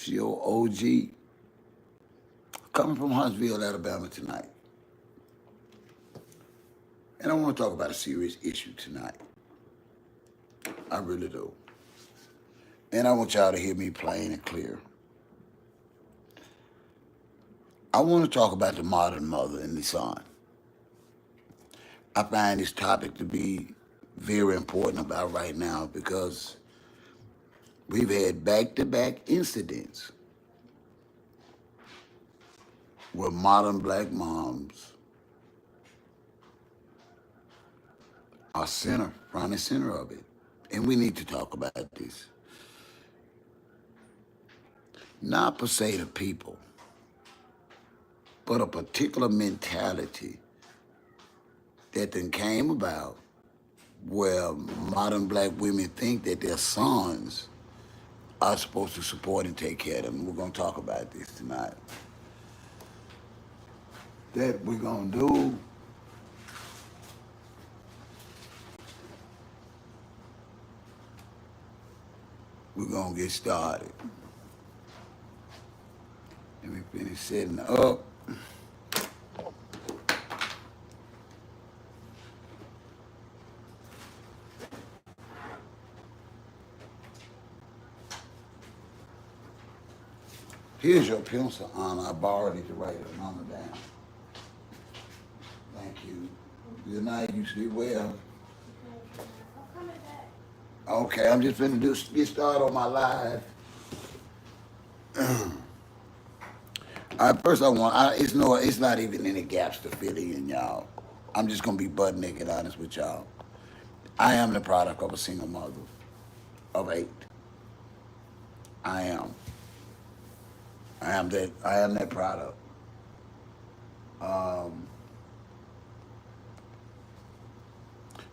It's your OG coming from Huntsville, Alabama tonight. And I want to talk about a serious issue tonight. I really do. And I want y'all to hear me plain and clear. I want to talk about the modern mother and the son. I find this topic to be very important about right now because we've had back-to-back incidents where modern black moms are front and center of it. And we need to talk about this. Not per se the people, but a particular mentality that then came about where modern black women think that their sons are supposed to support and take care of them. We're going to talk about this tonight. That we're going to do. We're going to get started. Let me finish setting up. Here's your pencil, Anna. I borrowed it to write a number down. Thank you. Good night. You sleep well. Okay, I'm just finna get started on my live. First, it's not even any gaps to fill in, y'all. I'm just gonna be butt naked honest with y'all. I am the product of a single mother of 8. I am. I am that product. My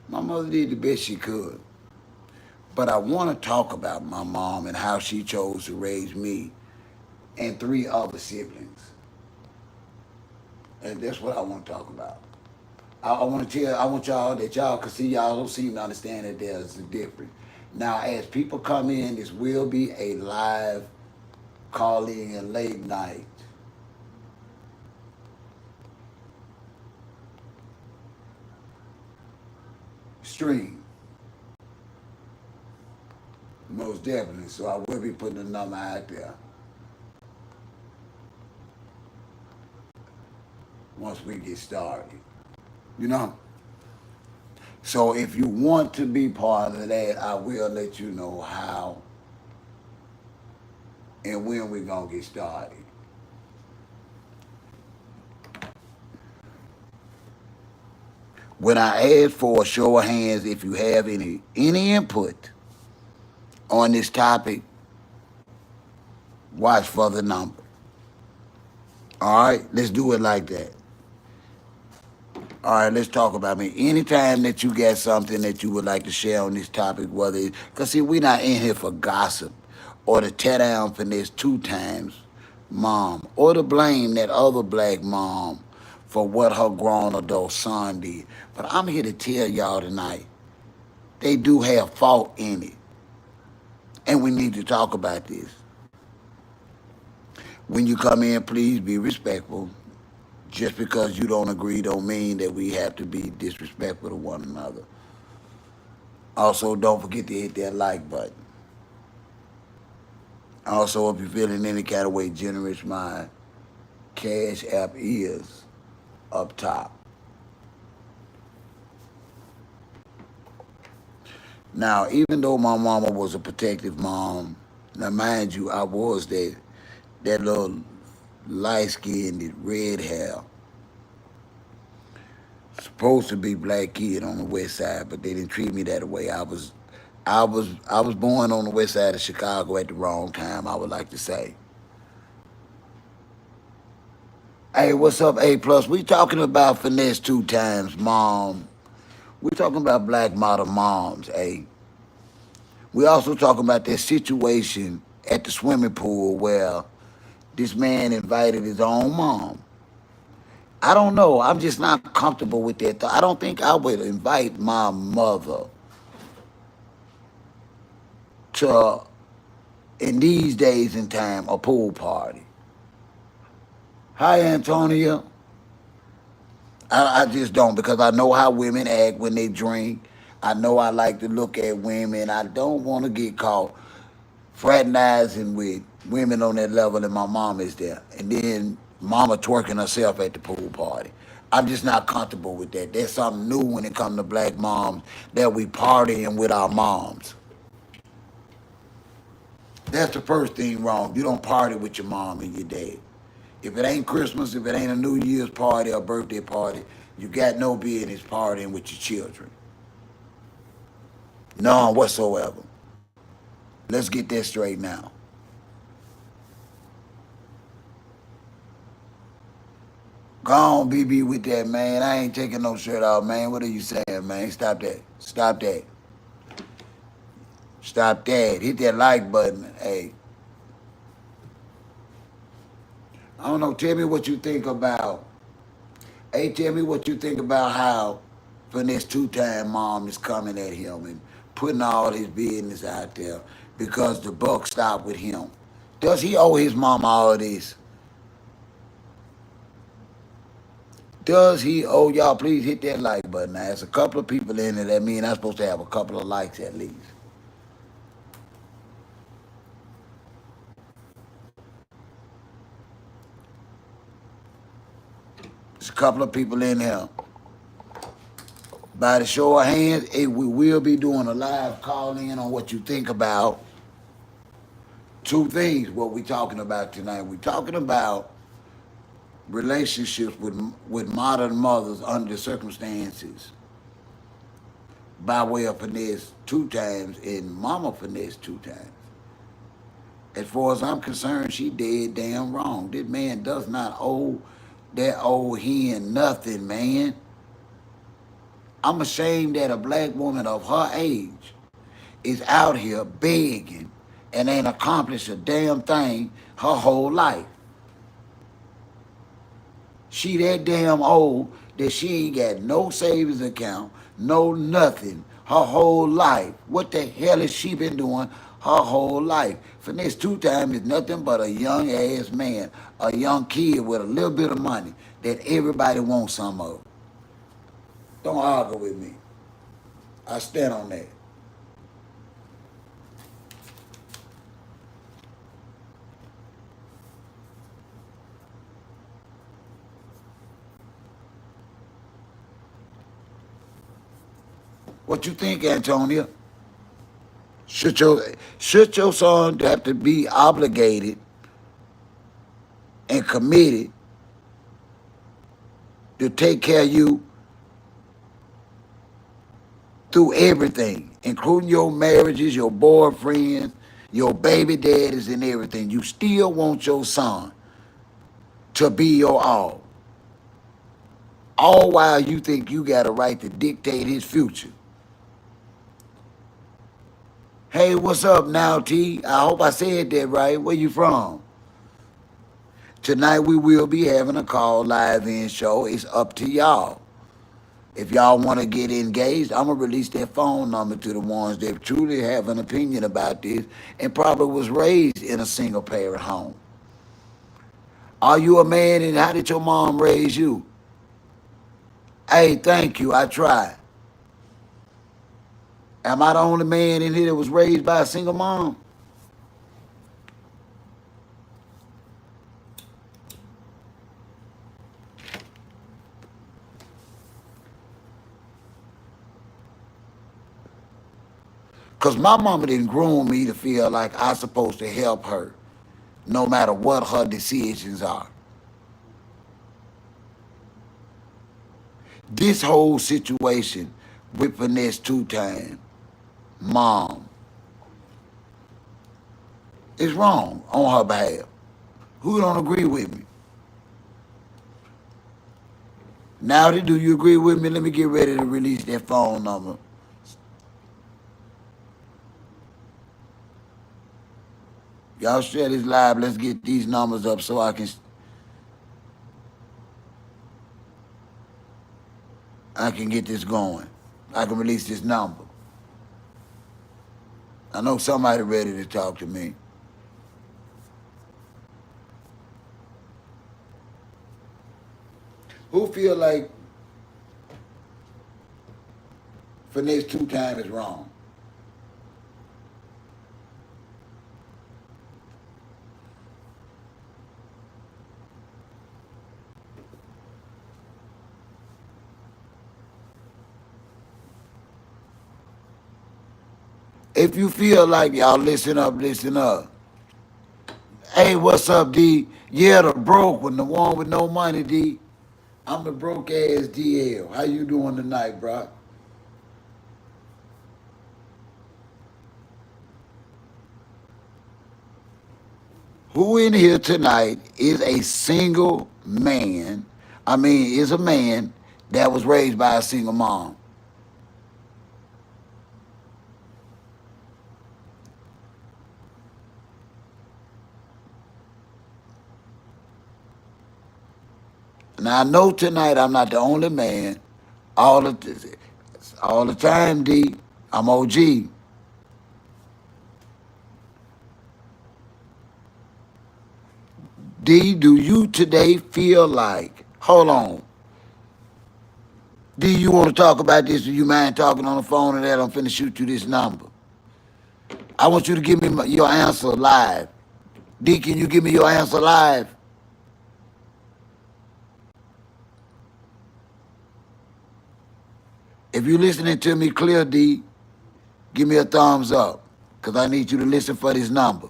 mother did the best she could. But I want to talk about my mom and how she chose to raise me and 3 other siblings. And that's what I want to talk about. I want y'all that y'all, because see, y'all don't seem to understand that there's a difference. Now, as people come in, this will be a live calling and late night. Stream. Most definitely. So I will be putting a number out there once we get started. You know? So if you want to be part of that, I will let you know how and when we're going to get started. When I ask for a show of hands, if you have any input on this topic, watch for the number. All right, let's do it like that. All right, let's talk about me. Anytime that you got something that you would like to share on this topic, whether it's, because see, we're not in here for gossip or to tear down for this 2 times mom or to blame that other black mom for what her grown adult son did. But I'm here to tell y'all tonight, they do have fault in it. And we need to talk about this. When you come in, please be respectful. Just because you don't agree don't mean that we have to be disrespectful to one another. Also, don't forget to hit that like button. Also, if you're feeling any kind of way generous, my Cash App is up top. Now, even though my mama was a protective mom, now mind you, I was that little light-skinned, red hair, supposed to be black kid on the west side, but they didn't treat me that way. I was born on the west side of Chicago at the wrong time, I would like to say. Hey, what's up, A plus? We talking about finesse 2 times, mom. We talking about black model moms, A. We also talking about that situation at the swimming pool where this man invited his own mom. I don't know. I'm just not comfortable with that. I don't think I would invite my mother to in these days and time a pool party. Hi, Antonia. I just don't because I know how women act when they drink. I know I like to look at women. I don't want to get caught fraternizing with women on that level, and my mom is there. And then mama twerking herself at the pool party. I'm just not comfortable with that. There's something new when it comes to black moms that we partying with our moms. That's the first thing wrong. You don't party with your mom and your dad. If it ain't Christmas, if it ain't a New Year's party or birthday party, you got no business partying with your children. None whatsoever. Let's get that straight now. Go on, BB, with that, man. I ain't taking no shirt off, man. What are you saying, man? Stop that. Stop that. Stop that. Hit that like button. Hey, I don't know. Tell me what you think about. Hey, tell me what you think about how Finesse two-time mom is coming at him and putting all his business out there because the buck stopped with him. Does he owe his mom all this? Does he owe y'all? Please hit that like button. Now, there's a couple of people in there. That means I'm supposed to have a couple of likes at least. There's a couple of people in here. By the show of hands, we will be doing a live call in on what you think about two things. What we talking about tonight? We talking about relationships with modern mothers under circumstances by way of Finesse two times and Mama Finesse two times. As far as I'm concerned, she dead damn wrong. This man does not owe that old hen nothing, man. I'm ashamed that a black woman of her age is out here begging and ain't accomplished a damn thing her whole life. She that damn old that she ain't got no savings account, no nothing, her whole life. What the hell has she been doing her whole life? Finesse two times is nothing but a young ass man, a young kid with a little bit of money that everybody wants some of. Don't argue with me. I stand on that. What you think, Antonia? Should your should your son have to be obligated and committed to take care of you through everything, including your marriages, your boyfriends, your baby daddies, and everything? You still want your son to be your all while you think you got a right to dictate his future. Hey, what's up now, T? I hope I said that right. Where you from? Tonight we will be having a call live in show. It's up to y'all. If y'all want to get engaged, I'm going to release that phone number to the ones that truly have an opinion about this and probably was raised in a single parent home. Are you a man and how did your mom raise you? Hey, thank you. I tried. Am I the only man in here that was raised by a single mom? Because my mama didn't groom me to feel like I supposed to help her no matter what her decisions are. This whole situation with Finesse two times, mom, is wrong on her behalf. Who don't agree with me? Now, do you agree with me? Let me get ready to release that phone number. Y'all share this live. Let's get these numbers up so I can get this going. I can release this number. I know somebody ready to talk to me. Who feel like finesse 2 times is wrong? If you feel like y'all listen up, listen up. Hey, what's up, D? Yeah, the broke one, the one with no money, D. I'm the broke ass DL. How you doing tonight, bro? Who in here tonight is a single man? I mean, is a man that was raised by a single mom. Now I know tonight I'm not the only man. All the all the time, D. I'm OG. D, do you today feel like? Hold on. D, you want to talk about this? Do you mind talking on the phone or that? I'm finna shoot you this number. I want you to give me your answer live. D, can you give me your answer live? If you're listening to me clear, D, give me a thumbs up. Because I need you to listen for this number.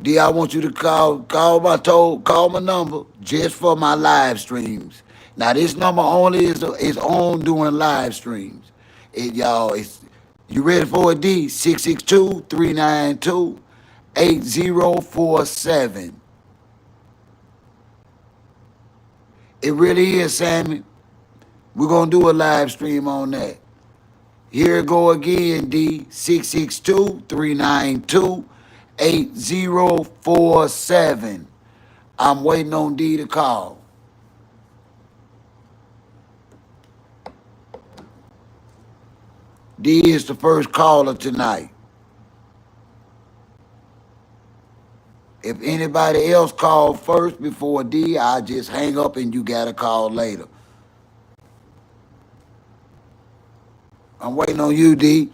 D, I want you to call my number just for my live streams. Now this number only is on during live streams. Y'all, you ready for it, D? 662-392-8047. It really is, Sammy. We're gonna do a live stream on that. Here it go again, D. 662-392-8047. I'm waiting on D to call. D is the first caller tonight. If anybody else called first before D, I just hang up and you got to call later. I'm waiting on you, D.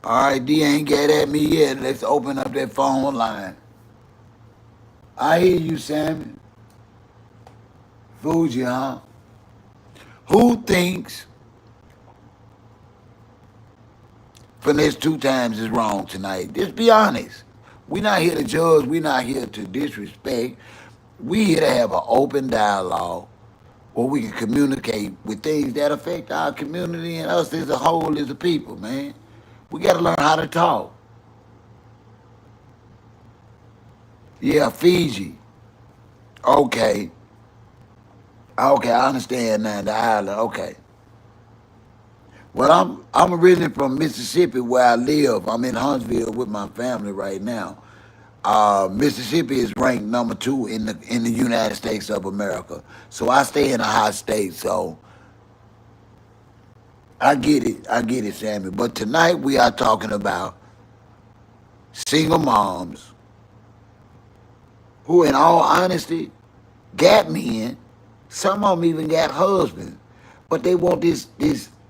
All right, D ain't get at me yet. Let's open up that phone line. I hear you, Sammy. Fuji, huh? Who thinks finesse 2 times is wrong tonight? Just be honest. We're not here to judge. We're not here to disrespect. We here to have an open dialogue where we can communicate with things that affect our community and us as a whole as a people, man. We got to learn how to talk. Yeah, Fiji. Okay. Okay, I understand now. The island. Okay. Well, I'm originally from Mississippi, where I live. I'm in Huntsville with my family right now. Mississippi is ranked number 2 in the United States of America. So I stay in a hot state. So I get it. I get it, Sammy. But tonight we are talking about single moms who, in all honesty, got men. Some of them even got husbands, but they want this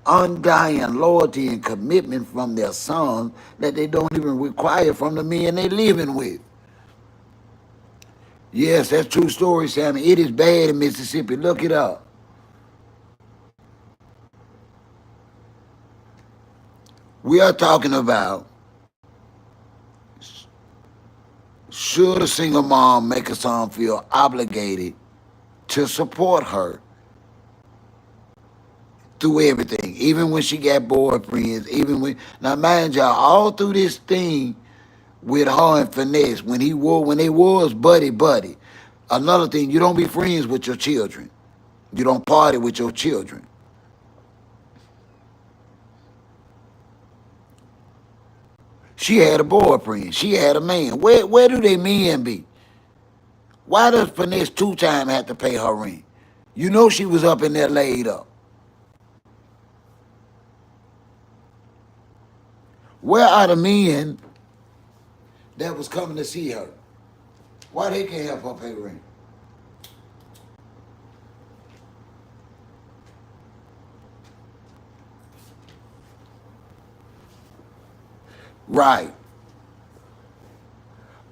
undying loyalty and commitment from their sons that they don't even require from the men they living with. Yes, that's true story, Sammy. It is bad in Mississippi. Look it up. We are talking about, should a single mom make a son feel obligated to support her through everything, even when she got boyfriends, even when, now mind y'all, all through this thing, with her and Finesse when they was buddy. Another thing, you don't be friends with your children. You don't party with your children. She had a boyfriend. She had a man. Where do they men be? Why does Finesse two time have to pay her rent? You know she was up in there laid up. Where are the men that was coming to see her? Why they can't help her pay rent? Right.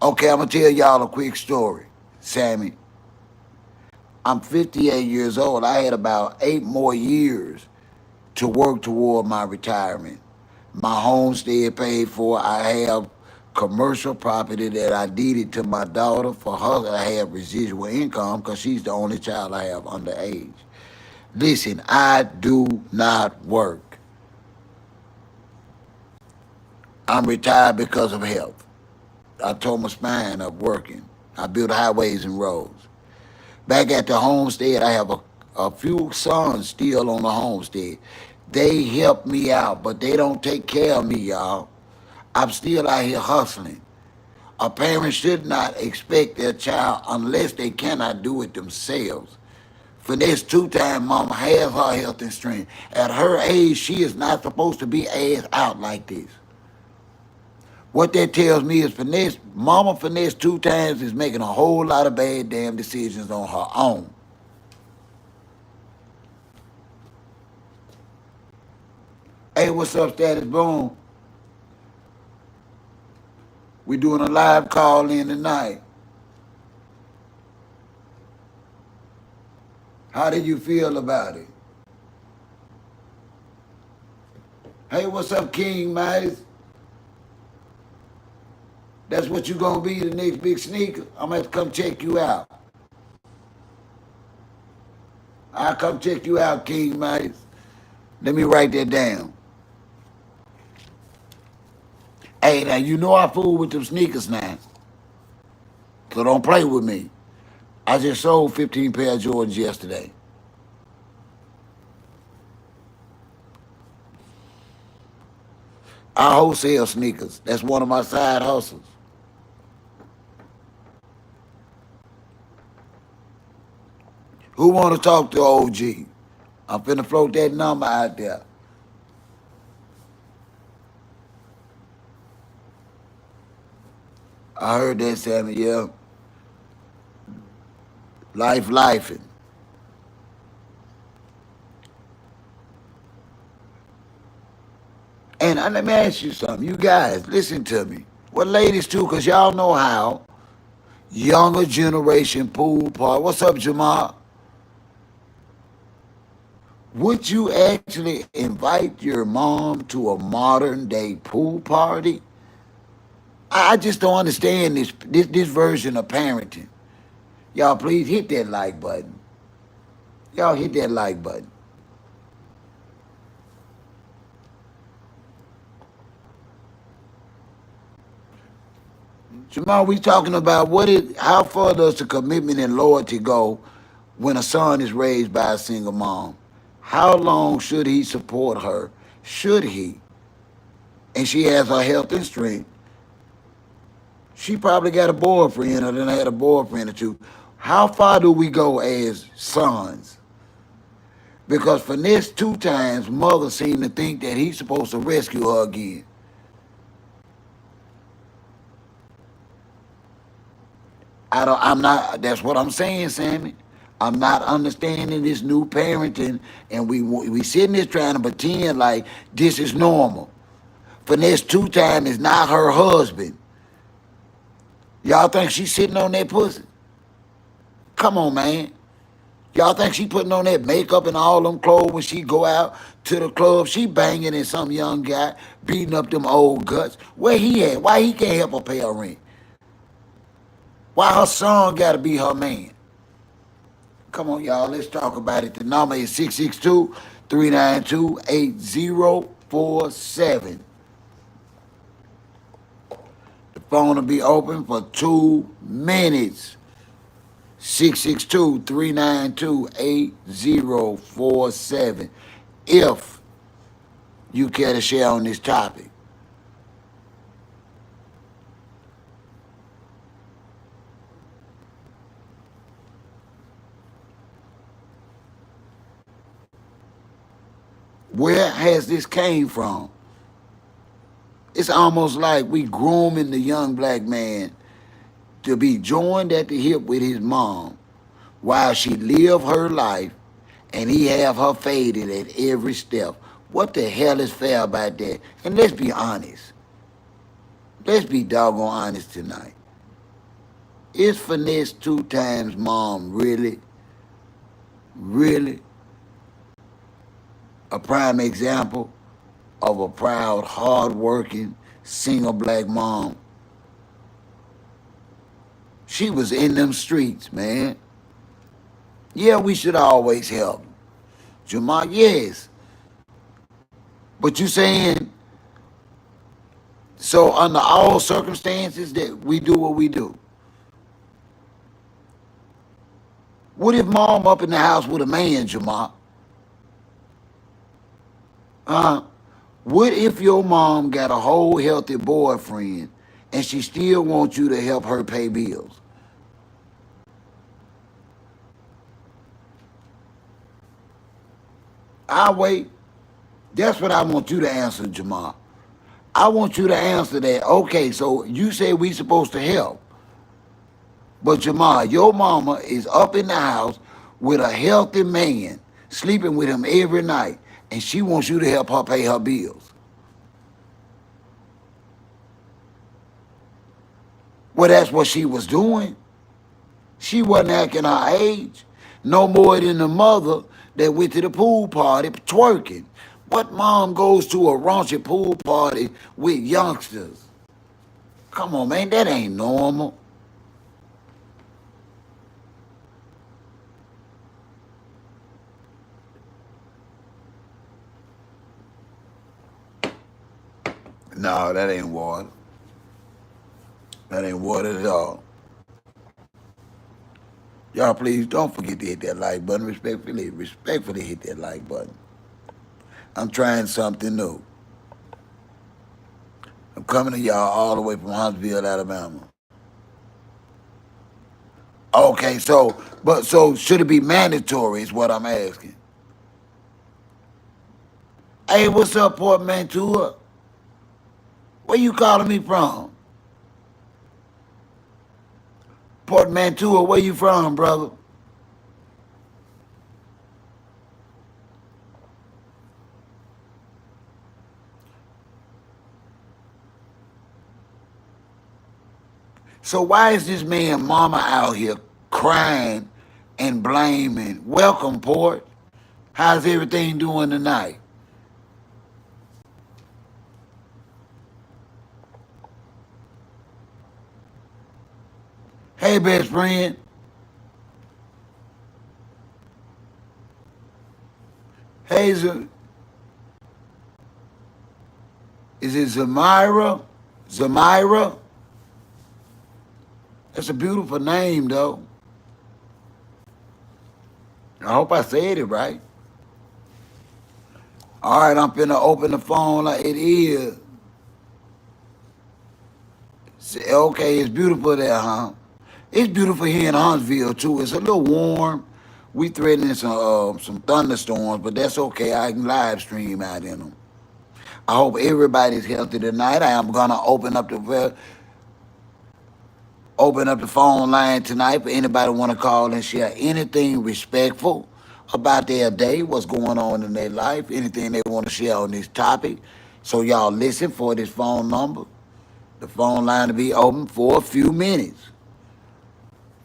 Okay, I'm gonna tell y'all a quick story, Sammy. I'm 58 years old. I had about 8 more years to work toward my retirement. My homestead paid for. I have commercial property that I deeded to my daughter for her to have residual income because she's the only child I have underage. Listen, I do not work. I'm retired because of health. I tore my spine up working. I built highways and roads. Back at the homestead, I have a few sons still on the homestead. They help me out, but they don't take care of me, y'all. I'm still out here hustling. A parent should not expect their child unless they cannot do it themselves. For this two-time mama has her health and strength. At her age, she is not supposed to be ass out like this. What that tells me is Mama Finesse two times is making a whole lot of bad damn decisions on her own. Hey, what's up, Status Boom? We doing a live call in tonight. How did you feel about it? Hey, what's up, King Mice? That's what you gonna be the next big sneaker. I'm gonna have to come check you out. I'll come check you out, King Mice. Let me write that down. Hey, now you know I fool with them sneakers now. So don't play with me. I just sold 15 pair of Jordans yesterday. I wholesale sneakers. That's one of my side hustles. Who want to talk to OG? I'm finna float that number out there. I heard that, Sammy. Yeah, lifing. And let me ask you something. You guys, listen to me. Well, ladies too, cause y'all know how younger generation pool party. What's up, Jamal? Would you actually invite your mom to a modern day pool party? I just don't understand this version of parenting. Y'all please hit that like button. Y'all hit that like button. Jamal, we talking about how far does the commitment and loyalty go when a son is raised by a single mom? How long should he support her? Should he? And she has her health and strength. She probably got a boyfriend or then had a boyfriend or two. How far do we go as sons? Because for this two times, mother seemed to think that he's supposed to rescue her again. I'm not, that's what I'm saying, Sammy. I'm not understanding this new parenting, and we sitting there trying to pretend like this is normal. Finesse two time is not her husband. Y'all think she's sitting on that pussy? Come on, man. Y'all think she putting on that makeup and all them clothes when she go out to the club? She banging in some young guy, beating up them old guts. Where he at? Why he can't help her pay her rent? Why her son gotta be her man? Come on, y'all. Let's talk about it. The number is 662-392-8047. The Phone will be open for 2 minutes. 662-392-8047. If you care to share on this topic. Where has this came from? It's almost like we grooming the young black man to be joined at the hip with his mom while she live her life and he have her faded at every step. What the hell is fair about that? And let's be honest. Let's be doggone honest tonight. Is finesse 2 times mom really a prime example of a proud, hard-working, single black mom? She was in them streets, man. Yeah, we should always help. Jamal, yes. But you saying, so under all circumstances that we do what we do. What if mom up in the house with a man, Jamal? Uh, what if your mom got a whole healthy boyfriend and she still wants you to help her pay bills? I'll wait. That's what I want you to answer, Jamal. I want you to answer that. Okay, so you say we supposed to help. But Jamal, your mama is up in the house with a healthy man, sleeping with him every night, and she wants you to help her pay her bills. Well, that's what she was doing. She wasn't acting her age, no more than the mother that went to the pool party twerking. What mom goes to a raunchy pool party with youngsters? Come on, man, that ain't normal. No, that ain't water. That ain't water at all. Y'all, please don't forget to hit that like button. Respectfully hit that like button. I'm trying something new. I'm coming to y'all all the way from Huntsville, Alabama. Okay, so should it be mandatory? Is what I'm asking. Hey, what's up, Portmantua? Where you calling me from? Portmantua, where you from, brother? So why is this man mama out here crying and blaming? Welcome, Port. How's everything doing tonight? Hey, best friend. Hey, is it Zamira? Zamira? That's a beautiful name, though. I hope I said it right. All right, I'm finna open the phone like it is. Okay, it's beautiful there, huh? It's beautiful here in Huntsville too. It's a little warm. We threatening some thunderstorms, but that's okay. I can live stream out in them. I hope everybody's healthy tonight. I am gonna open up the phone line tonight for anybody want to call and share anything respectful about their day, what's going on in their life, anything they want to share on this topic. So y'all listen for this phone number. The phone line to be open for a few minutes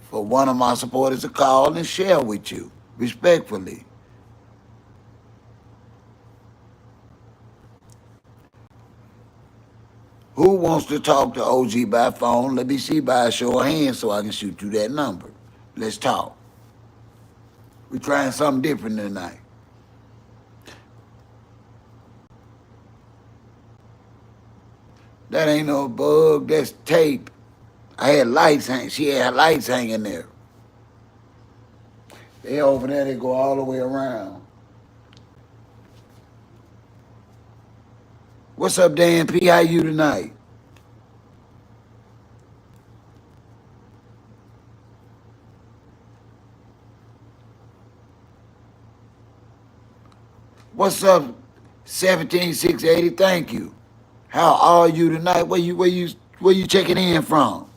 for one of my supporters to call and share with you respectfully. Who wants to talk to OG by phone? Let me see by a show of hands so I can shoot you that number. Let's talk. We're trying something different tonight. That ain't no bug. That's tape. I had lights hang. She had lights hanging there. They over there. They go all the way around. What's up, Dan P? How you tonight? What's up, 17680? Thank you. How are you tonight? Where you checking in from?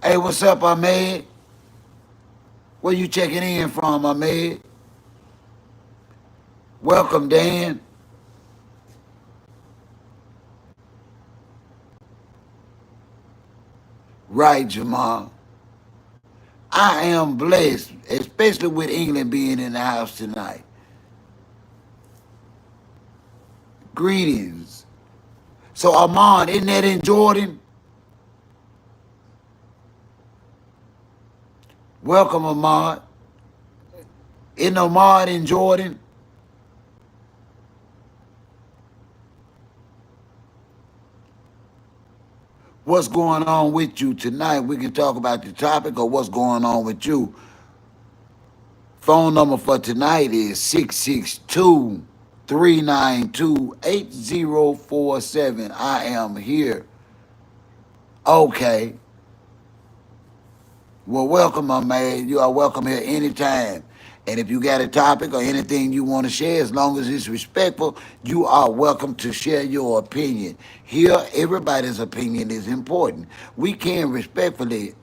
Hey, what's up, Ahmed? Where you checking in from, Ahmed? Welcome, Dan. Right, Jamal. I am blessed, especially with England being in the house tonight. Greetings. So, Armand, isn't that in Jordan? Welcome, Armand. Isn't Armand in Jordan? What's going on with you tonight? We can talk about the topic or what's going on with you. Phone number for tonight is 662-392-8047. I am here. Okay. Well, welcome, my man. You are welcome here anytime. And if you got a topic or anything you want to share, as long as it's respectful, you are welcome to share your opinion. Here, everybody's opinion is important. We can respectfully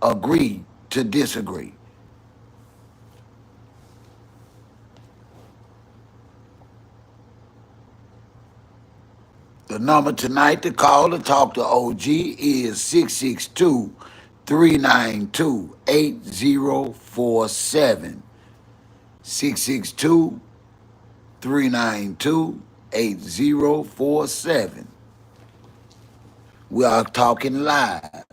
agree to disagree. The number tonight to call to talk to OG is 662-392-8047. 662-392-8047. We are talking live.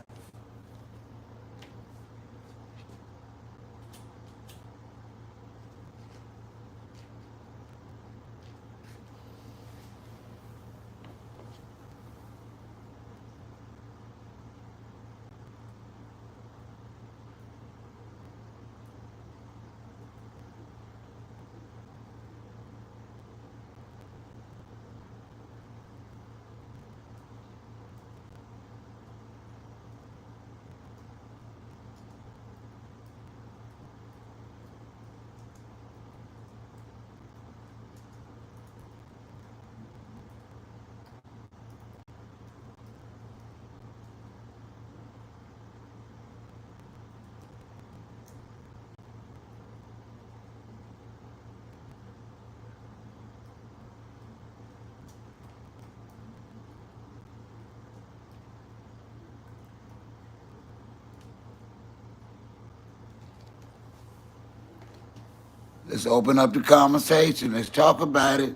Let's open up the conversation. Let's talk about it.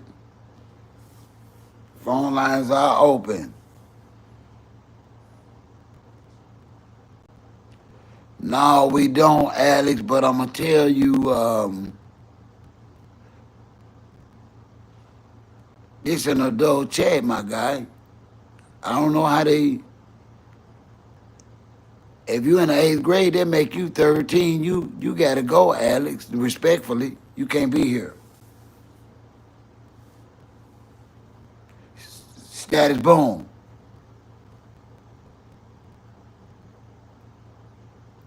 Phone lines are open. No, we don't, Alex, but I'm going to tell you, it's an adult chat, my guy. I don't know how they, if you in the 8th grade, they make you 13. You got to go, Alex, respectfully. You can't be here. Status boom.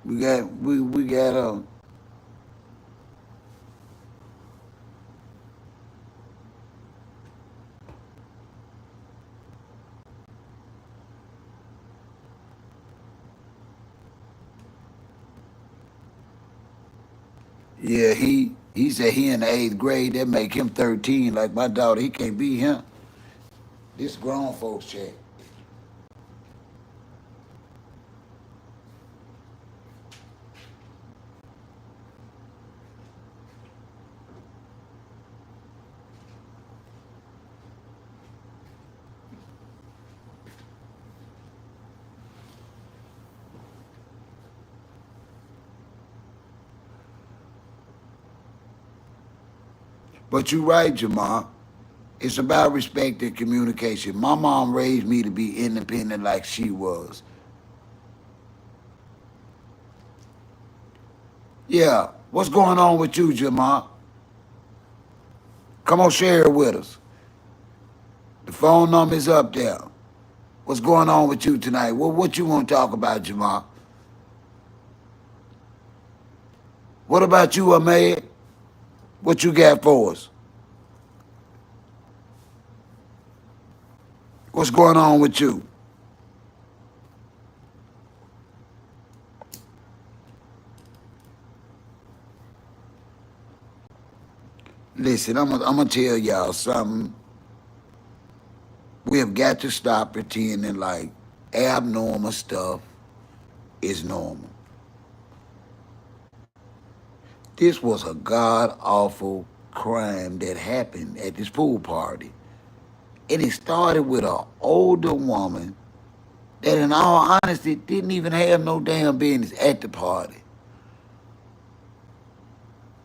We got yeah, he said he in the 8th grade, they make him 13. Like my daughter, he can't be him. This grown folks chat. But you're right, Jamal. It's about respect and communication. My mom raised me to be independent like she was. Yeah. What's going on with you, Jamal? Come on, share it with us. The phone number's up there. What's going on with you tonight? What you want to talk about, Jamal? What about you, Ahmed? What you got for us? What's going on with you? Listen, I'm gonna tell y'all something. We have got to stop pretending like abnormal stuff is normal. This was a god awful crime that happened at this pool party. And it started with an older woman that, in all honesty, didn't even have no damn business at the party.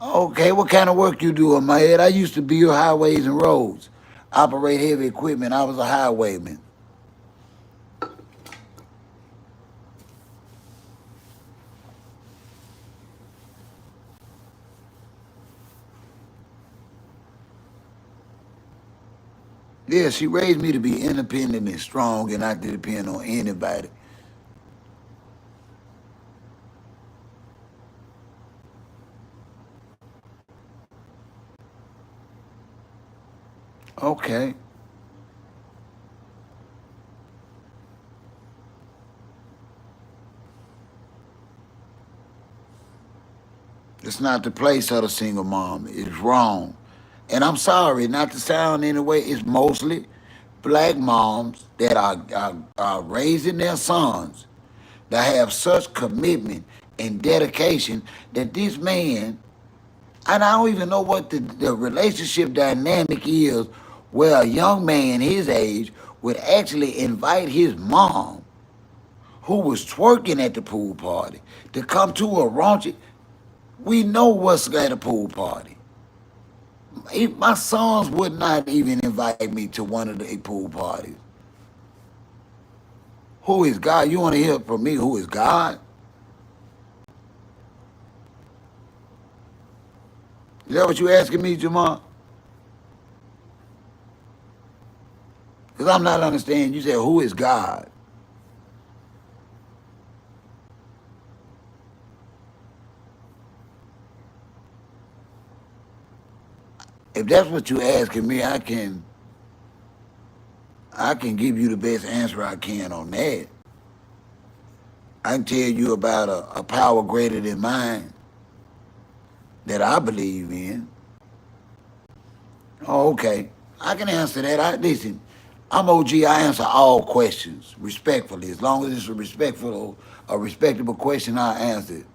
Okay, what kind of work you do in my head? I used to build highways and roads, operate heavy equipment. I was a highwayman. Yeah, she raised me to be independent and strong and not to depend on anybody. Okay, it's not the place of the single mom. It's wrong. And I'm sorry, not to sound any way, it's mostly black moms that are raising their sons that have such commitment and dedication that this man, and I don't even know what the relationship dynamic is, where a young man his age would actually invite his mom, who was twerking at the pool party, to come to a raunchy. We know what's at a pool party. My sons would not even invite me to one of the pool parties. Who is God? You want to hear from me who is God? Is that what you asking me, Jamal? Because I'm not understanding. You said, who is God? If that's what you asking me, I can give you the best answer I can on that. I can tell you about a power greater than mine that I believe in. Oh, okay. I can answer that. Listen, I'm OG. I answer all questions respectfully. As long as it's a respectable question, I answer it.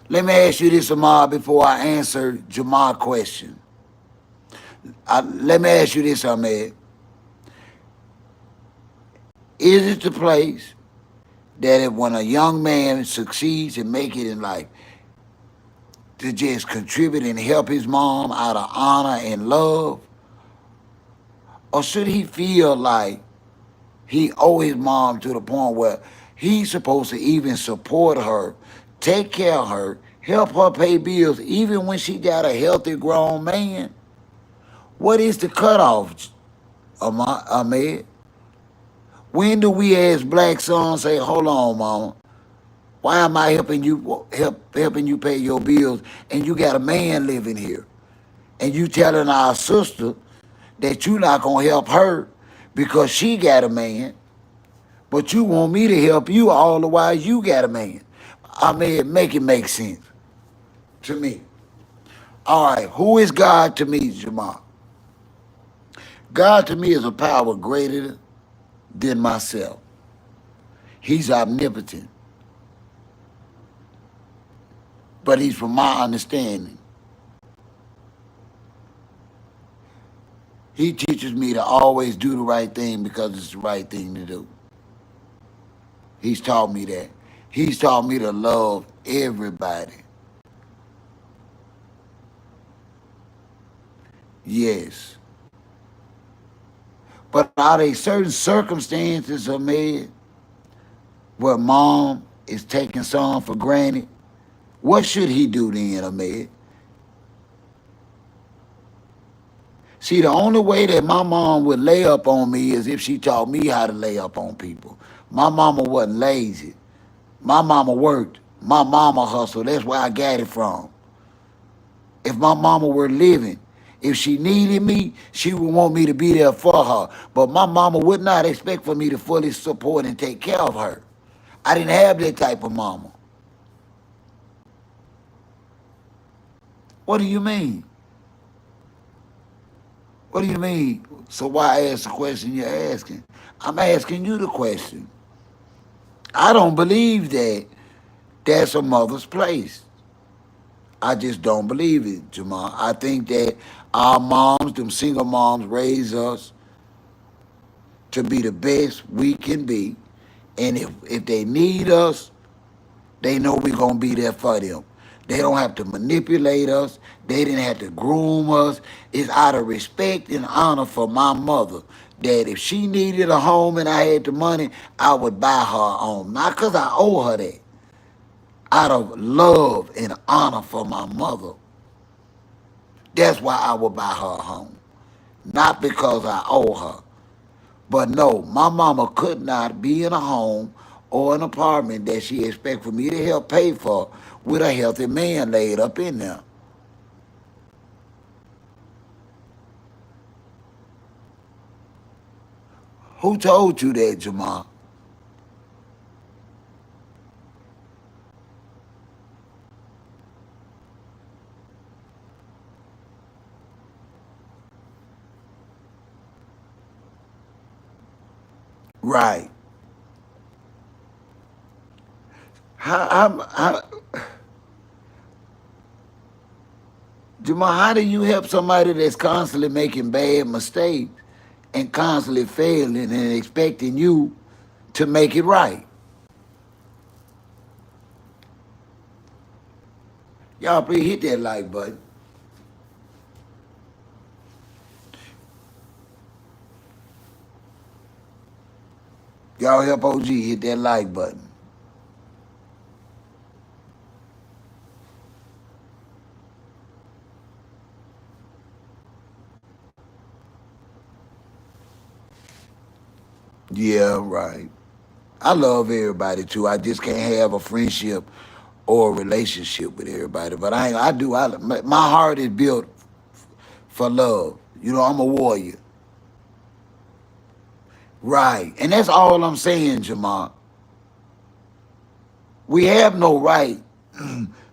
Let me ask you this, Amar, before I answer Jamal's question. Let me ask you this, Ahmed. Is it the place that when a young man succeeds and make it in life, to just contribute and help his mom out of honor and love? Or should he feel like he owe his mom to the point where he's supposed to even support her, take care of her, help her pay bills, even when she got a healthy grown man? What is the cutoff, Ahmed? When do we as black sons say, hold on, mama, why am I helping you pay your bills and you got a man living here? And you telling our sister that you not gonna help her because she got a man, but you want me to help you all the while you got a man. I mean, make it make sense to me. All right, who is God to me, Jamal? God to me is a power greater than myself. He's omnipotent, but he's from my understanding. He teaches me to always do the right thing because it's the right thing to do. He's taught me that. He's taught me to love everybody. Yes. But are there certain circumstances, Ahmed, where mom is taking son for granted? What should he do then, Ahmed? See, the only way that my mom would lay up on me is if she taught me how to lay up on people. My mama wasn't lazy. My mama worked. My mama hustled. That's where I got it from. If my mama were living, if she needed me, she would want me to be there for her. But my mama would not expect for me to fully support and take care of her. I didn't have that type of mama. What do you mean? What do you mean? So why ask the question you're asking? I'm asking you the question. I don't believe that that's a mother's place. I just don't believe it, Jamal. I think that our moms, them single moms, raise us to be the best we can be. And if they need us, they know we're going to be there for them. They don't have to manipulate us. They didn't have to groom us. It's out of respect and honor for my mother that if she needed a home and I had the money, I would buy her a home. Not because I owe her that. Out of love and honor for my mother. That's why I would buy her a home. Not because I owe her. But no, my mama could not be in a home or an apartment that she expect for me to help pay for with a healthy man laid up in there. Who told you that, Jamal? Right. How, Jamal, how do you help somebody that's constantly making bad mistakes and constantly failing and expecting you to make it right? Y'all please hit that like button. Y'all help OG hit that like button. Yeah, right. I love everybody too. I just can't have a friendship or a relationship with everybody. But I do. My heart is built for love. You know, I'm a warrior. Right. And that's all I'm saying, Jamal. We have no right,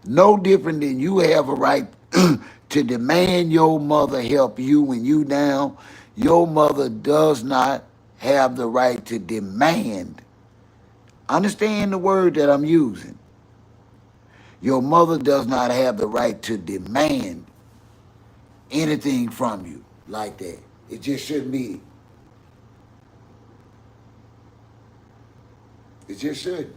no different than you have a right to demand your mother help you when you down. Your mother does not have the right to demand. Understand the word that I'm using. Your mother does not have the right to demand anything from you like that. It just shouldn't be. It just shouldn't.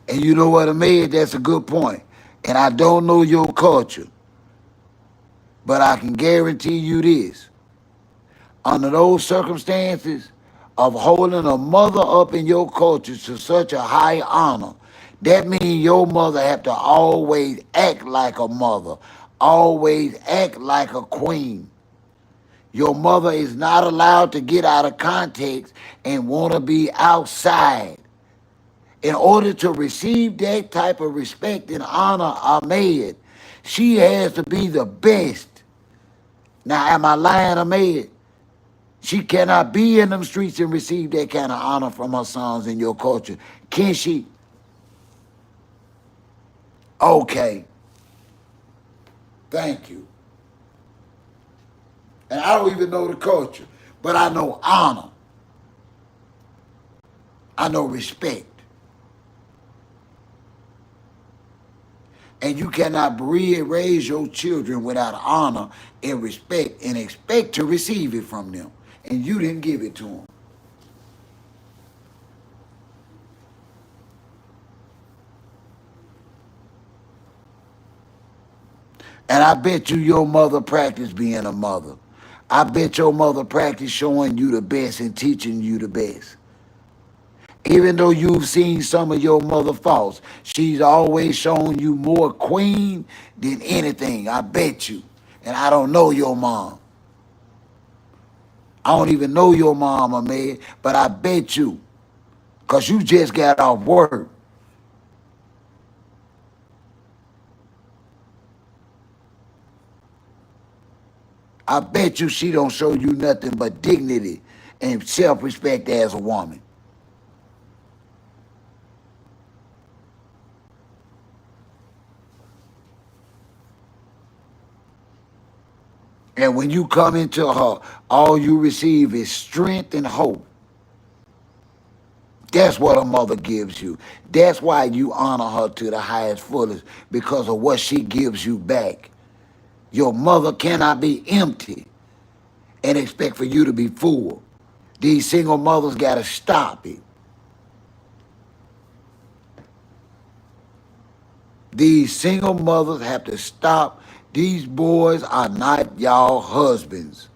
And you know what I mean? That's a good point. And I don't know your culture, but I can guarantee you this. Under those circumstances of holding a mother up in your culture to such a high honor, that means your mother have to always act like a mother, always act like a queen. Your mother is not allowed to get out of context and want to be outside. In order to receive that type of respect and honor Ahmed, she has to be the best. Now, am I lying, Ahmed? She cannot be in them streets and receive that kind of honor from her sons in your culture. Can she? Okay. Thank you. And I don't even know the culture, but I know honor. I know respect. And you cannot raise your children without honor and respect and expect to receive it from them. And you didn't give it to them. And I bet you your mother practiced being a mother. I bet your mother practiced showing you the best and teaching you the best. Even though you've seen some of your mother faults, she's always shown you more queen than anything. I bet you. And I don't know your mom. I don't even know your mama, man, but I bet you, because you just got off work. I bet you she don't show you nothing but dignity and self-respect as a woman. And when you come into her, all you receive is strength and hope. That's what a mother gives you. That's why you honor her to the highest fullest, because of what she gives you back. Your mother cannot be empty and expect for you to be full. These single mothers got to stop it. These single mothers have to stop. These boys are not y'all husbands.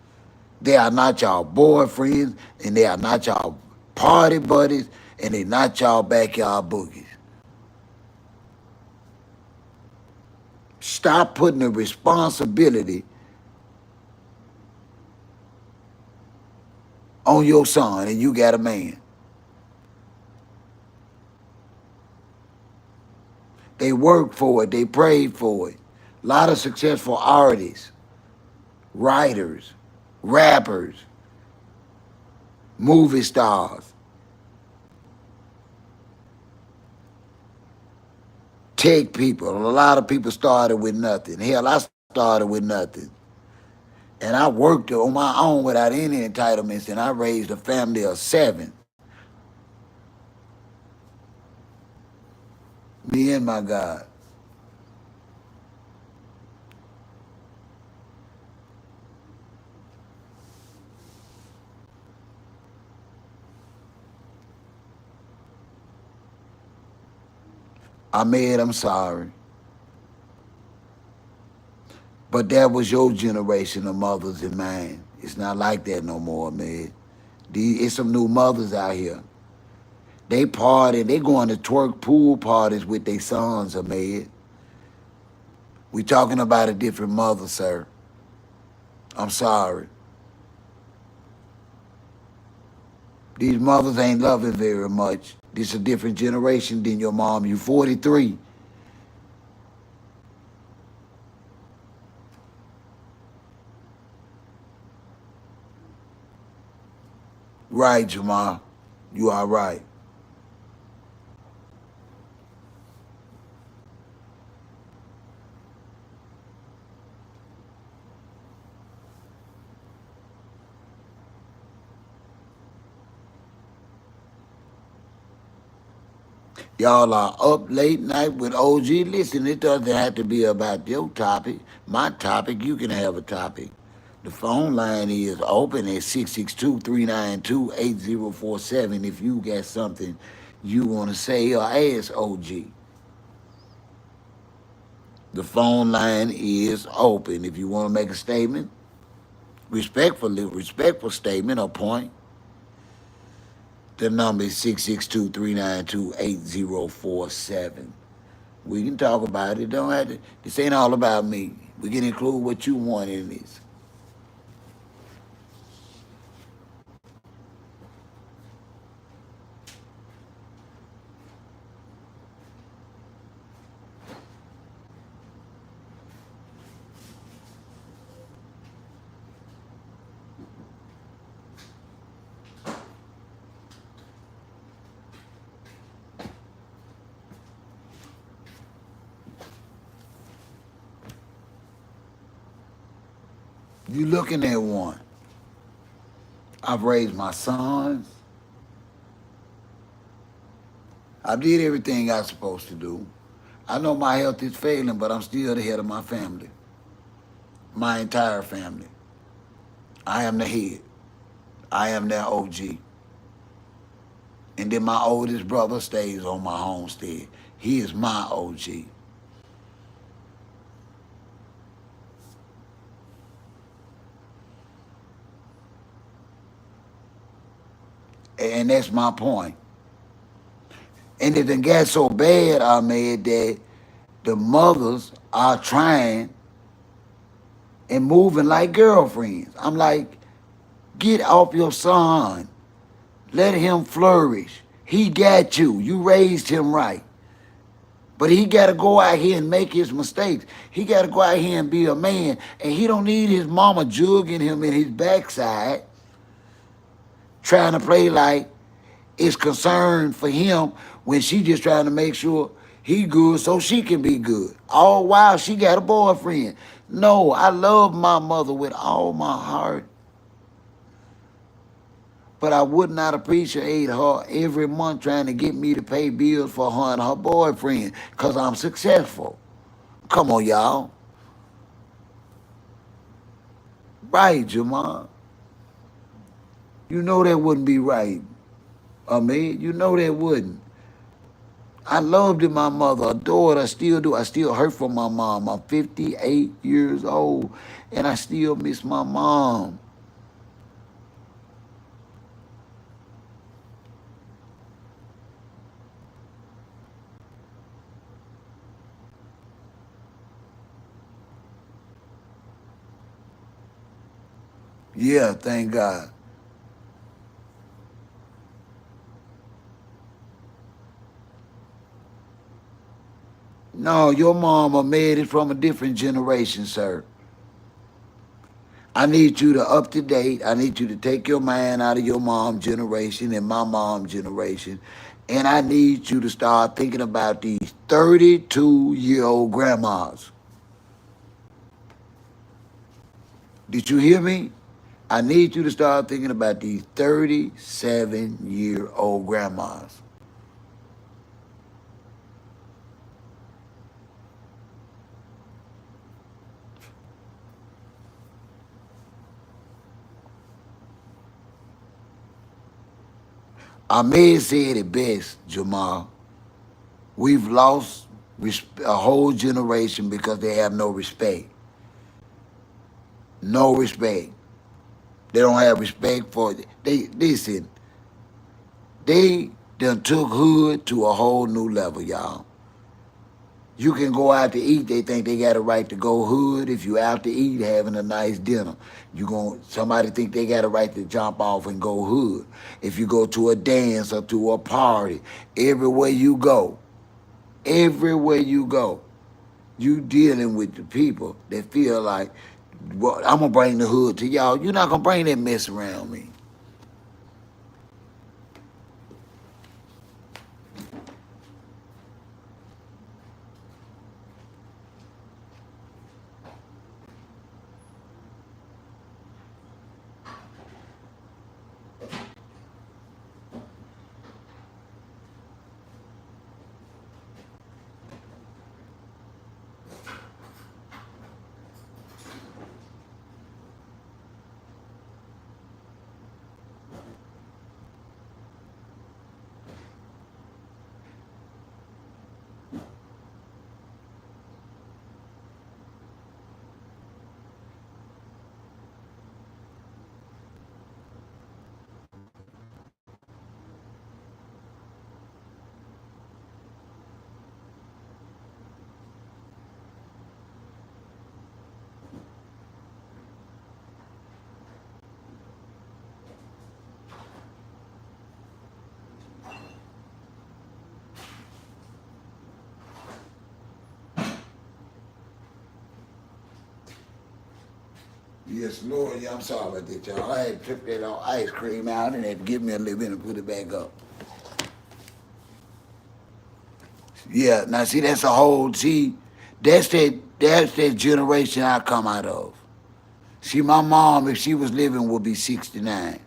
They are not y'all boyfriends, and they are not y'all party buddies, and they not y'all backyard boogies. Stop putting the responsibility on your son, and you got a man. They worked for it. They prayed for it. A lot of successful artists, writers, rappers, movie stars, tech people. A lot of people started with nothing. Hell, I started with nothing. And I worked on my own without any entitlements, and I raised a family of 7. Me and my God. Ahmed, I'm sorry. But that was your generation of mothers and mine. It's not like that no more, man. It's some new mothers out here. They party, they going to twerk pool parties with their sons, Ahmed. We talking about a different mother, sir. I'm sorry. These mothers ain't loving very much. This a different generation than your mom. You 43. Right, Jamal. You are right. Y'all are up late night with OG. Listen, it doesn't have to be about your topic. My topic, you can have a topic. The phone line is open at 662-392-8047 if you got something you want to say or ask OG. The phone line is open. If you want to make a statement, respectful statement or point, the number is 662-392-8047. We can talk about it. Don't have to. This ain't all about me. We can include what you want in this. You looking at one. I've raised my sons. I did everything I was supposed to do. I know my health is failing, but I'm still the head of my family, my entire family. I am the head. I am their OG. And then my oldest brother stays on my homestead. He is my OG. And that's my point. And it done got so bad, Ahmed, that the mothers are trying and moving like girlfriends. I'm like, get off your son. Let him flourish. He got you. You raised him right. But he got to go out here and make his mistakes. He got to go out here and be a man. And he don't need his mama jugging him in his backside, trying to play like it's concerned for him when she just trying to make sure he good so she can be good. All while she got a boyfriend. No, I love my mother with all my heart. But I would not appreciate her every month trying to get me to pay bills for her and her boyfriend because I'm successful. Come on, y'all. Right, Jamal. You know that wouldn't be right. I mean, you know that wouldn't. I loved my mother, adored her, still do. I still hurt for my mom. I'm 58 years old, and I still miss my mom. Yeah, thank God. No, your mama made it from a different generation, sir. I need you to up to date. I need you to take your mind out of your mom generation and my mom generation. And I need you to start thinking about these 32-year-old grandmas. Did you hear me? I need you to start thinking about these 37-year-old grandmas. Ahmed said it best, Jamal. We've lost a whole generation because they have no respect. No respect. They don't have respect for it. They listen. They done took hood to a whole new level, y'all. You can go out to eat. They think they got a right to go hood if you out to eat having a nice dinner. Somebody think they got a right to jump off and go hood. If you go to a dance or to a party, everywhere you go, everywhere you go, you dealing with the people that feel like, well, I'm gonna bring the hood to y'all. You're not gonna bring that mess around me. Yes, Lord. Yeah, I'm sorry about that, y'all. I had tripped that ice cream out and had to give me a little bit and put it back up. Yeah, now see, that's that generation I come out of. See, my mom, if she was living, would be 69.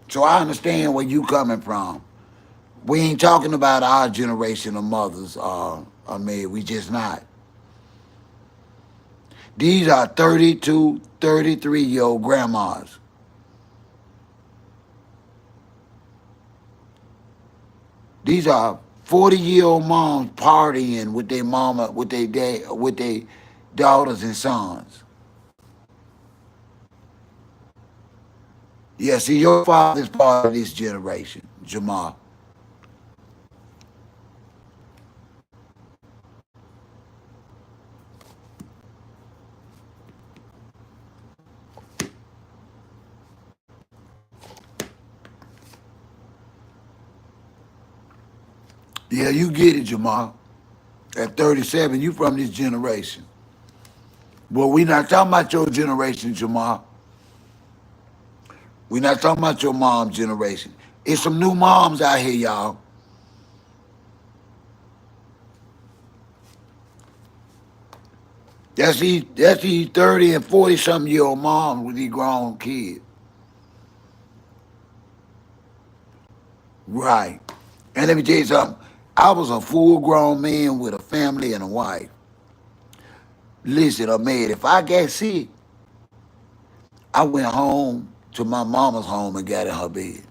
So I understand where you coming from. We ain't talking about our generation of mothers, Ahmed. We just not. These are 32, 33-year-old grandmas. These are 40-year-old moms partying with their mama, with their dad, with their daughters and sons. Yeah, see, your father's part of this generation, Jamal. Yeah, you get it, Jamal. At 37, you from this generation. Well, we not talking about your generation, Jamal. We not talking about your mom's generation. It's some new moms out here, y'all. That's these 30 and 40 something year old moms with these grown kids. Right. And let me tell you something. I was a full grown man with a family and a wife. Listen, man, if I got sick, I went home to my mama's home and got in her bed.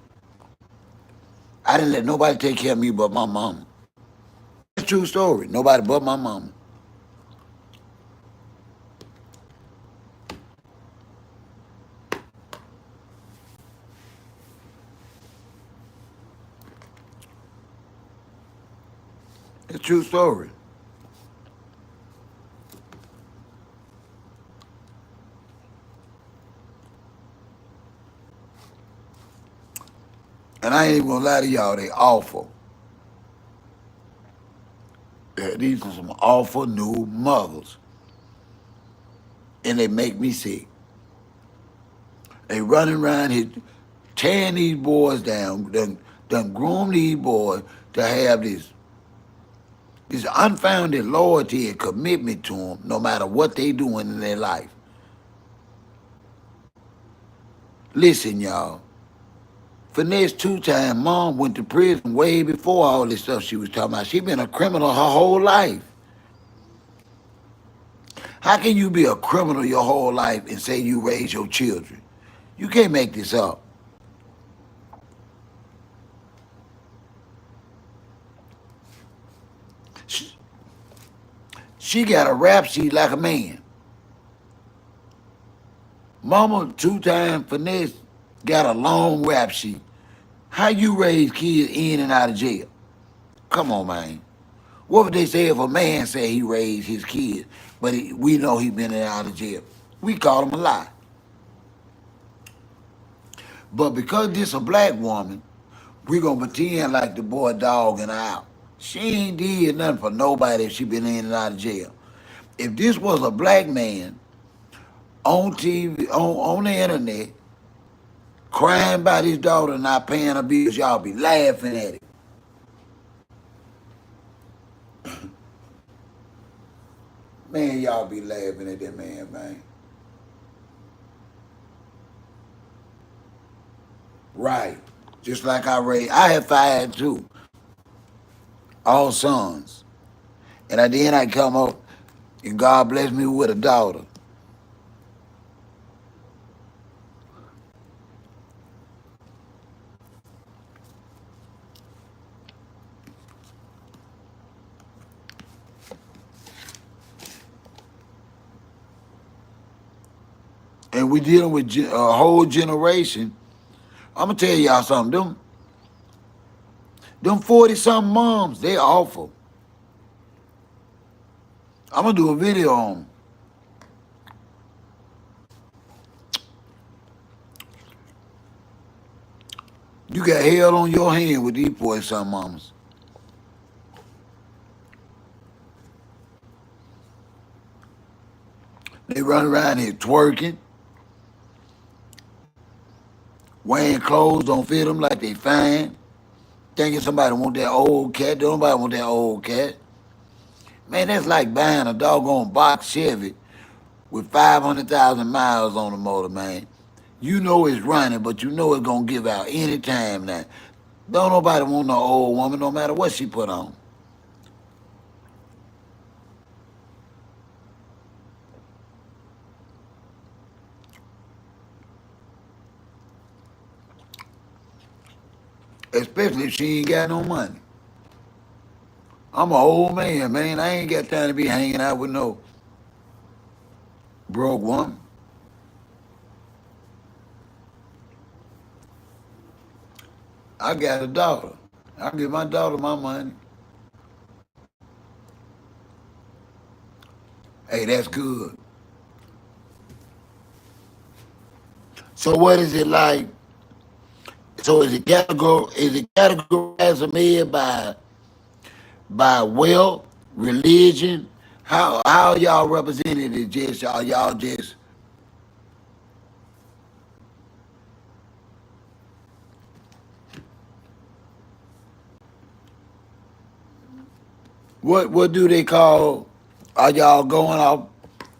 I didn't let nobody take care of me but my mama. That's a true story. Nobody but my mama. It's a true story. And I ain't even gonna lie to y'all, they awful. Yeah, these are some awful new mothers. And they make me sick. They running around here tearing these boys down, done groom these boys to have this unfounded loyalty and commitment to them, no matter what they doing in their life. Listen, y'all. Finesse two-time mom went to prison way before all this stuff she was talking about. She been a criminal her whole life. How can you be a criminal your whole life and say you raise your children? You can't make this up. She, she got a rap sheet like a man. Mama two-time finesse got a long rap sheet. How you raise kids in and out of jail? Come on, man. What would they say if a man say he raised his kids, but we know he been in and out of jail? We call him a lie. But because this a black woman, we gonna pretend like the boy dog and out. She ain't did nothing for nobody if she been in and out of jail. If this was a black man on TV, on the internet, crying about his daughter not paying her bills, y'all be laughing at it. Man, y'all be laughing at that man, man. Right. Just like I had five too, all sons. And then I come up and God bless me with a daughter. And we dealing with a whole generation. I'm gonna tell y'all something. Them 40 something moms, they awful. I'm gonna do a video on 'em. You got hell on your hand with these 40 something mamas. They run around here twerking, wearing clothes don't fit them like they fine. Thinking somebody want that old cat. Don't nobody want that old cat. Man, that's like buying a doggone box Chevy with 500,000 miles on the motor, man. You know it's running, but you know it's gonna give out any time now. Don't nobody want no old woman, no matter what she put on. Especially if she ain't got no money. I'm an old man, man. I ain't got time to be hanging out with no broke woman. I got a daughter. I give my daughter my money. Hey, that's good. So what is it like? So is it categorized made by wealth, religion? How y'all represented it? Just y'all just what do they call? Are y'all going off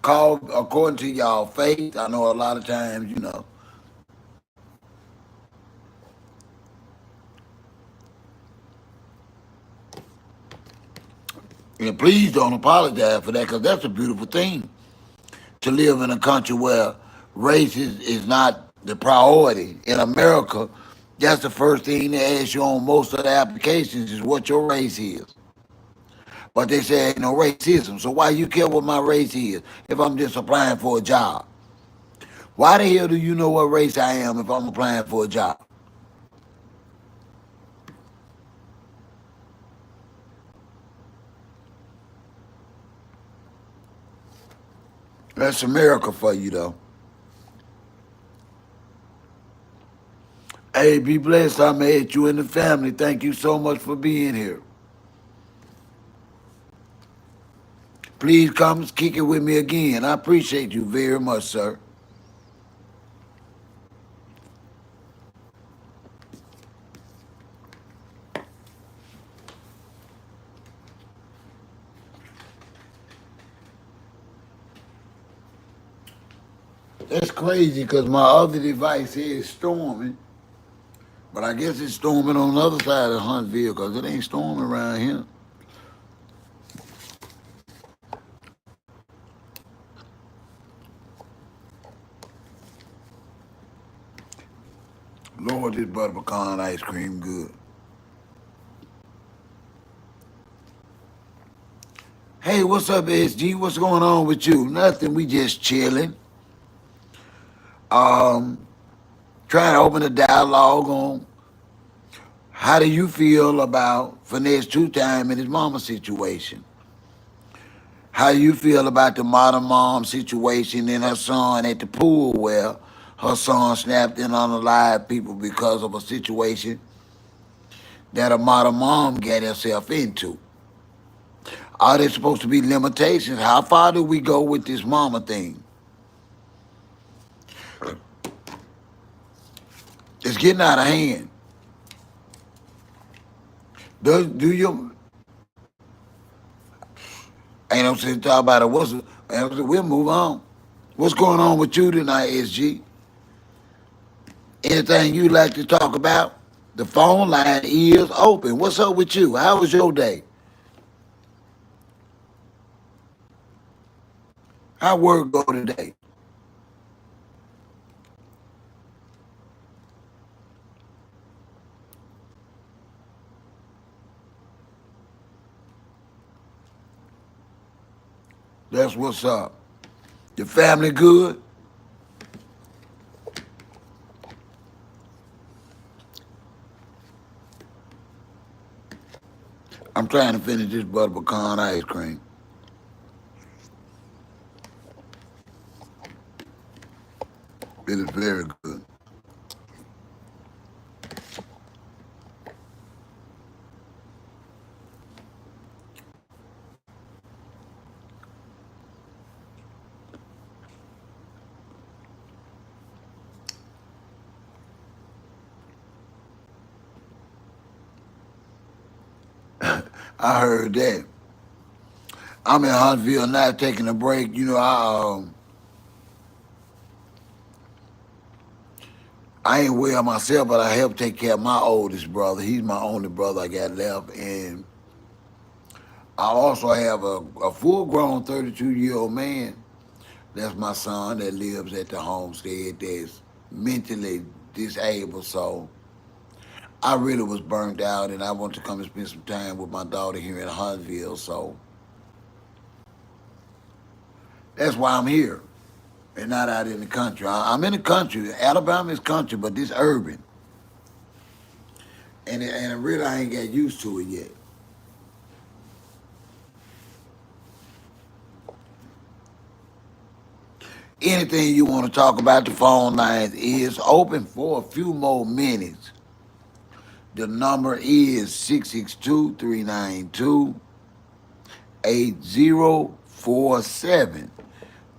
call according to y'all faith? I know a lot of times, and please don't apologize for that because that's a beautiful thing to live in a country where race is not the priority. In America, that's the first thing they ask you on most of the applications is what your race is. But they say ain't no racism. So why you care what my race is if I'm just applying for a job? Why the hell do you know what race I am if I'm applying for a job? That's America for you though. Hey, be blessed. I made you and the family. Thank you so much for being here. Please come kick it with me again. I appreciate you very much, sir. That's crazy because my other device here is storming, but I guess it's storming on the other side of Huntsville because it ain't storming around here. Lord, this butter pecan ice cream good. Hey, what's up, SG? What's going on with you? Nothing. We just chilling. Um, Trying to open a dialogue on how do you feel about Finesse two time and his mama situation? How do you feel about the modern mom situation and her son at the pool where her son snapped and unalived people because of a situation that a modern mom got herself into? Are there supposed to be limitations? How far do we go with this mama thing? It's getting out of hand. Do you ain't no sense talk about it? We'll move on. What's going on with you tonight, SG? Anything you like to talk about? The phone line is open. What's up with you? How was your day? How work go today? That's what's up. Your family good? I'm trying to finish this butter pecan ice cream. It is very good. I heard that. I'm in Huntsville now taking a break. I ain't well myself, but I help take care of my oldest brother. He's my only brother I got left, and I also have a full-grown 32-year-old man. That's my son that lives at the homestead. That's mentally disabled, so I really was burnt out, and I want to come and spend some time with my daughter here in Huntsville. So that's why I'm here and not out in the country. I'm in the country. Alabama is country, but this urban, and really I ain't got used to it yet. Anything you want to talk about, the phone lines is open for a few more minutes. The number is 662-392-8047.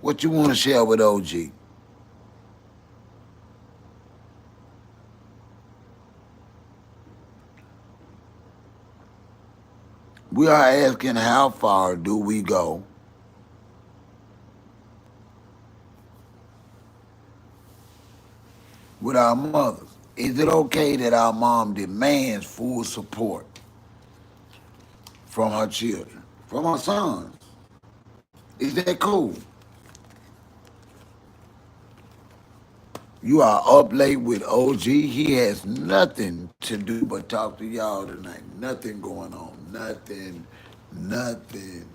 What you want to share with OG? We are asking how far do we go with our mothers? Is it okay that our mom demands full support from her children, from her sons? Is that cool? You are up late with OG. He has nothing to do but talk to y'all tonight. Nothing going on. Nothing. Nothing.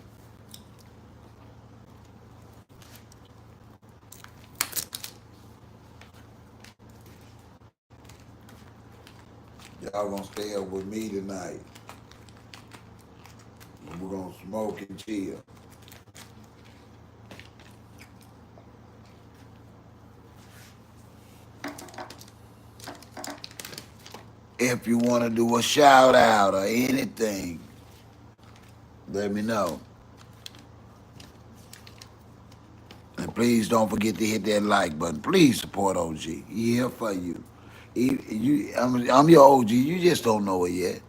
Y'all gonna stay up with me tonight. We're gonna smoke and chill. If you want to do a shout out or anything, let me know. And please don't forget to hit that like button. Please support OG. He here for you. I'm your OG. You just don't know it yet.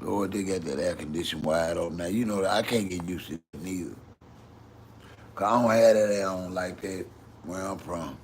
Lord, they got that air condition wide open now. You know that I can't get used to it neither. Cause I don't have that air on like that where I'm from.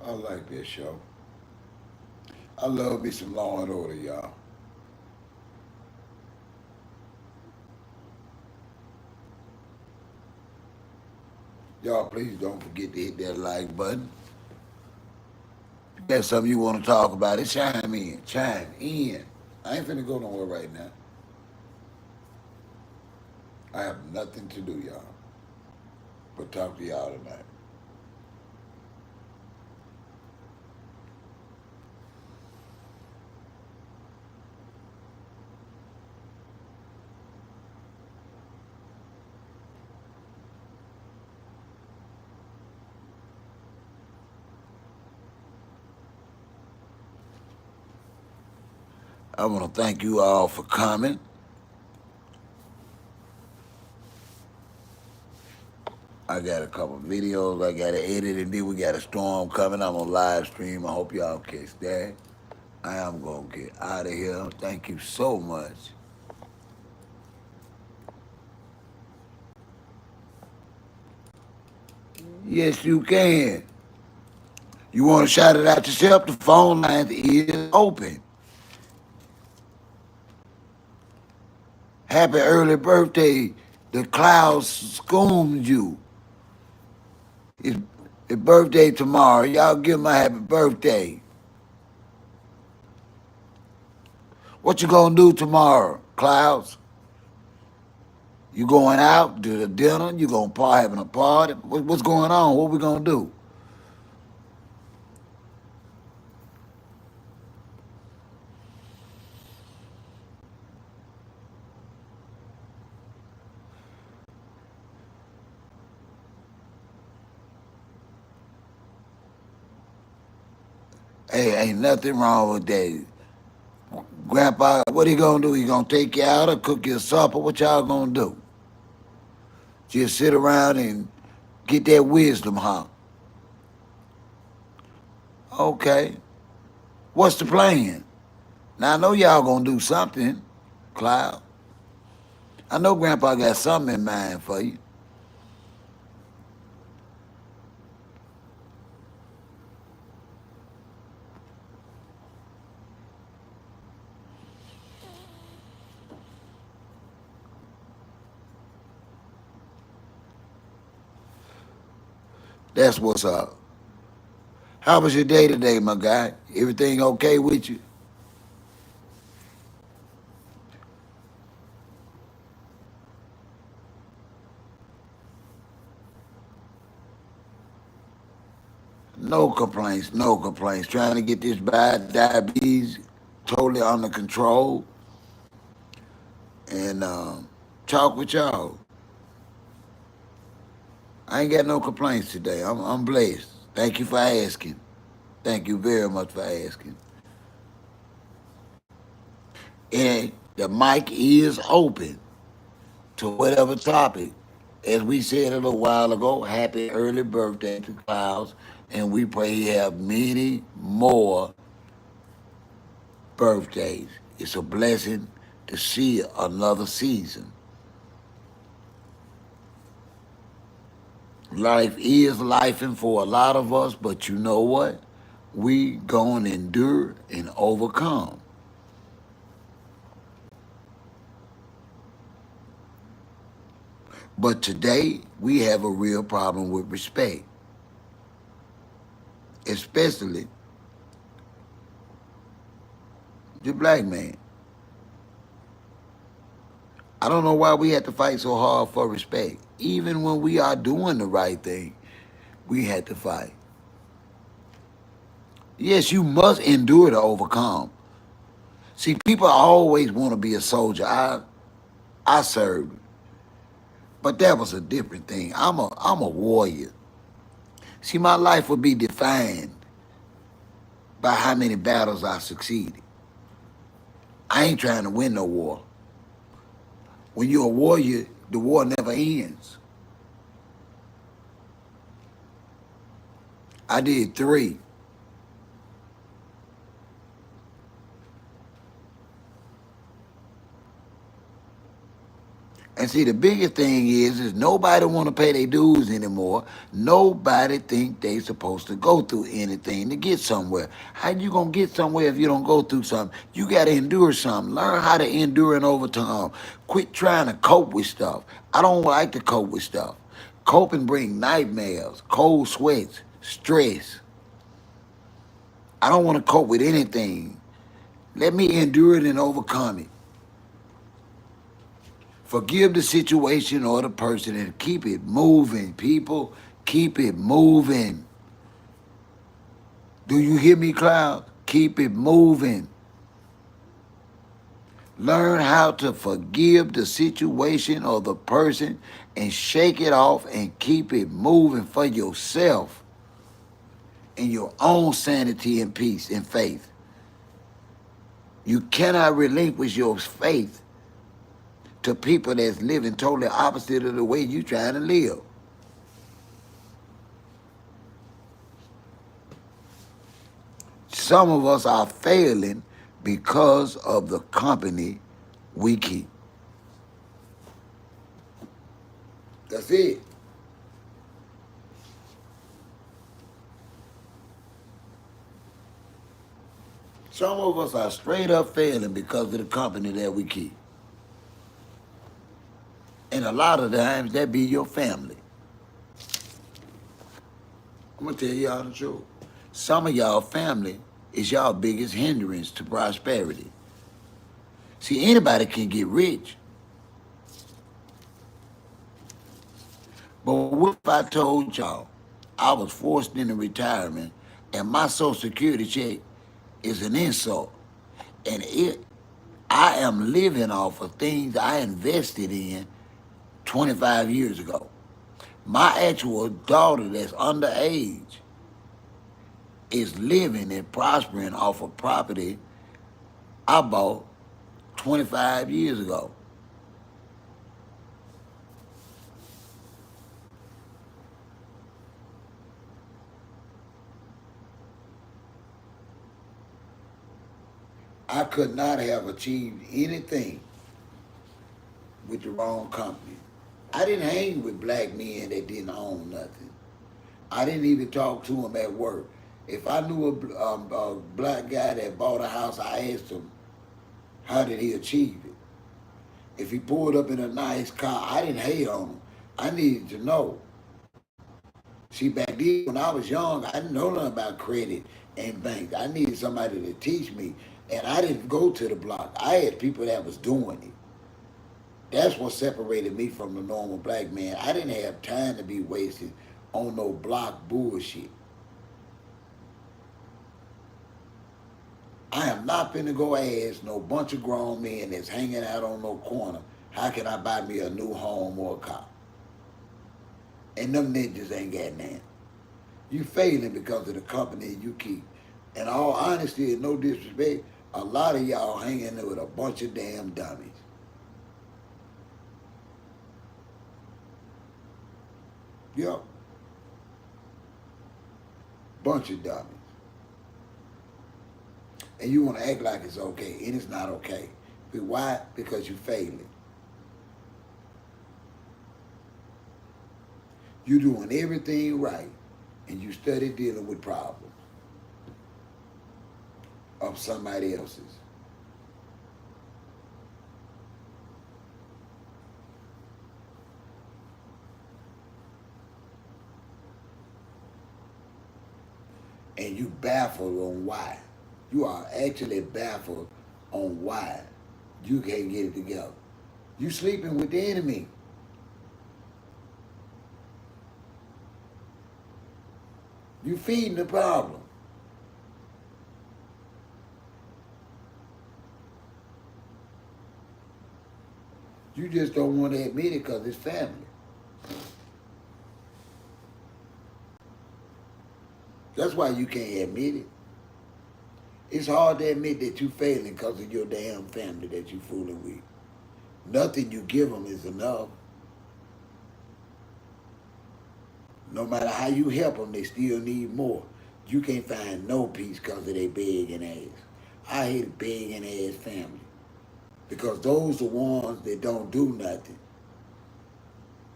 I like this show. I love me some Law and Order, y'all. Y'all, please don't forget to hit that like button. If you got something you want to talk about, it chime in. Chime in. I ain't finna go nowhere right now. I have nothing to do, y'all, but talk to y'all tonight. I want to thank you all for coming. I got a couple videos I got to edit, and then we got a storm coming. I'm on live stream. I hope y'all catch that. I am going to get out of here. Thank you so much. Yes, you can. You want to shout it out yourself? The phone line is open. Happy early birthday. The clouds scomed you. It's, it's birthday tomorrow. Y'all give my happy birthday. What you gonna do tomorrow, Clouds? You going out to the dinner? You gonna having a party? What's going on? What we gonna do? Hey, ain't nothing wrong with that. Grandpa, what he gonna do? He gonna take you out or cook you a supper? What y'all gonna do? Just sit around and get that wisdom, huh? Okay. What's the plan? Now I know y'all gonna do something, Cloud. I know Grandpa got something in mind for you. That's what's up. How was your day today, my guy? Everything okay with you? No complaints, no complaints. Trying to get this bad diabetes totally under control and talk with y'all. I ain't got no complaints today. I'm blessed. Thank you for asking. Thank you very much for asking. And the mic is open to whatever topic. As we said a little while ago, happy early birthday to Clouds, and we pray he have many more birthdays. It's a blessing to see another season. Life is life and for a lot of us, but you know what? We gonna endure and overcome. But today we have a real problem with respect, especially the black man. I don't know why we have to fight so hard for respect. Even when we are doing the right thing, we had to fight. Yes, you must endure to overcome. See, people always want to be a soldier. I served, but that was a different thing. I'm a warrior. See, my life would be defined by how many battles I succeeded. I ain't trying to win no war. When you're a warrior, the war never ends. I did three. And see, the biggest thing is nobody want to pay their dues anymore. Nobody think they supposed to go through anything to get somewhere. How you gonna get somewhere if you don't go through something? You gotta endure something. Learn how to endure and overcome. Quit trying to cope with stuff. I don't like to cope with stuff. Coping bring nightmares, cold sweats, stress. I don't want to cope with anything. Let me endure it and overcome it. Forgive the situation or the person and keep it moving, people. Keep it moving. Do you hear me, Cloud? Keep it moving. Learn how to forgive the situation or the person and shake it off and keep it moving for yourself and your own sanity and peace and faith. You cannot relinquish your faith to people that's living totally opposite of the way you trying to live. Some of us are failing because of the company we keep. That's it. Some of us are straight up failing because of the company that we keep. And a lot of times that be your family. I'm gonna tell y'all the truth. Some of y'all family is y'all biggest hindrance to prosperity. See, anybody can get rich, but what if I told y'all I was forced into retirement and my Social Security check is an insult, and I am living off of things I invested in 25 years ago. My actual daughter that's underage is living and prospering off of property I bought 25 years ago. I could not have achieved anything with the wrong company. I didn't hang with black men that didn't own nothing. I didn't even talk to them at work. If I knew a black guy that bought a house, I asked him, how did he achieve it? If he pulled up in a nice car, I didn't hate on him. I needed to know. See, back then when I was young, I didn't know nothing about credit and banks. I needed somebody to teach me. And I didn't go to the block. I had people that was doing it. That's what separated me from the normal black man. I didn't have time to be wasted on no block bullshit. I am not finna go ask no bunch of grown men that's hanging out on no corner, how can I buy me a new home or a car? And them ninjas ain't got none. You failing because of the company you keep. In all honesty and no disrespect, a lot of y'all hanging there with a bunch of damn dummies. Yup. Bunch of dummies. And you want to act like it's okay, and it's not okay. But why? Because you failing. You doing everything right, and you study dealing with problems of somebody else's. And you baffled on why. You are actually baffled on why you can't get it together. You sleeping with the enemy. You feeding the problem. You just don't want to admit it because it's family. That's why you can't admit it. It's hard to admit that you failing because of your damn family that you fooling with. Nothing you give them is enough. No matter how you help them, they still need more. You can't find no peace because of their begging ass. I hate begging ass family because those are the ones that don't do nothing.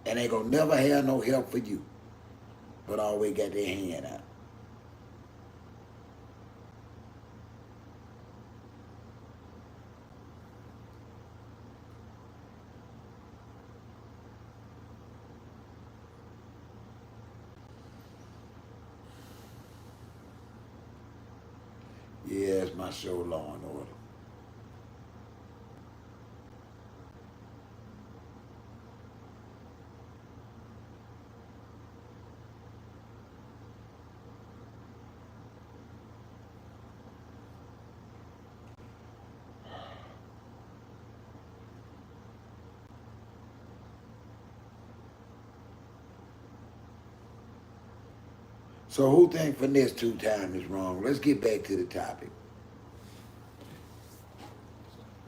And they gonna never have no help for you, but always got their hand out. Yeah, it's my show, Law and Order. So who think finesse 2 times is wrong? Let's get back to the topic.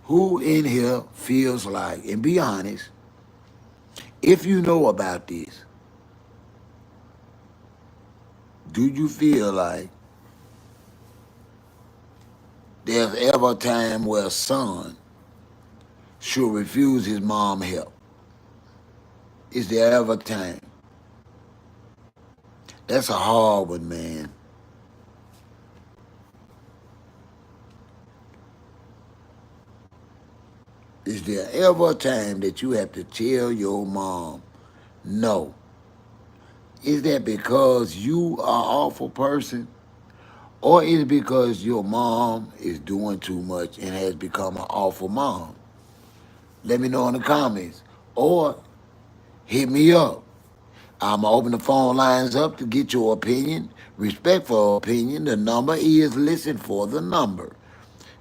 Who in here feels like, and be honest, if you know about this, do you feel like there's ever a time where a son should refuse his mom help? Is there ever a time? That's a hard one, man. Is there ever a time that you have to tell your mom no? Is that because you are an awful person? Or is it because your mom is doing too much and has become an awful mom? Let me know in the comments. Or hit me up. I'm gonna open the phone lines up to get your opinion. Respectful opinion. The number is, listen for the number,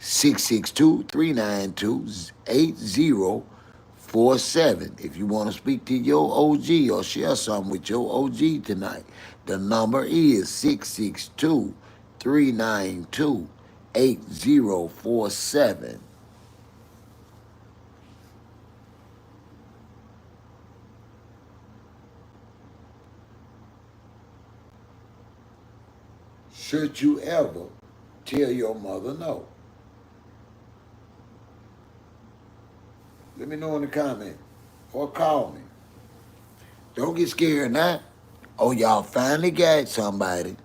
662-392-8047. If you want to speak to your OG or share something with your OG tonight, the number is 662-392-8047. Should you ever tell your mother no? Let me know in the comment or call me. Don't get scared now. Oh, y'all finally got somebody.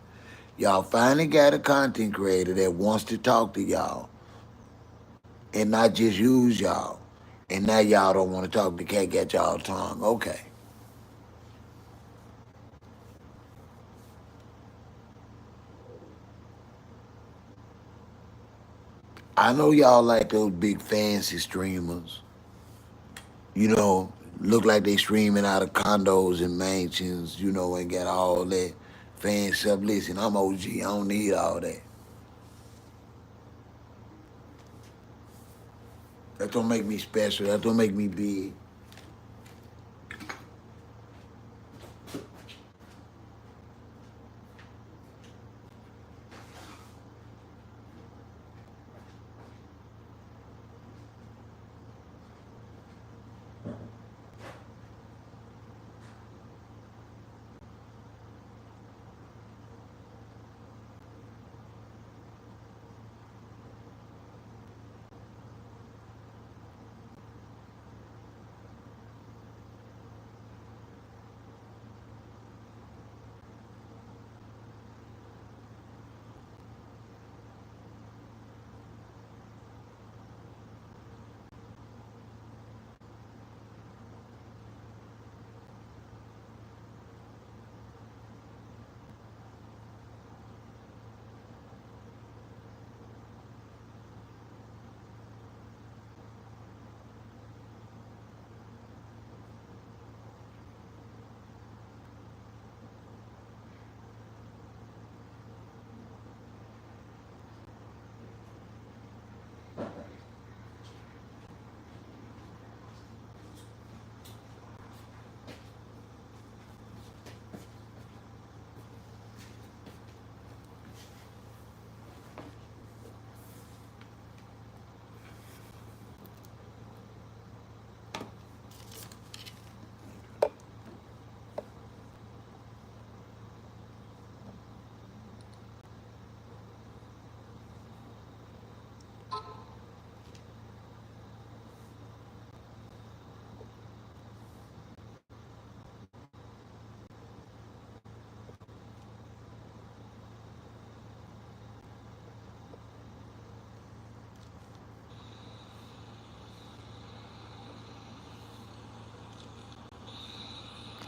Y'all finally got a content creator that wants to talk to y'all and not just use y'all. And now y'all don't want to talk. They can't get y'all tongue. Okay. I know y'all like those big fancy streamers. You know, look like they streaming out of condos and mansions, and got all that fancy stuff. Listen, I'm OG. I don't need all that. That don't make me special. That don't make me big.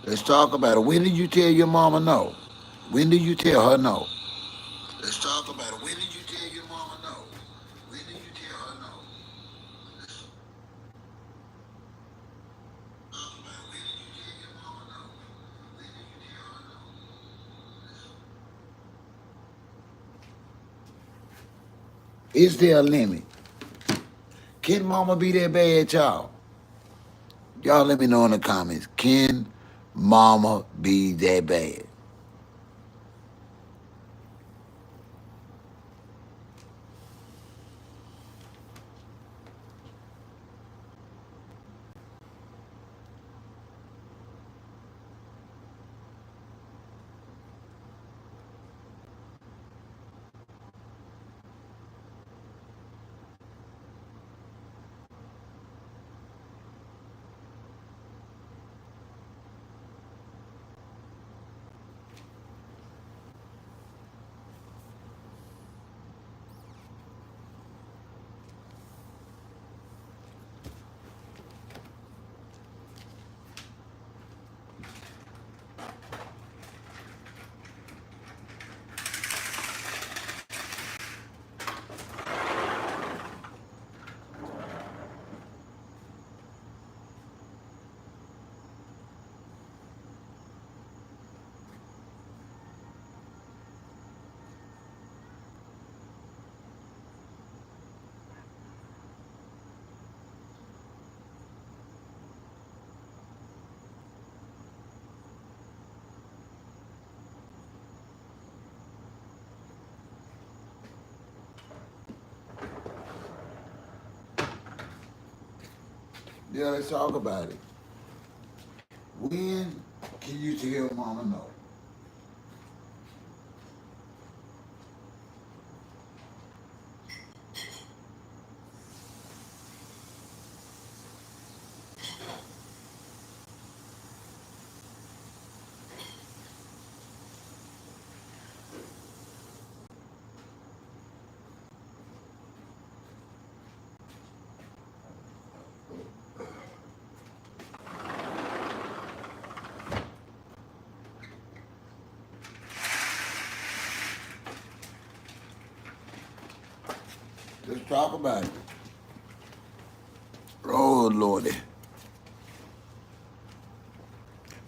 Let's talk about it. When did you tell your mama no? When did you tell her no? Let's talk about it. When did you tell your mama no? When did you tell her no? Talk about it. When did you tell your mama no? When did you tell her no? Is there a limit? Can mama be that bad, y'all? Y'all let me know in the comments. Can mama be that bad? Yeah, let's talk about it. When can you tell mama no? Let's talk about it. Oh Lordy.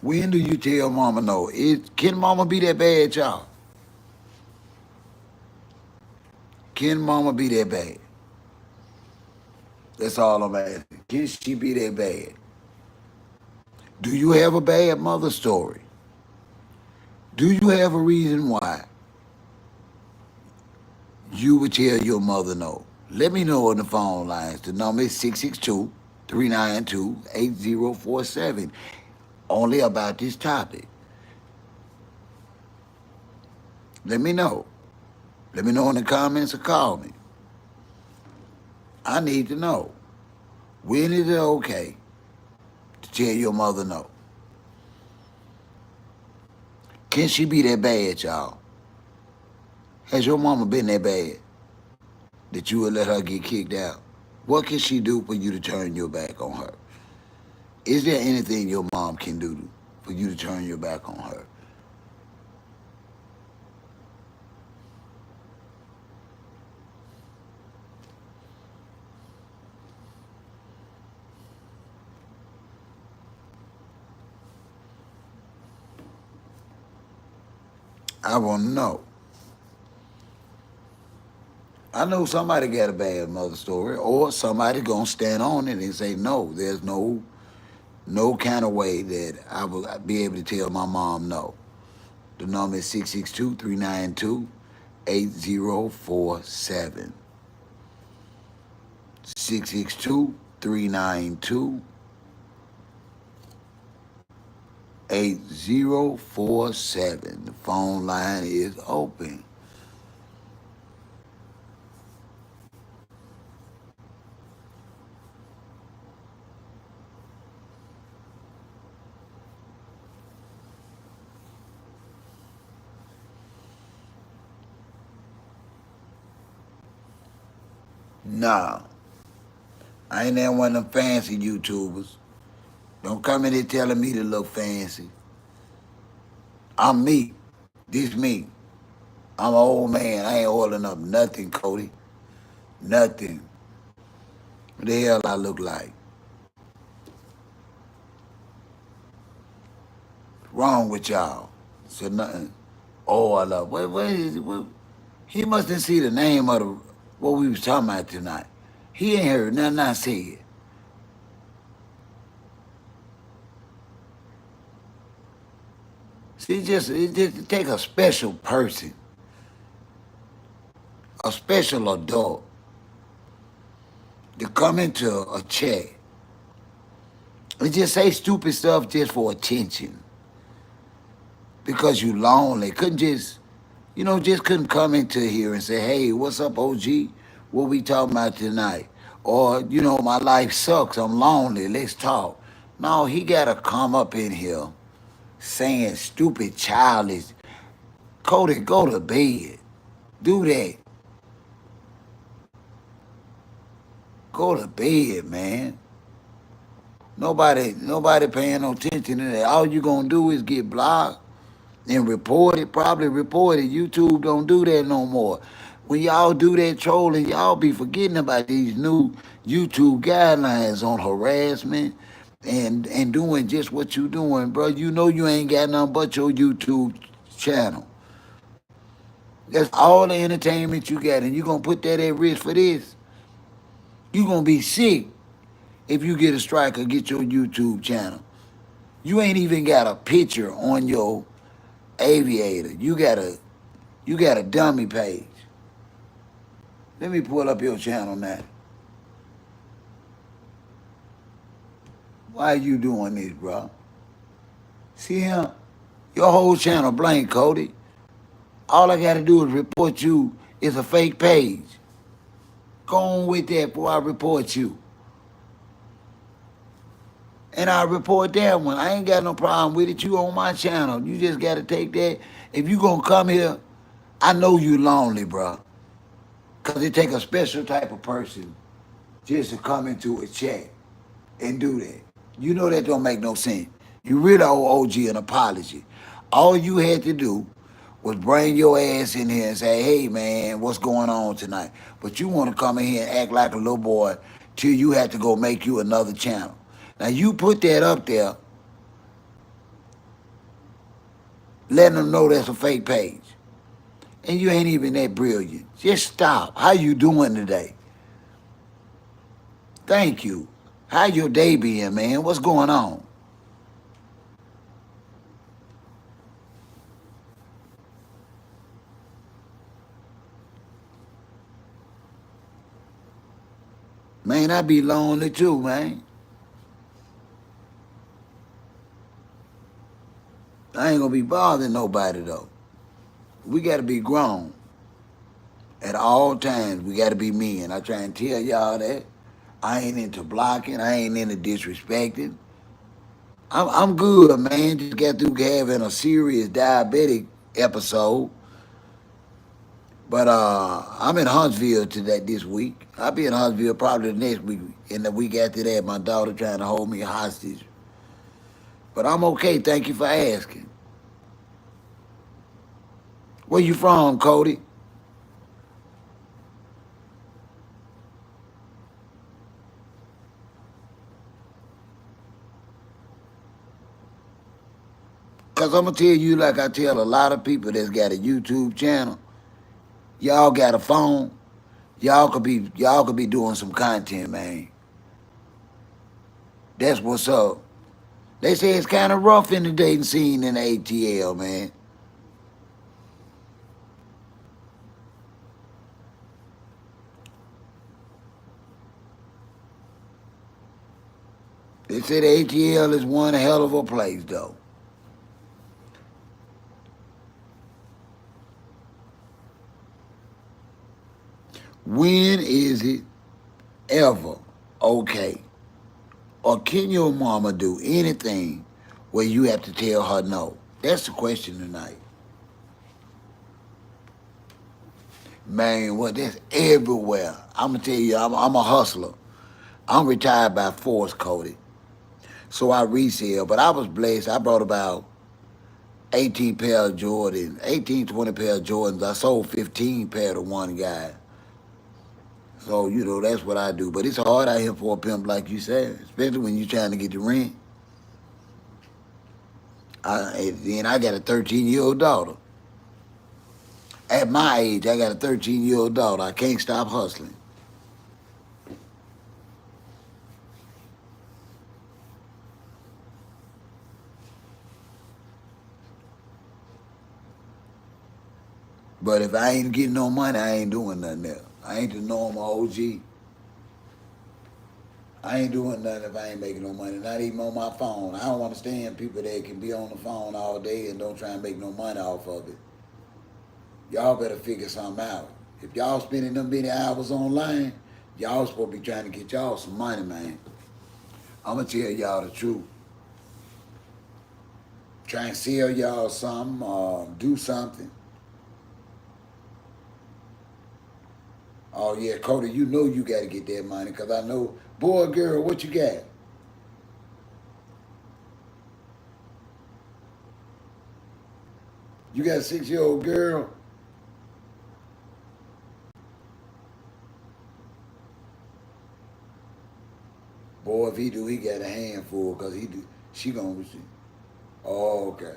When do you tell mama no? Can mama be that bad, y'all? Can mama be that bad? That's all I'm asking. Can she be that bad? Do you have a bad mother story? Do you have a reason why you would tell your mother no? Let me know on the phone lines. The number is 662-392-8047. Only about this topic. Let me know. Let me know in the comments or call me. I need to know. When is it okay to tell your mother no? Can she be that bad, y'all? Has your mama been that bad that you would let her get kicked out? What can she do for you to turn your back on her? Is there anything your mom can do for you to turn your back on her? I want to know. I know somebody got a bad mother story, or somebody gonna stand on it and say no. There's no kind of way that I will be able to tell my mom no. The number is 662-392-8047. 662-392-8047. The phone line is open. Nah, I ain't that one of them fancy YouTubers. Don't come in here telling me to look fancy. I'm me. This me. I'm an old man. I ain't holding up nothing, Cody. Nothing. What the hell I look like? Wrong with y'all? So nothing. Oh, I love. What is it? He must not see the name of what we was talking about tonight. He ain't heard nothing I said. See, it just take a special person, a special adult, to come into a chat and just say stupid stuff just for attention because you lonely. Couldn't just, just couldn't come into here and say, hey, what's up, OG? What we talking about tonight? Or, my life sucks. I'm lonely. Let's talk. No, he got to come up in here saying stupid, childish. Cody, go to bed. Do that. Go to bed, man. Nobody paying no attention to that. All you gonna do is get blocked and report it, probably report it. YouTube don't do that no more. When y'all do that trolling, y'all be forgetting about these new YouTube guidelines on harassment and doing just what you doing, bro. You know you ain't got nothing but your YouTube channel. That's all the entertainment you got, and you gonna put that at risk for this. You gonna be sick if you get a strike or get your YouTube channel. You ain't even got a picture on your aviator. You got a dummy page. Let me pull up your channel now. Why are you doing this, bro? See him? Your whole channel blank, Cody. All I gotta do is report you. It's a fake page. Go on with that before I report you. And I report that one. I ain't got no problem with it. You on my channel. You just gotta take that. If you gonna come here, I know you lonely, bro. Cause it take a special type of person just to come into a chat and do that. You know that don't make no sense. You really owe OG an apology. All you had to do was bring your ass in here and say, hey man, what's going on tonight? But you want to come in here and act like a little boy till you have to go make you another channel. Now you put that up there, letting them know that's a fake page. And you ain't even that brilliant. Just stop. How you doing today? Thank you. How your day been, man? What's going on? Man, I be lonely too, man. I ain't gonna be bothering nobody though. We gotta be grown at all times. We gotta be men. I try and tell y'all that. I ain't into blocking. I ain't into disrespecting. I'm good, man. Just got through having a serious diabetic episode. But I'm in Huntsville today this week. I'll be in Huntsville probably the next week. And the week after that, my daughter trying to hold me hostage. But I'm okay. Thank you for asking. Where you from, Cody? Cause I'm gonna tell you like I tell a lot of people that's got a YouTube channel. Y'all got a phone. Y'all could be doing some content, man. That's what's up. They say it's kind of rough in the dating scene in the ATL, man. They say the ATL is one hell of a place, though. When is it ever okay? Or can your mama do anything where you have to tell her no? That's the question tonight. Man, what that's everywhere. I'm gonna tell you, I'm a hustler. I'm retired by force, Cody. So I resell, but I was blessed. I brought about 18 pair of Jordans, 18, 20 pair of Jordans. I sold 15 pair to one guy. So, that's what I do. But it's hard out here for a pimp, like you said, especially when you're trying to get the rent. And then I got a 13-year-old daughter. At my age, I got a 13-year-old daughter. I can't stop hustling. But if I ain't getting no money, I ain't doing nothing else. I ain't the normal OG. I ain't doing nothing if I ain't making no money, not even on my phone. I don't understand people that can be on the phone all day and don't try and make no money off of it. Y'all better figure something out. If y'all spending them many hours online, y'all supposed to be trying to get y'all some money, man. I'm gonna tell y'all the truth. Try and sell y'all something, do something. Oh yeah, Cody, you know you gotta get that money, cause I know, boy, girl, what you got? You got a 6-year-old girl? Boy, if he do, he got a handful, cause he do. She gonna receive. Oh, okay.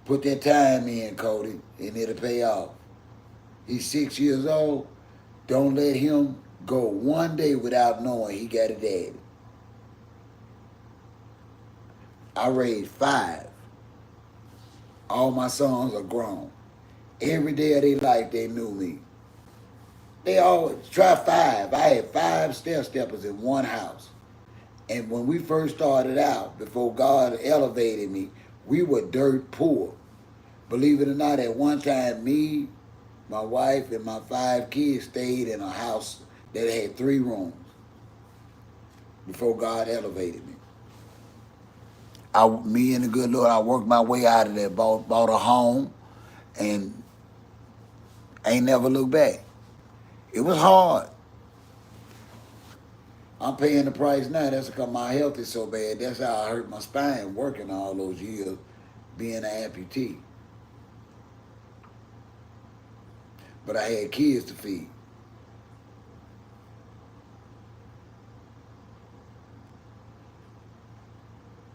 Put that time in, Cody, and it'll pay off. He's 6 years old. Don't let him go one day without knowing he got a daddy. I raised 5. All my sons are grown. Every day of their life, they knew me. They all try five. I had five steppers in one house. And when we first started out, before God elevated me, we were dirt poor. Believe it or not, at one time, me, my wife, and my five kids stayed in a house that had three rooms before God elevated me. Me and the good Lord, I worked my way out of there, bought a home, and ain't never looked back. It was hard. I'm paying the price now. That's because my health is so bad. That's how I hurt my spine working all those years being an amputee. But I had kids to feed.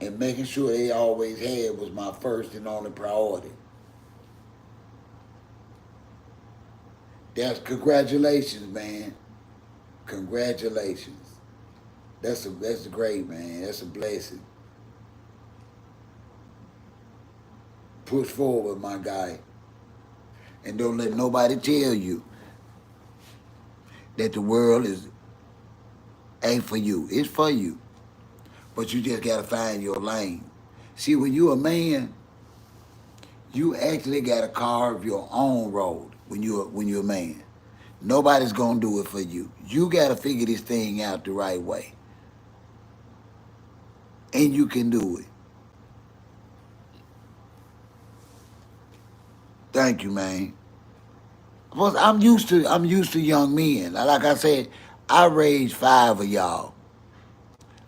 And making sure they always had was my first and only priority. That's congratulations, man. Congratulations. That's great, man. That's a blessing. Push forward, my guy. And don't let nobody tell you that the world is ain't for you. It's for you. But you just gotta find your lane. See, when you a man, you actually gotta carve your own road when you're a man. Nobody's gonna do it for you. You gotta figure this thing out the right way. And you can do it. Thank you, man. Plus, I'm used to young men. Like I said, I raised five of y'all.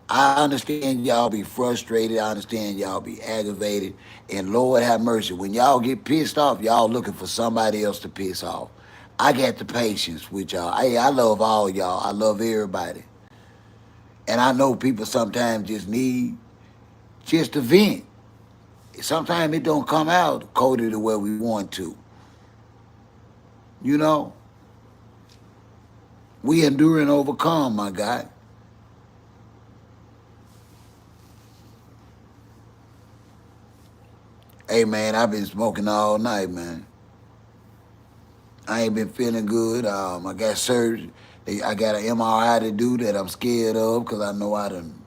I understand y'all be frustrated. I understand y'all be aggravated. And Lord have mercy, when y'all get pissed off, y'all looking for somebody else to piss off. I got the patience with y'all. I love all y'all. I love everybody. And I know people sometimes just need just to vent. Sometimes it don't come out coded the way we want to. You know, we endure and overcome, my guy. Hey, man, I've been smoking all night, man. I ain't been feeling good. I got surgery. I got an MRI to do that I'm scared of because I know I done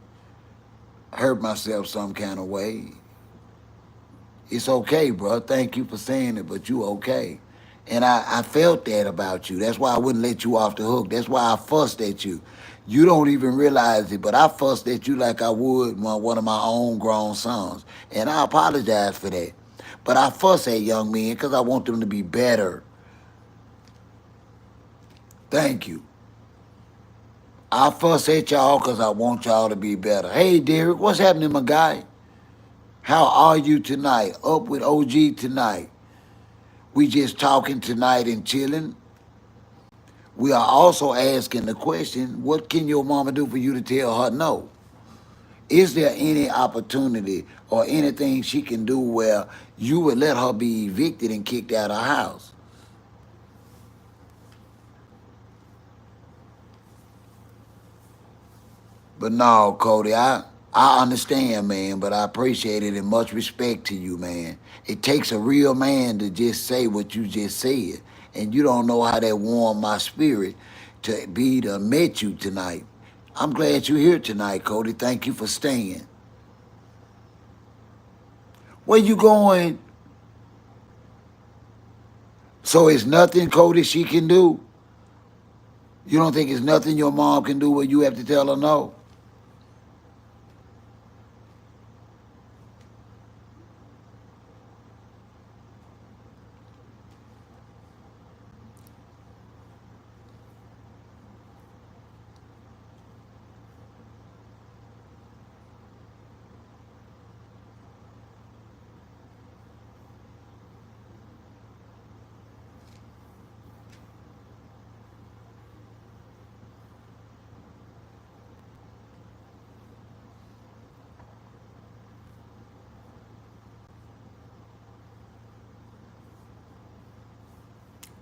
hurt myself some kind of way. It's okay, bro. Thank you for saying it, but you okay. And I felt that about you. That's why I wouldn't let you off the hook. That's why I fussed at you. You don't even realize it, but I fussed at you like I would one of my own grown sons. And I apologize for that. But I fuss at young men because I want them to be better. Thank you. I fuss at y'all because I want y'all to be better. Hey, Derek, what's happening, my guy? How are you tonight? Up with OG tonight. We just talking tonight and chilling. We are also asking the question, what can your mama do for you to tell her no? Is there any opportunity or anything she can do where you would let her be evicted and kicked out of her house? But no, Cody, I understand, man, but I appreciate it and much respect to you, man. It takes a real man to just say what you just said. And you don't know how that warmed my spirit to meet you tonight. I'm glad you're here tonight, Cody. Thank you for staying. Where you going? So it's nothing, Cody, she can do? You don't think it's nothing your mom can do where you have to tell her no?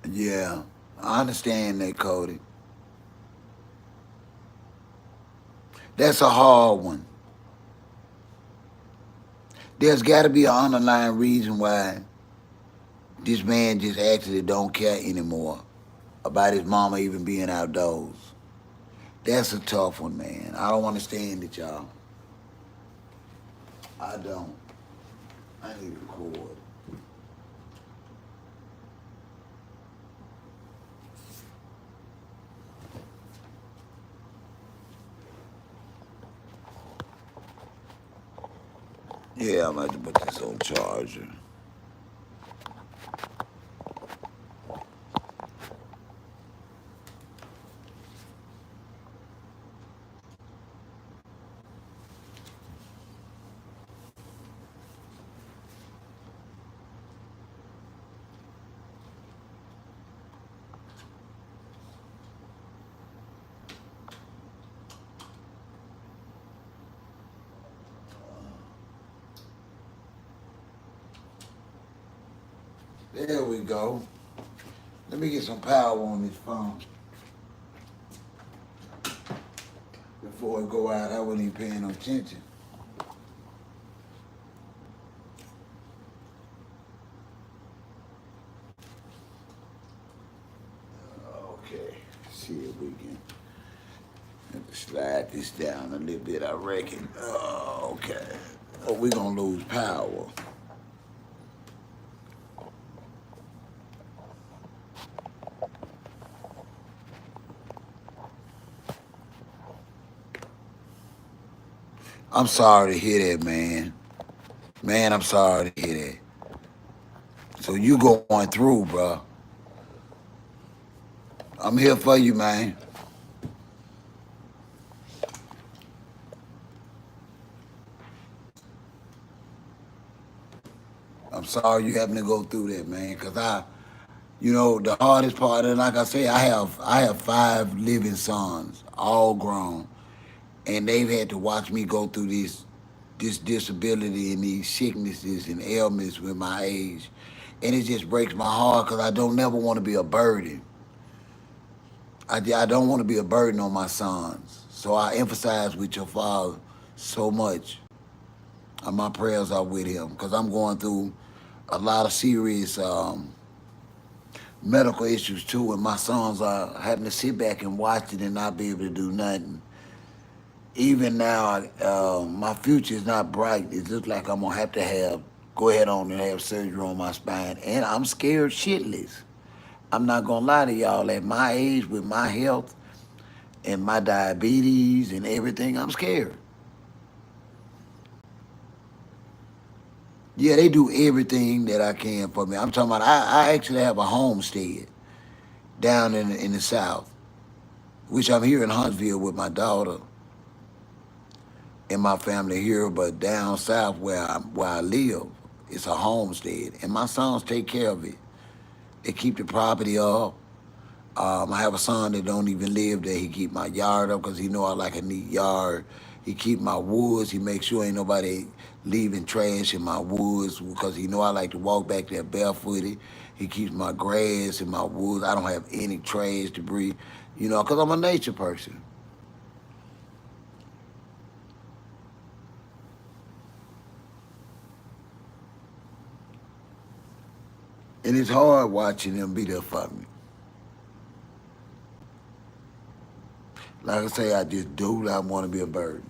Yeah, I understand that, Cody. That's a hard one. There's got to be an underlying reason why this man just actually don't care anymore about his mama even being outdoors. That's a tough one, man. I don't understand it, y'all. I don't. I need to record. Yeah, I'm going to have to put this on charger. There we go. Let me get some power on this phone before it go out. I wasn't even paying no attention. Okay, see if we can have to slide this down a little bit, I reckon. Okay. Oh, we're gonna lose power. I'm sorry to hear that, man. Man, I'm sorry to hear that. So you going through, bro. I'm here for you, man. I'm sorry you having to go through that, man. Cause the hardest part, and like I say, I have 5 living sons, all grown, and they've had to watch me go through this disability and these sicknesses and ailments with my age, and it just breaks my heart because I don't never want to be a burden. I don't want to be a burden on my sons. So I emphasize with your father so much. My prayers are with him because I'm going through a lot of serious medical issues too, and my sons are having to sit back and watch it and not be able to do nothing. Even now, my future is not bright. It looks like I'm gonna have to go ahead on and have surgery on my spine, and I'm scared shitless. I'm not gonna lie to y'all. At my age, with my health and my diabetes and everything, I'm scared. Yeah, they do everything that I can for me. I'm talking about I actually have a homestead down in the south, which I'm here in Huntsville with my daughter and my family here, but down south where I live, it's a homestead, and my sons take care of it. They keep the property up. I have a son that don't even live there. He keep my yard up because he know I like a neat yard. He keep my woods. He make sure ain't nobody leaving trash in my woods because he know I like to walk back there barefooted. He keeps my grass in my woods. I don't have any trash debris, because I'm a nature person. And it's hard watching them be there for me. Like I say, I just do not want to be a burden.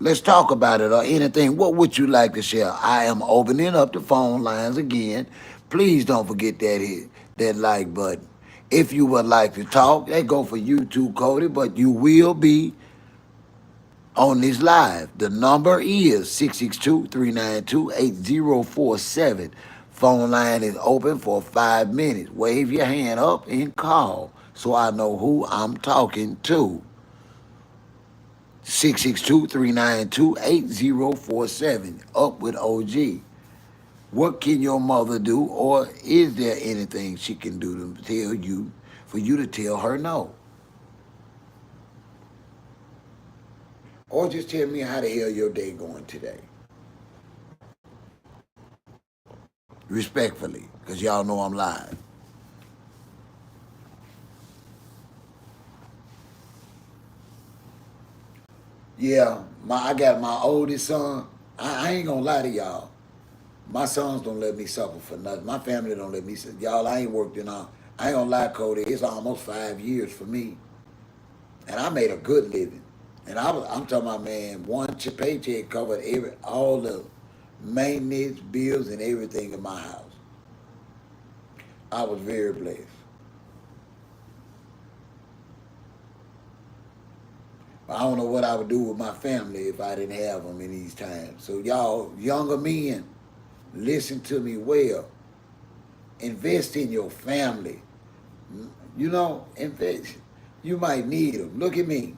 Let's talk about it or anything. What would you like to share? I am opening up the phone lines again. Please don't forget that like button. If you would like to talk, that go for you too, Cody, but you will be on this live. The number is 662-392-8047. Phone line is open for 5 minutes. Wave your hand up and call so I know who I'm talking to. 662-392-8047. Up with OG. What can your mother do, or is there anything she can do to tell you, for you to tell her no? Or just tell me how the hell your day going today. Respectfully, because y'all know I'm live. Yeah, I got my oldest son. I ain't gonna lie to y'all. My sons don't let me suffer for nothing. My family don't let me. Y'all, I ain't worked in. I ain't gonna lie, Cody. It's almost 5 years for me, and I made a good living. And I'm talking about, man, one paycheck covered all the maintenance, bills, and everything in my house. I was very blessed. I don't know what I would do with my family if I didn't have them in these times. So y'all, younger men, listen to me well. Invest in your family. You know, invest. You might need them. Look at me.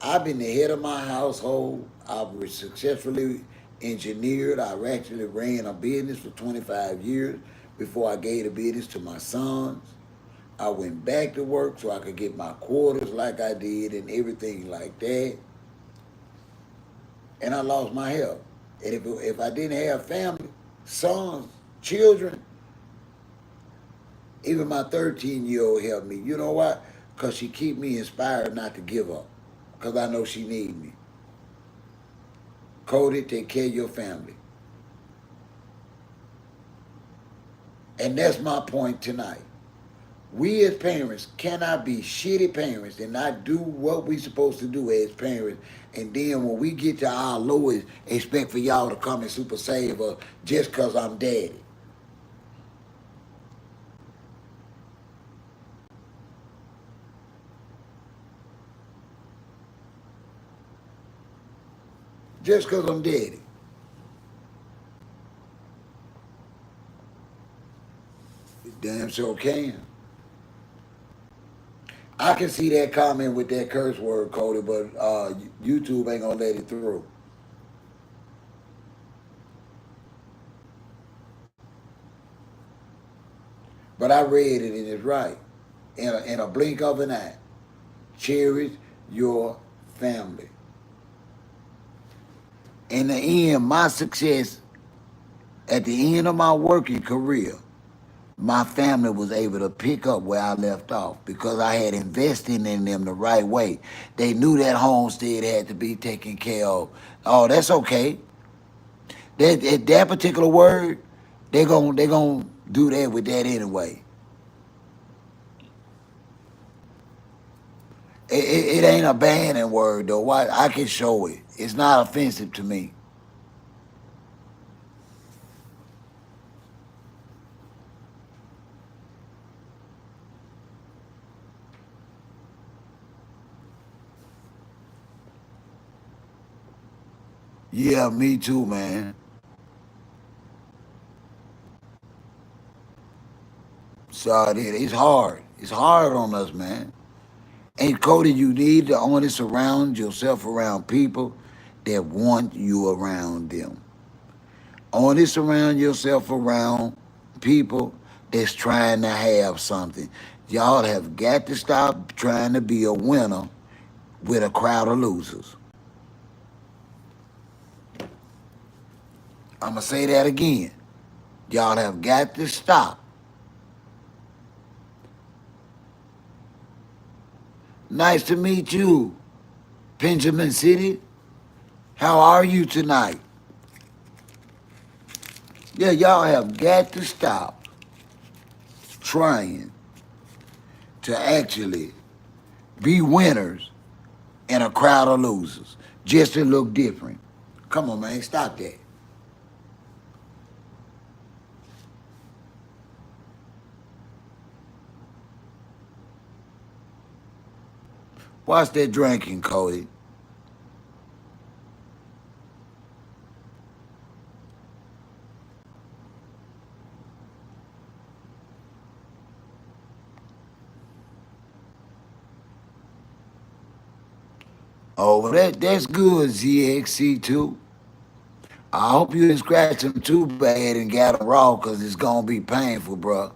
I've been the head of my household. I've successfully engineered. I actually ran a business for 25 years before I gave the business to my sons. I went back to work so I could get my quarters like I did and everything like that. And I lost my health. And if I didn't have family, sons, children, even my 13-year-old helped me. You know why? Because she keep me inspired not to give up. Because I know she need me. Cody, take care of your family. And that's my point tonight. We as parents cannot be shitty parents and not do what we supposed to do as parents. And then when we get to our lowest, expect for y'all to come and super save us just because I'm daddy. Just because I'm daddy. Damn sure can. I can see that comment with that curse word, Cody, but YouTube ain't gonna let it through. But I read it and it's right. In a blink of an eye. Cherish your family. In the end, my success at the end of my working career, my family was able to pick up where I left off because I had invested in them the right way. They knew that homestead had to be taken care of. Oh, that's okay. That particular word, they gonna do that with that anyway. It ain't a banning word though. Why I can show it. It's not offensive to me. Yeah, me too, man. So it's hard. It's hard on us, man. And Cody, you need to only surround yourself around people that want you around them. Only surround yourself around people that's trying to have something. Y'all have got to stop trying to be a winner with a crowd of losers. I'm going to say that again. Y'all have got to stop. Nice to meet you, Benjamin City. How are you tonight? Yeah, y'all have got to stop trying to actually be winners in a crowd of losers just to look different. Come on, man, stop that. Watch that drinking, Cody. Oh, well, that's good, ZXC2. I hope you didn't scratch them too bad and got them raw because it's going to be painful, bro.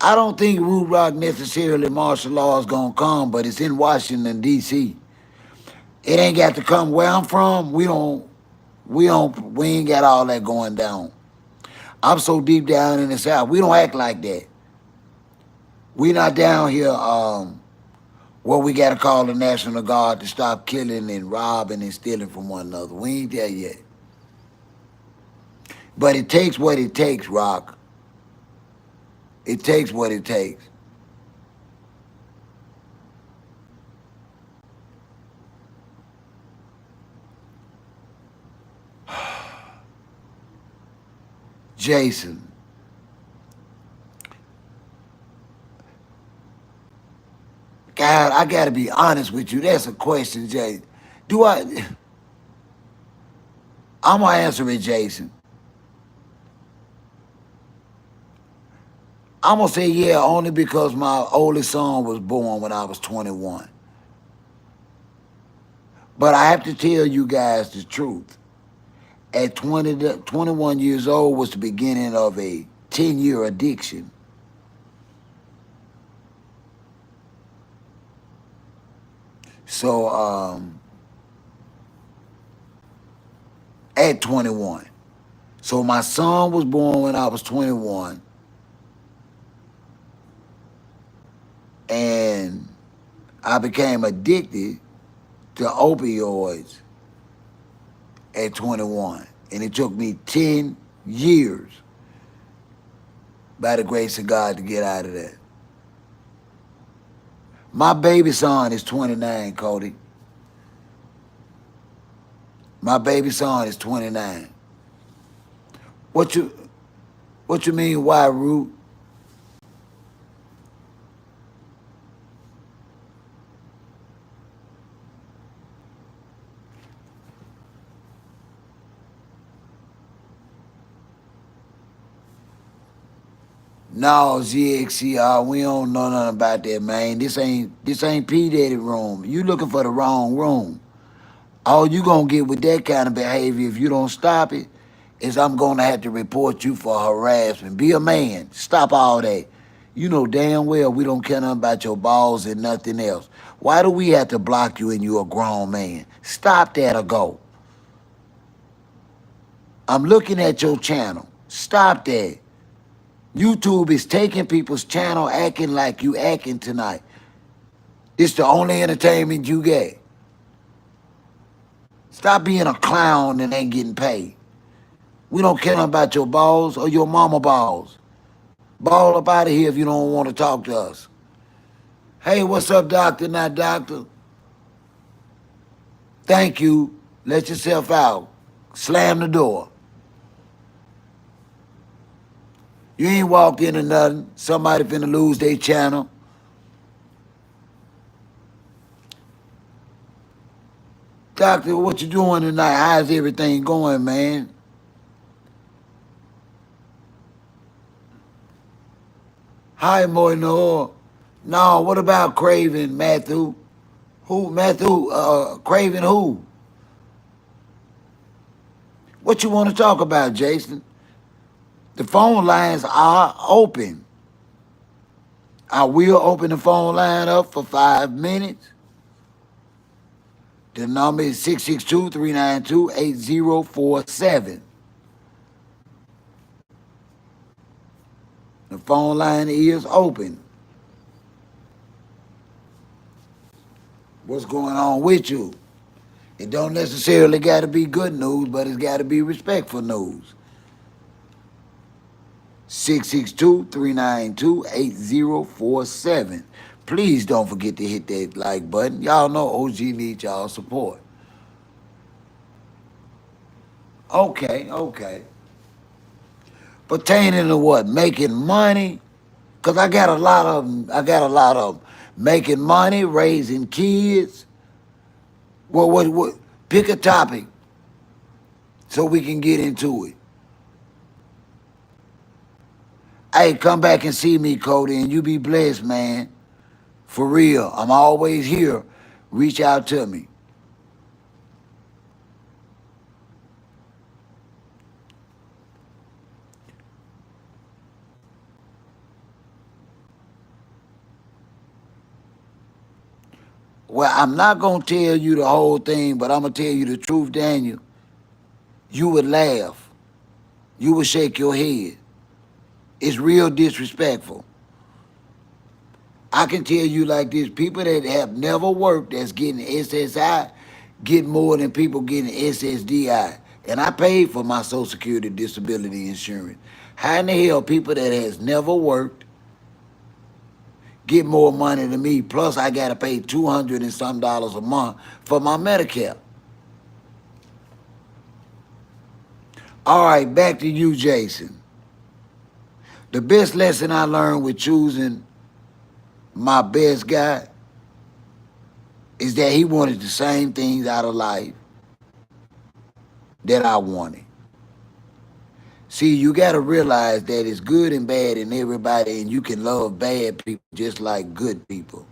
I don't think Root Rock necessarily martial law is going to come, but it's in Washington, D.C. It ain't got to come where I'm from. We ain't got all that going down. I'm so deep down in the South. We don't act like that. We not down here where we got to call the National Guard to stop killing and robbing and stealing from one another. We ain't there yet. But it takes what it takes, Rock. It takes what it takes. Jason, God, I gotta be honest with you. That's a question, Jason. Do I? I'm gonna answer it, Jason. I'm gonna say yeah, only because my oldest son was born when I was 21. But I have to tell you guys the truth. At 21 years old was the beginning of a 10-year addiction. So at 21. So my son was born when I was 21, and I became addicted to opioids at 21. And it took me 10 years by the grace of God to get out of that. My baby son is 29, Cody. My baby son is 29. What you what you mean why Root? No, ZXCR, we don't know nothing about that, man. This ain't P Daddy room. You looking for the wrong room. All you gonna get with that kind of behavior if you don't stop it is I'm gonna have to report you for harassment. Be a man. Stop all that. You know damn well we don't care nothing about your balls and nothing else. Why do we have to block you and you a grown man? Stop that or go. I'm looking at your channel. Stop that. YouTube is taking people's channel acting like you acting tonight. It's the only entertainment you get. Stop being a clown and ain't getting paid. We don't care about your balls or your mama balls. Ball up out of here if you don't want to talk to us. Hey, what's up, doctor? Not doctor. Thank you. Let yourself out. Slam the door. You ain't walked into nothing. Somebody finna lose their channel. Doctor, what you doing tonight? How's everything going, man? Hi, Moino. No, what about Craven, Matthew? Who, Matthew, Craven who? What you want to talk about, Jason? The phone lines are open. I will open the phone line up for 5 minutes. The number is 662-392-8047. The phone line is open. What's going on with you? It don't necessarily got to be good news, but it's got to be respectful news. 662-392-8047. Please don't forget to hit that like button. Y'all know OG needs y'all support. Okay. Pertaining to what? Making money? Cause I got a lot of them. I got a lot of them. Making money, raising kids. What? Pick a topic so we can get into it. Hey, come back and see me, Cody, and you be blessed, man. For real. I'm always here. Reach out to me. Well, I'm not gonna tell you the whole thing, but I'm gonna tell you the truth, Daniel. You would laugh. You would shake your head. It's real disrespectful. I can tell you like this: people that have never worked that's getting SSI get more than people getting SSDI. And I paid for my Social Security disability insurance. How in the hell people that has never worked get more money than me? Plus, I got to pay $200 and some dollars a month for my Medicare. All right, back to you, Jason. The best lesson I learned with choosing my best guy is that he wanted the same things out of life that I wanted. See, you got to realize that it's good and bad in everybody, and you can love bad people just like good people.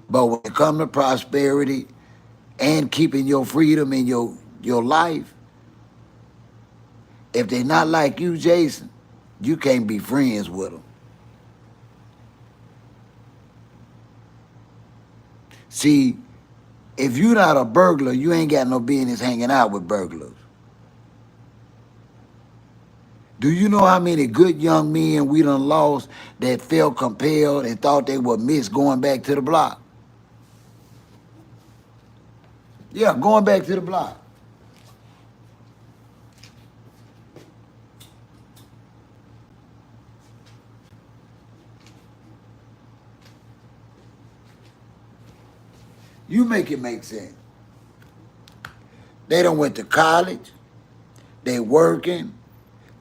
But when it comes to prosperity and keeping your freedom in your life, if they not like you, Jason, you can't be friends with them. See, if you're not a burglar, you ain't got no business hanging out with burglars. Do you know how many good young men we done lost that felt compelled and thought they would miss going back to the block? Yeah, going back to the block. You make it make sense. They done went to college. They working.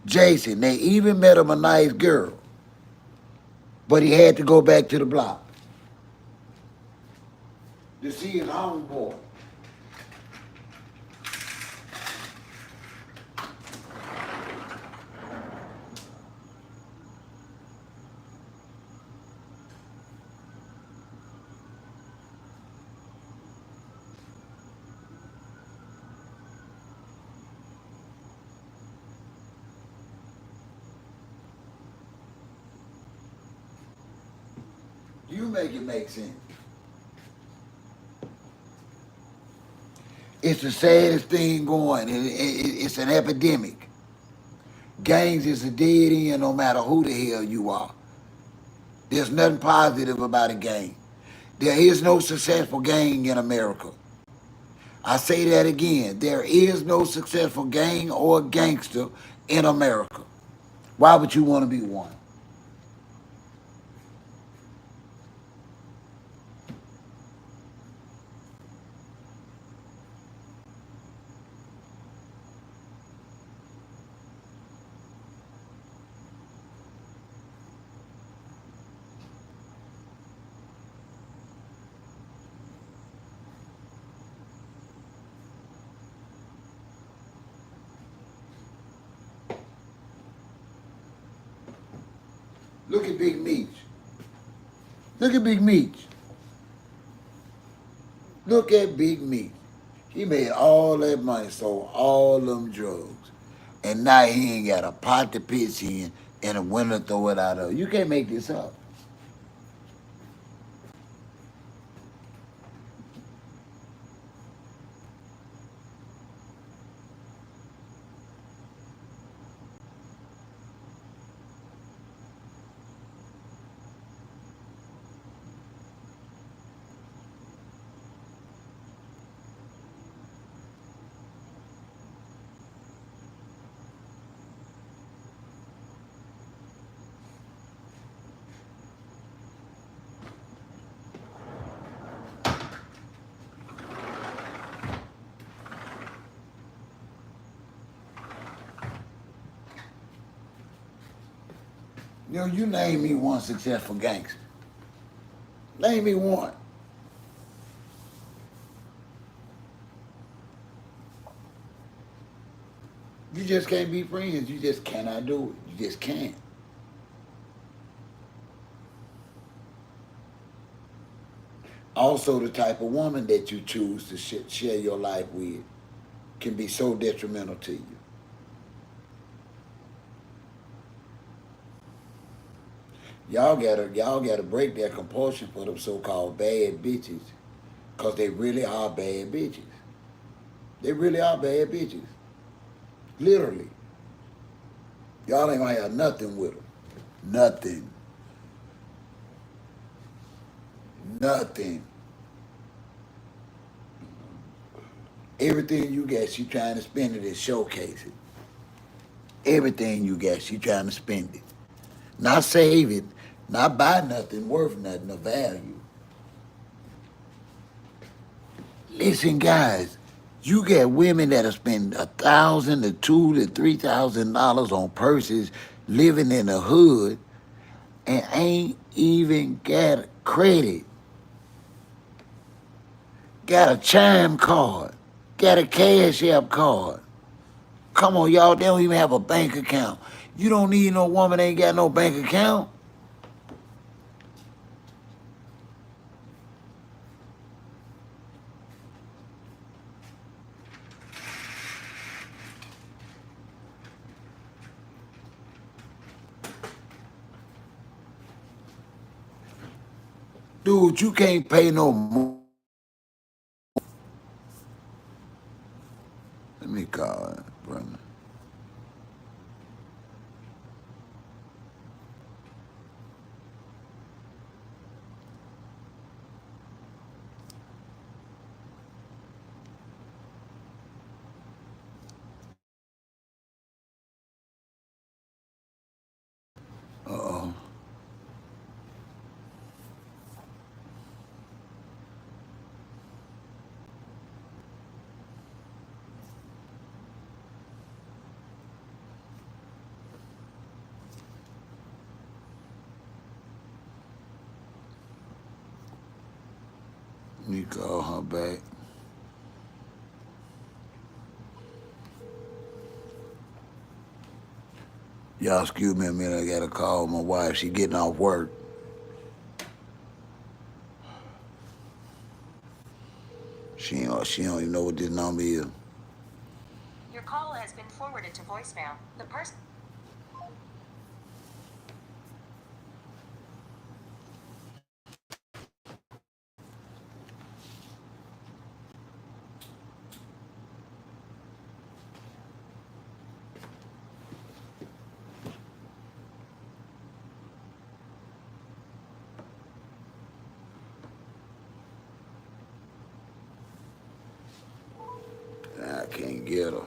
Jason, they even met him a nice girl. But he had to go back to the block to see his homeboy. You make it make sense. It's the saddest thing going. It's an epidemic. Gangs is a dead end no matter who the hell you are. There's nothing positive about a gang. There is no successful gang in America. I say that again. There is no successful gang or gangster in America. Why would you want to be one? Look at Big Meech. Look at Big Meech. Look at Big Meech. He made all that money, sold all them drugs. And now he ain't got a pot to pitch in and a window to throw it out of. You can't make this up. You know, you name me one successful gangster. Name me one. You just can't be friends. You just cannot do it. You just can't. Also, the type of woman that you choose to share your life with can be so detrimental to you. Y'all gotta break that compulsion for them so-called bad bitches, cause they really are bad bitches. They really are bad bitches. Literally, y'all ain't gonna have nothing with them. Nothing. Nothing. Everything you got, she trying to spend it and showcase it. Everything you got, she trying to spend it. Not save it, not buy nothing worth nothing of value. Listen, guys, you got women that'll spend $1,000 to $2,000 to $3,000 on purses, living in the hood, and ain't even got credit. Got a chime card. Got a cash app card. Come on, y'all, they don't even have a bank account. You don't need no woman that ain't got no bank account. Dude, you can't pay no more. Let me call it, brother. Uh-oh. Let me call her back. Y'all excuse me a minute, I gotta call my wife. She getting off work. She don't even know what this number is. Your call has been forwarded to voicemail. The person. I can't get her.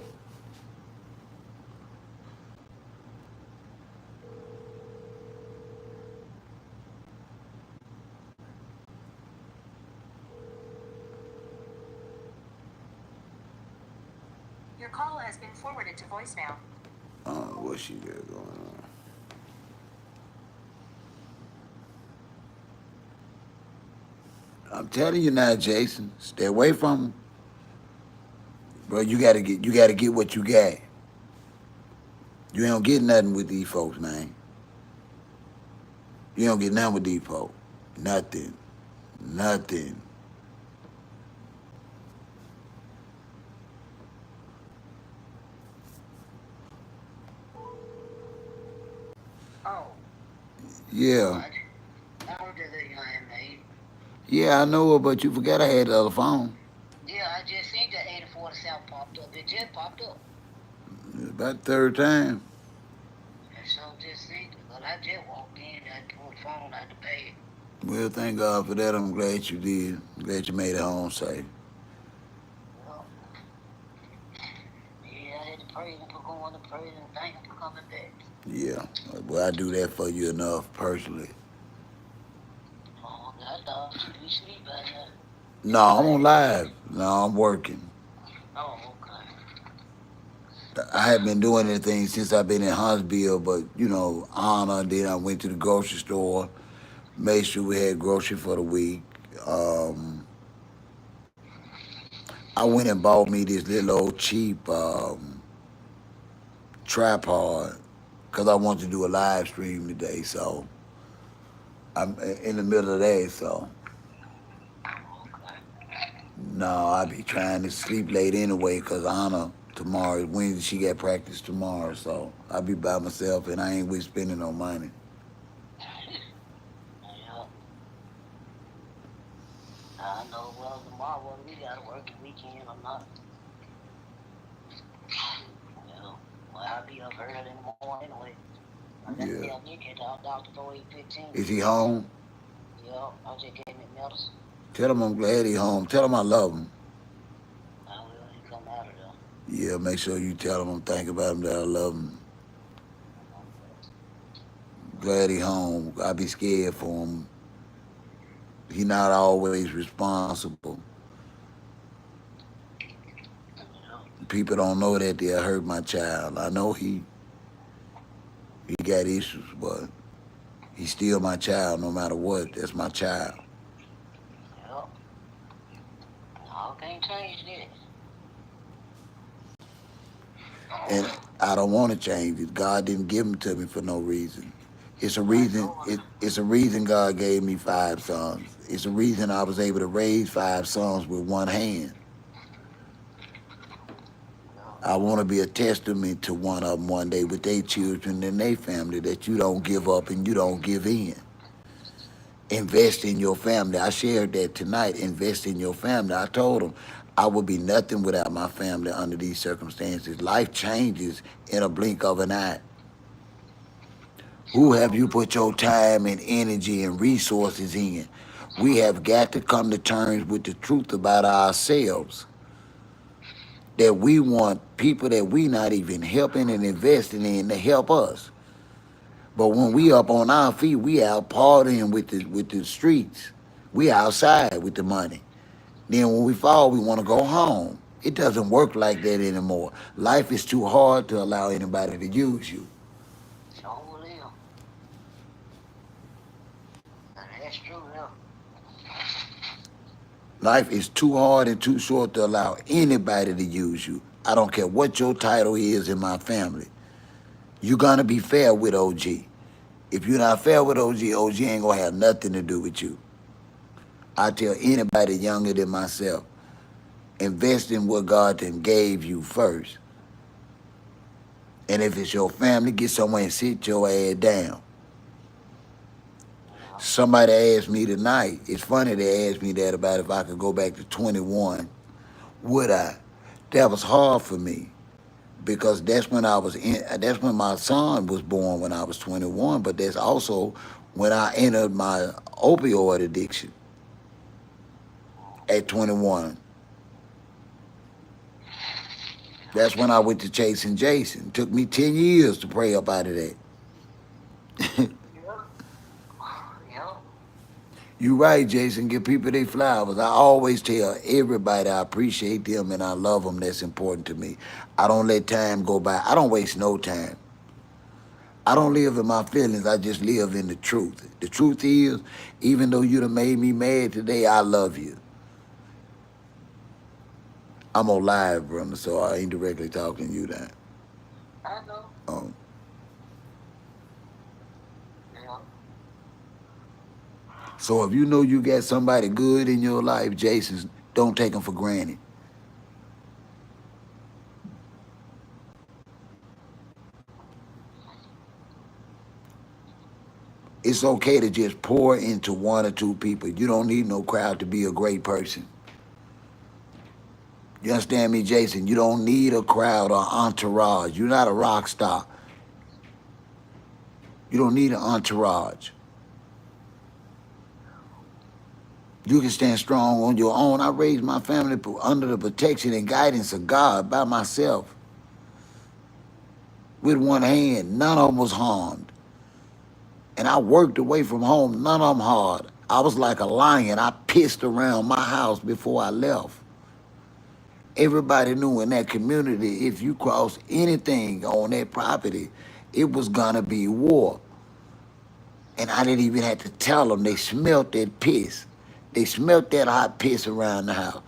Your call has been forwarded to voicemail. I don't know what she got going on. I'm telling you now, Jason, stay away from him. Bro, you gotta get what you got. You don't get nothing with these folks, man. You don't get nothing with these folks. Nothing. Nothing. Oh, Yeah. what? How did the young maid? Yeah, I know her, but you forgot I had the other phone. Yeah, I just seen the 84 South popped up. It just popped up. It's about the third time. So just seen it. But I just walked in and pulled the phone out the bag. Well, thank God for that. I'm glad you did. Glad you made it home safe. Well, yeah, I had to praise him for going to praise and thank him for coming back. Yeah. Well, I do that for you enough personally. Oh, I thought you'd be asleep by now. No, I'm on live. No, I'm working. Oh, okay. I haven't been doing anything since I've been in Huntsville, but honor. Then I went to the grocery store, made sure we had grocery for the week. Um, I went and bought me this little old cheap tripod because I wanted to do a live stream today. So I'm in the middle of that. So no, I be trying to sleep late anyway because Anna tomorrow is Wednesday. She got practice tomorrow, so I be by myself and I ain't with spending no money. Yeah, I know. Well, tomorrow whether we got to work the weekend or not. You know, well, I'll be up early in the morning anyway. I got to Yeah. tell Nick at the doctor for 8:15. Is he home? Yeah, I just gave him medicine. Tell him I'm glad he home. Tell him I love him. I will. He Yeah, make sure you tell him I'm thinking about him, that I love him. Glad he home. I be scared for him. He not always responsible. People don't know that they'll hurt my child. I know he got issues, but he's still my child no matter what. That's my child. Yep. All can't change this. And I don't want to change it. God didn't give him to me for no reason. It's a I reason. know. It's a reason God gave me five sons. It's a reason I was able to raise five sons with one hand. I want to be a testament to one of them one day with their children and their family that you don't give up and you don't give in. Invest in your family. I shared that tonight. Invest in your family. I told them I would be nothing without my family under these circumstances. Life changes in a blink of an eye. Who have So, you put your time and energy and resources in? We have got to come to terms with the truth about ourselves. That we want people that we not even helping and investing in to help us. But when we up on our feet, we out partying with the streets. We outside with the money. Then when we fall, we want to go home. It doesn't work like that anymore. Life is too hard to allow anybody to use you. so will. And that's true, though. Life is too hard and too short to allow anybody to use you. I don't care what your title is in my family. You're gonna be fair with OG. If you're not fair with OG, OG ain't gonna have nothing to do with you. I tell anybody younger than myself, invest in what God then gave you first. And if it's your family, get somewhere and sit your ass down. Yeah. Somebody asked me tonight, it's funny they asked me that about if I could go back to 21. Would I? That was hard for me because that's when my son was born when I was 21, but that's also when I entered my opioid addiction at 21. That's when I went to chasing Jason. It took me 10 years to pray up out of that. Yep. Yep. You right, Jason. Give people their flowers. I always tell everybody I appreciate them and I love them. That's important to me. I don't let time go by. I don't waste no time. I don't live in my feelings. I just live in the truth. The truth is, even though you done made me mad today, I love you. I'm on live, brother, so I ain't directly talking to you now. I know. Um, Yeah. so if you know you got somebody good in your life, Jason, don't take them for granted. It's okay to just pour into one or two people. You don't need no crowd to be a great person. You understand me, Jason? You don't need a crowd or entourage. You're not a rock star. You don't need an entourage. You can stand strong on your own. I raised my family under the protection and guidance of God by myself with one hand. None of them was harmed. And I worked away from home. None of them hard. I was like a lion. I pissed around my house before I left. Everybody knew in that community if you crossed anything on that property, it was gonna be war. And I didn't even have to tell them. They smelt that piss. They smelt that hot piss around the house.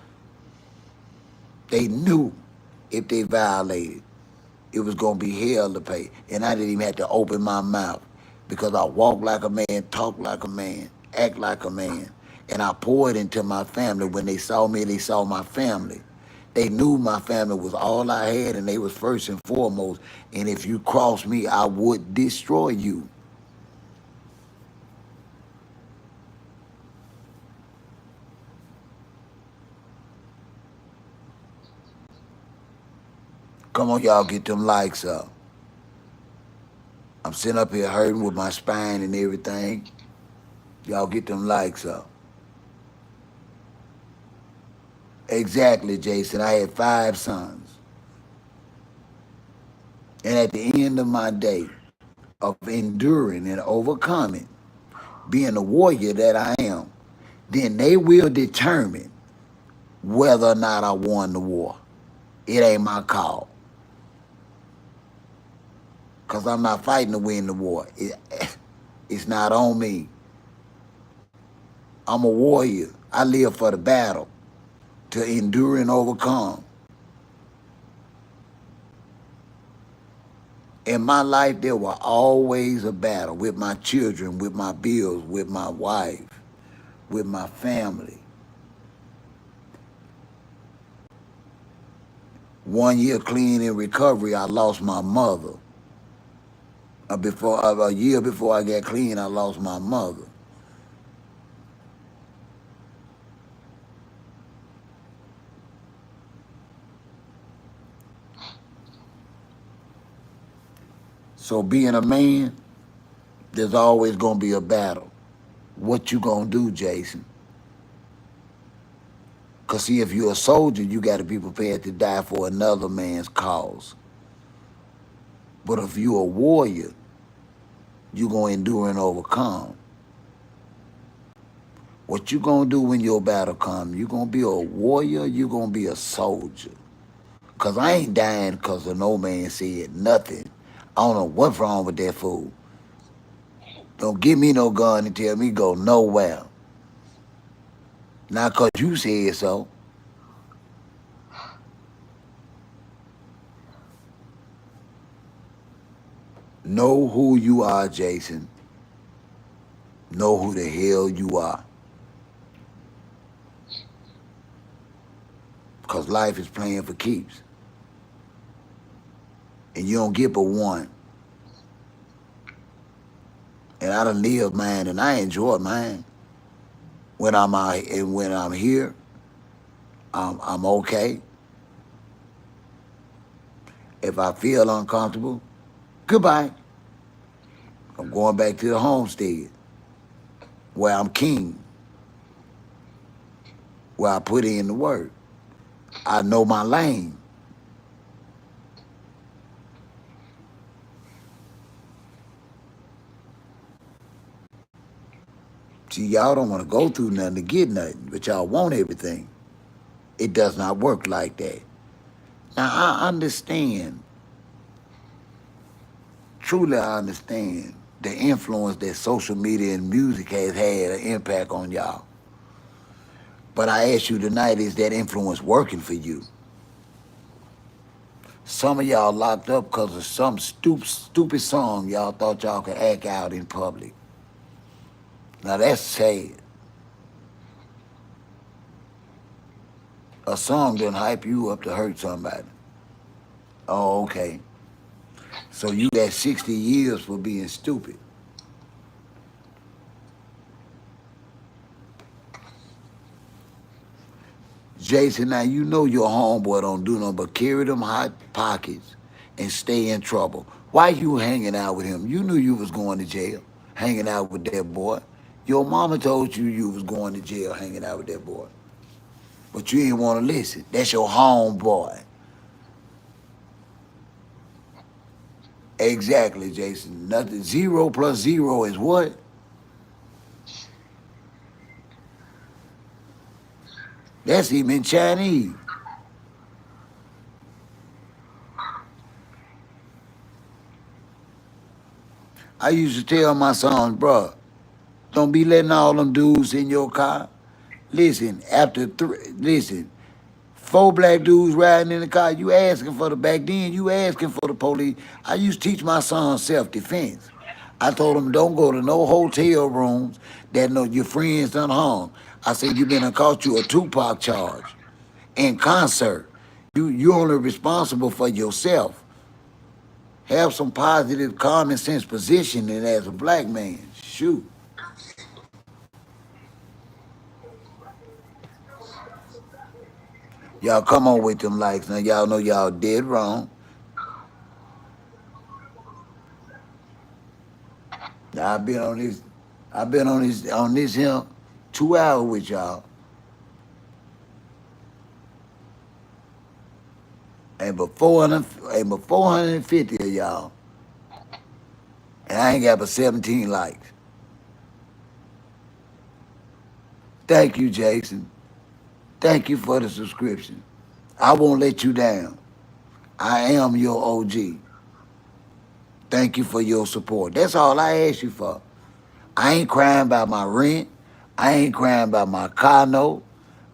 They knew if they violated, it was gonna be hell to pay. And I didn't even have to open my mouth because I walk like a man, talk like a man, act like a man. And I poured into my family. When they saw me, they saw my family. They knew my family was all I had and they was first and foremost. And if you cross me, I would destroy you. Come on, y'all, get them likes up. I'm sitting up here hurting with my spine and everything. Y'all get them likes up. Exactly, Jason. I had five sons. And at the end of my day of enduring and overcoming, being the warrior that I am, then they will determine whether or not I won the war. It ain't my call. Because I'm not fighting to win the war. It's not on me. I'm a warrior. I live for the battle to endure and overcome. In my life, there was always a battle with my children, with my bills, with my wife, with my family. 1 year clean in recovery, I lost my mother. A year before I got clean, I lost my mother. So being a man, there's always gonna be a battle. What you gonna do, Jason? Cause see, if you're a soldier, you gotta be prepared to die for another man's cause. But if you're a warrior, you gonna endure and overcome. What you gonna do when your battle comes? You gonna be a warrior, you gonna be a soldier. Cause I ain't dying cause of no man said nothing. I don't know what's wrong with that fool. Don't give me no gun and tell me go nowhere. Not cause you said so. Know who you are, Jason. Know who the hell you are. Cause life is playing for keeps. And you don't get but one. And I done lived mine and I enjoy mine. When I'm out and when I'm here, I'm okay. If I feel uncomfortable, goodbye. I'm going back to the homestead where I'm king, where I put in the work. I know my lane. See, y'all don't want to go through nothing to get nothing, but y'all want everything. It does not work like that. Now, I understand, truly I understand the influence that social media and music has had an impact on y'all. But I ask you tonight, is that influence working for you? Some of y'all locked up because of some stupid song y'all thought y'all could act out in public. Now that's sad. A song didn't hype you up to hurt somebody. Oh, okay. So you got 60 years for being stupid. Jason, now you know your homeboy don't do nothing but carry them hot pockets and stay in trouble. Why you hanging out with him? You knew you was going to jail, hanging out with that boy. Your mama told you you was going to jail, hanging out with that boy. But you didn't want to listen. That's your homeboy. Exactly, Jason. Nothing. 0 + 0 is what? That's even in Chinese. I used to tell my sons, bruh, don't be letting all them dudes in your car. Listen, listen, 4 black dudes riding in the car, you asking for the back then, you asking for the police. I used to teach my sons self-defense. I told them don't go to no hotel rooms that know your friends done hung. I said you been caught you a Tupac charge in concert. You only responsible for yourself. Have some positive common sense positioning as a black man. Shoot. Y'all come on with them likes. Now y'all know y'all dead wrong. Now I've been on this here 2 hours with y'all. ain't but 450 of y'all, and I ain't got but 17 likes. Thank you, Jason. Thank you for the subscription. I won't let you down. I am your OG. Thank you for your support. That's all I ask you for. I ain't crying about my rent. I ain't crying about my car note.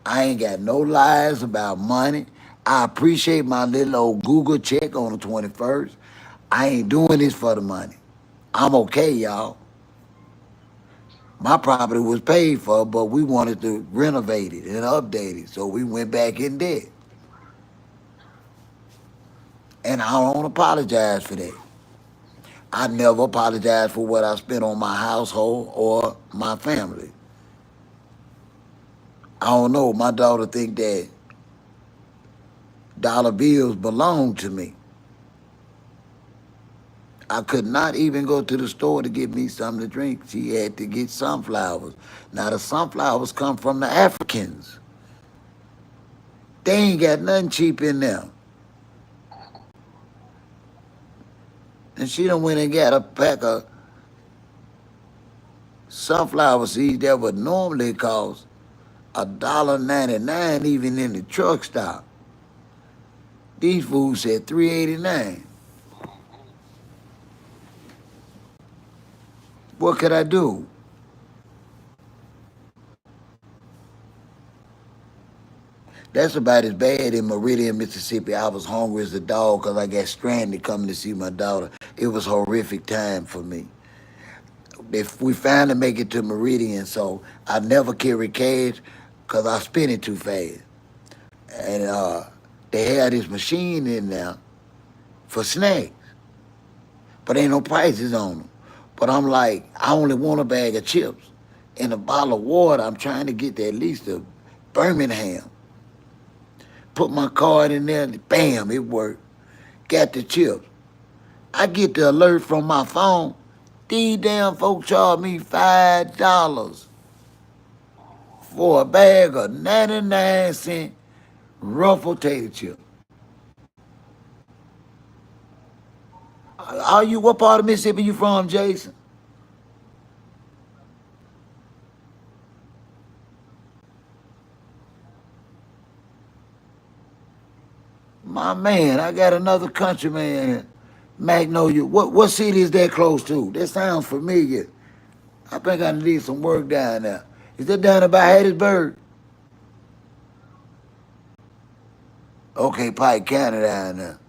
I ain't got no lies about money. I appreciate my little old Google check on the 21st. I ain't doing this for the money. I'm okay, y'all. My property was paid for, but we wanted to renovate it and update it, so we went back in debt. And I don't apologize for that. I never apologize for what I spent on my household or my family. I don't know. My daughter think that dollar bills belong to me. I could not even go to the store to get me something to drink. She had to get sunflowers. Now the sunflowers come from the Africans. They ain't got nothing cheap in there. And she done went and got a pack of sunflower seeds that would normally cost $1.99 even in the truck stop. These foods said $3.89. What could I do? That's about as bad in Meridian, Mississippi. I was hungry as a dog because I got stranded coming to see my daughter. It was a horrific time for me. If we finally make it to Meridian, so I never carry cash because I spend it too fast. And they had this machine in there for snacks, but ain't no prices on them. But I'm like, I only want a bag of chips and a bottle of water. I'm trying to get to at least a Birmingham. Put my card in there, and bam, it worked. Got the chips. I get the alert from my phone. These damn folks charge me $5 for a bag of 99-cent rough potato chips. Are you, what part of Mississippi you from, Jason? My man, I got another countryman here. Magnolia. What city is that close to? That sounds familiar. I think I need some work down there. Is that down about Hattiesburg? Okay, Pike County down there.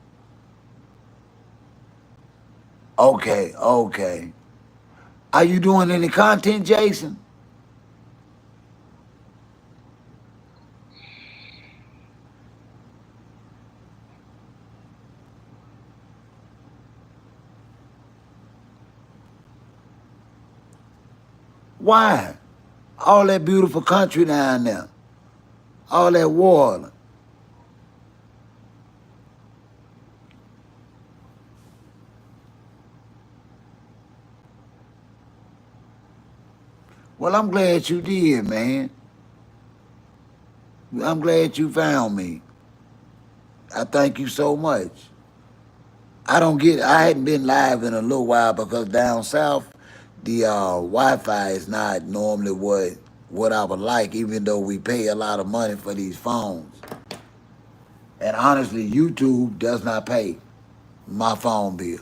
Okay, okay. Are you doing any content, Jason? Why? All that beautiful country down there. All that water. Well, I'm glad you did, man. I'm glad you found me. I thank you so much. I hadn't been live in a little while because down south, the Wi-Fi is not normally what I would like, even though we pay a lot of money for these phones. And honestly, YouTube does not pay my phone bill.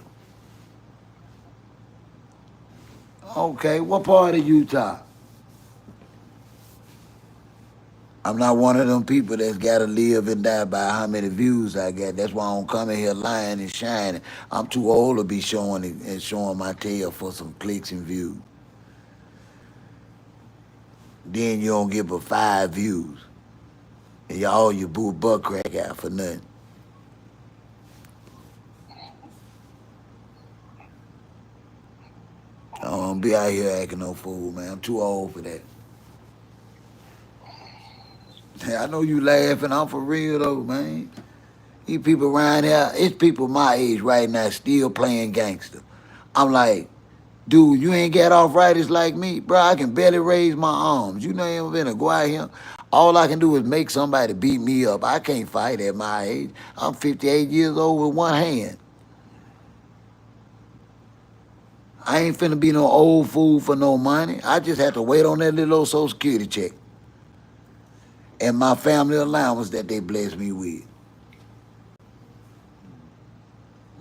Okay, what part of Utah? I'm not one of them people that's got to live and die by how many views I get. That's why I don't come in here lying and shining. I'm too old to be showing it and showing my tail for some clicks and views. Then you don't get but 5 views. And all you boo butt crack out for nothing. I don't be out here acting no fool, man. I'm too old for that. I know you laughing. I'm for real though, man. These people around here, it's people my age right now still playing gangster. I'm like, dude, you ain't got arthritis like me, bro. I can barely raise my arms. You know, ain't been to go out here. All I can do is make somebody beat me up. I can't fight at my age. I'm 58 years old with one hand. I ain't finna be no old fool for no money. I just have to wait on that little old Social Security check and my family allowance that they bless me with.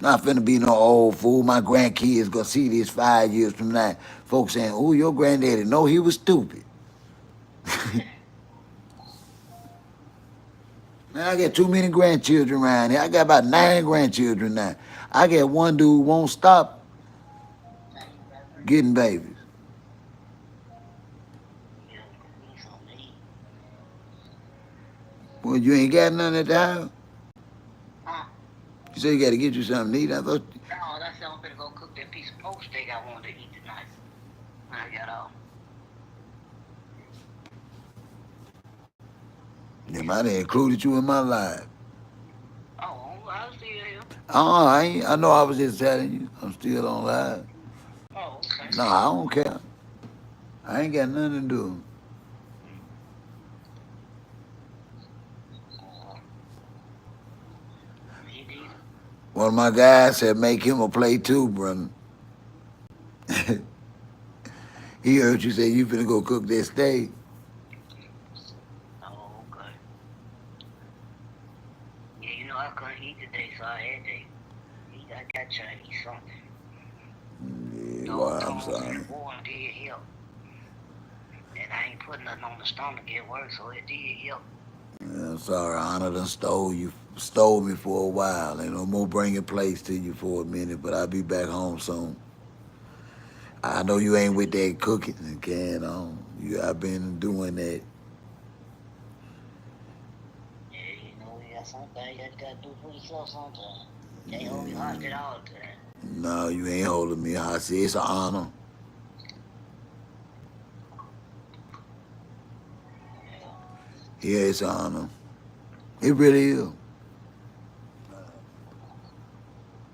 Not finna be no old fool. My grandkids gonna see this 5 years from now. Folks saying, "Oh, your granddaddy, no, he was stupid." Man, I got too many grandchildren around here. I got about 9 grandchildren now. I got one dude who won't stop getting babies. Yeah, need something to eat. Well, you ain't got none at the house. Huh? You say you got to get you something to eat. I thought, No, that's I'm gonna go cook that piece of pork steak I wanted to eat tonight. When I got off. they might have included you in my life. Oh, I was still here. I ain't. I know I was just telling you. I'm still on live. Oh, okay. No, I don't care. I ain't got nothing to do. Uh, me neither. One of my guys said make him a play too, brother. He heard you say you finna go cook that steak. Oh, okay. Yeah, I couldn't eat today, so I had to eat. I got Chinese something. Yeah, Dog well, I'm told me sorry. the boy did help. And I ain't put nothing on the stomach at work, so it did help. Yeah, I'm sorry. Honor done stole me for a while. Ain't no more bringing plates to you for a minute, but I'll be back home soon. I know you ain't with that cooking and carrying on. I've been doing that. Yeah, you got some things you gotta do for yourself sometimes. Can't hold your hostage all the time. No, you ain't holding me hostage. It's an honor. Yeah. Yeah, it's an honor. It really is.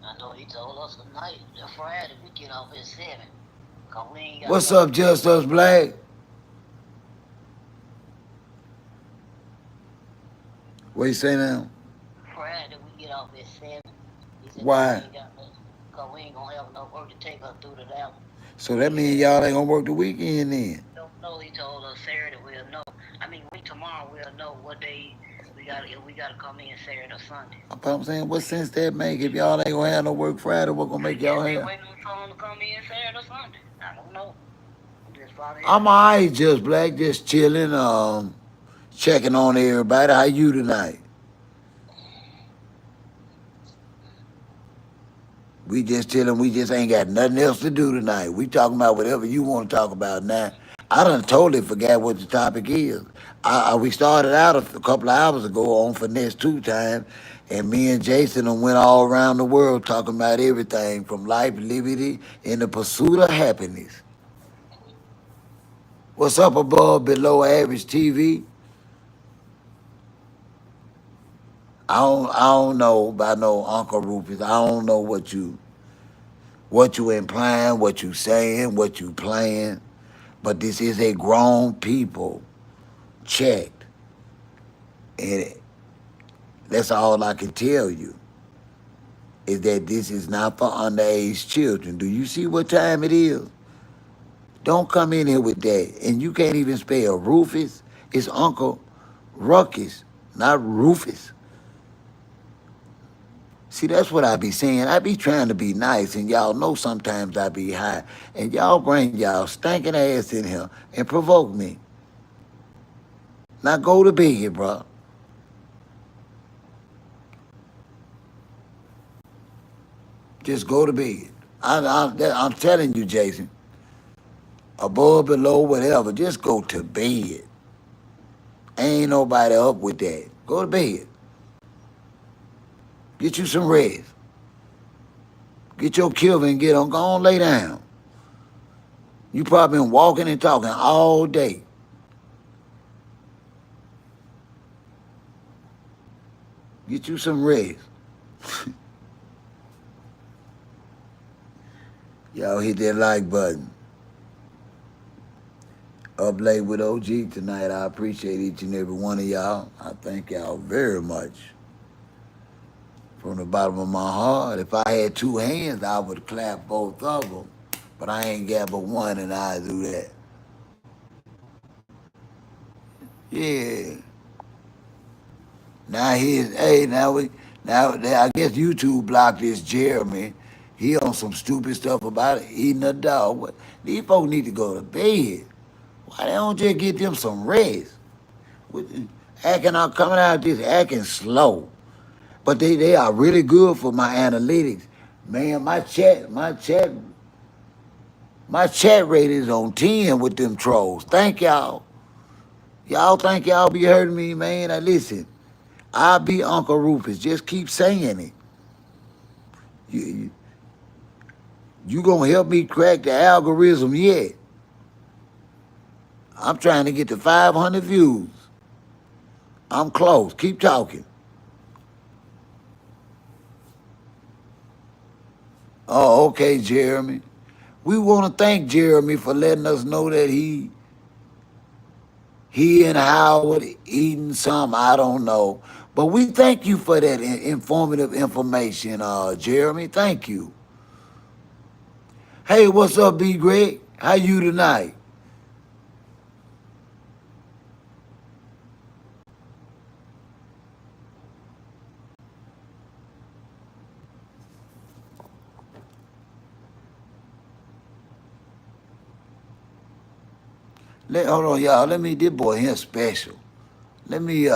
I know he told us tonight, the Friday, we get off at 7. Cause we ain't gotta What's go. up, Just Us Black? What you say now? Friday, we get off at 7. He said, cause we Why? ain't got no, cause we ain't gonna have no work to take us through the day. So that means y'all ain't gonna work the weekend then. Don't know. He told us Saturday we'll know. I mean, tomorrow we'll know what day if we gotta come in Saturday or Sunday. I'm saying, what sense that make? If y'all ain't gonna have no work Friday, what gonna I make guess y'all they have? waiting on someone to come in Saturday or Sunday. I don't know. I'm just following I'm everybody. alright, Just Black, just chilling, checking on everybody. How you tonight? We just chilling. We just ain't got nothing else to do tonight. We talking about whatever you want to talk about now. I done totally forgot what the topic is. We started out a couple of hours ago on Finesse 2 times, and me and Jason done went all around the world talking about everything from life, liberty, and the pursuit of happiness. What's up above, below average TV? I don't know about no Uncle Rufus. I don't know what you implying, what you saying, what you playing. But this is a grown people checked. And that's all I can tell you is that this is not for underage children. Do you see what time it is? Don't come in here with that. And you can't even spell Rufus. It's Uncle Ruckus, not Rufus. See, that's what I be saying. I be trying to be nice, and y'all know sometimes I be high. And y'all bring y'all stinking ass in here and provoke me. Now go to bed, bro. Just go to bed. I'm telling you, Jason, above, below, whatever, just go to bed. Ain't nobody up with that. Go to bed. Get you some rest. Get your killing and get on. Go on, lay down. You probably been walking and talking all day. Get you some rest. Y'all hit that like button. Up late with OG tonight. I appreciate each and every one of y'all. I thank y'all very much from the bottom of my heart. If I had two hands, I would clap both of them. But I ain't got but one, and I do that. Yeah. Now here's hey now I guess YouTube blocked this Jeremy. He on some stupid stuff about eating a dog. These folks need to go to bed. Why they don't just get them some rest? With- Acting out coming out just acting slow. But they are really good for my analytics. Man, my chat rate is on 10 with them trolls. Thank y'all. Y'all think y'all be hurting me, man. Now listen, I'll be Uncle Rufus. Just keep saying it. You, you gonna help me crack the algorithm yet. I'm trying to get to 500 views. I'm close. Keep talking. Oh, okay, Jeremy. We want to thank Jeremy for letting us know that he and Howard eating some, I don't know. But we thank you for that informative information, Jeremy. Thank you. Hey, what's up, B. Greg? How you tonight? Hold on, y'all. Let me. This boy here special. Let me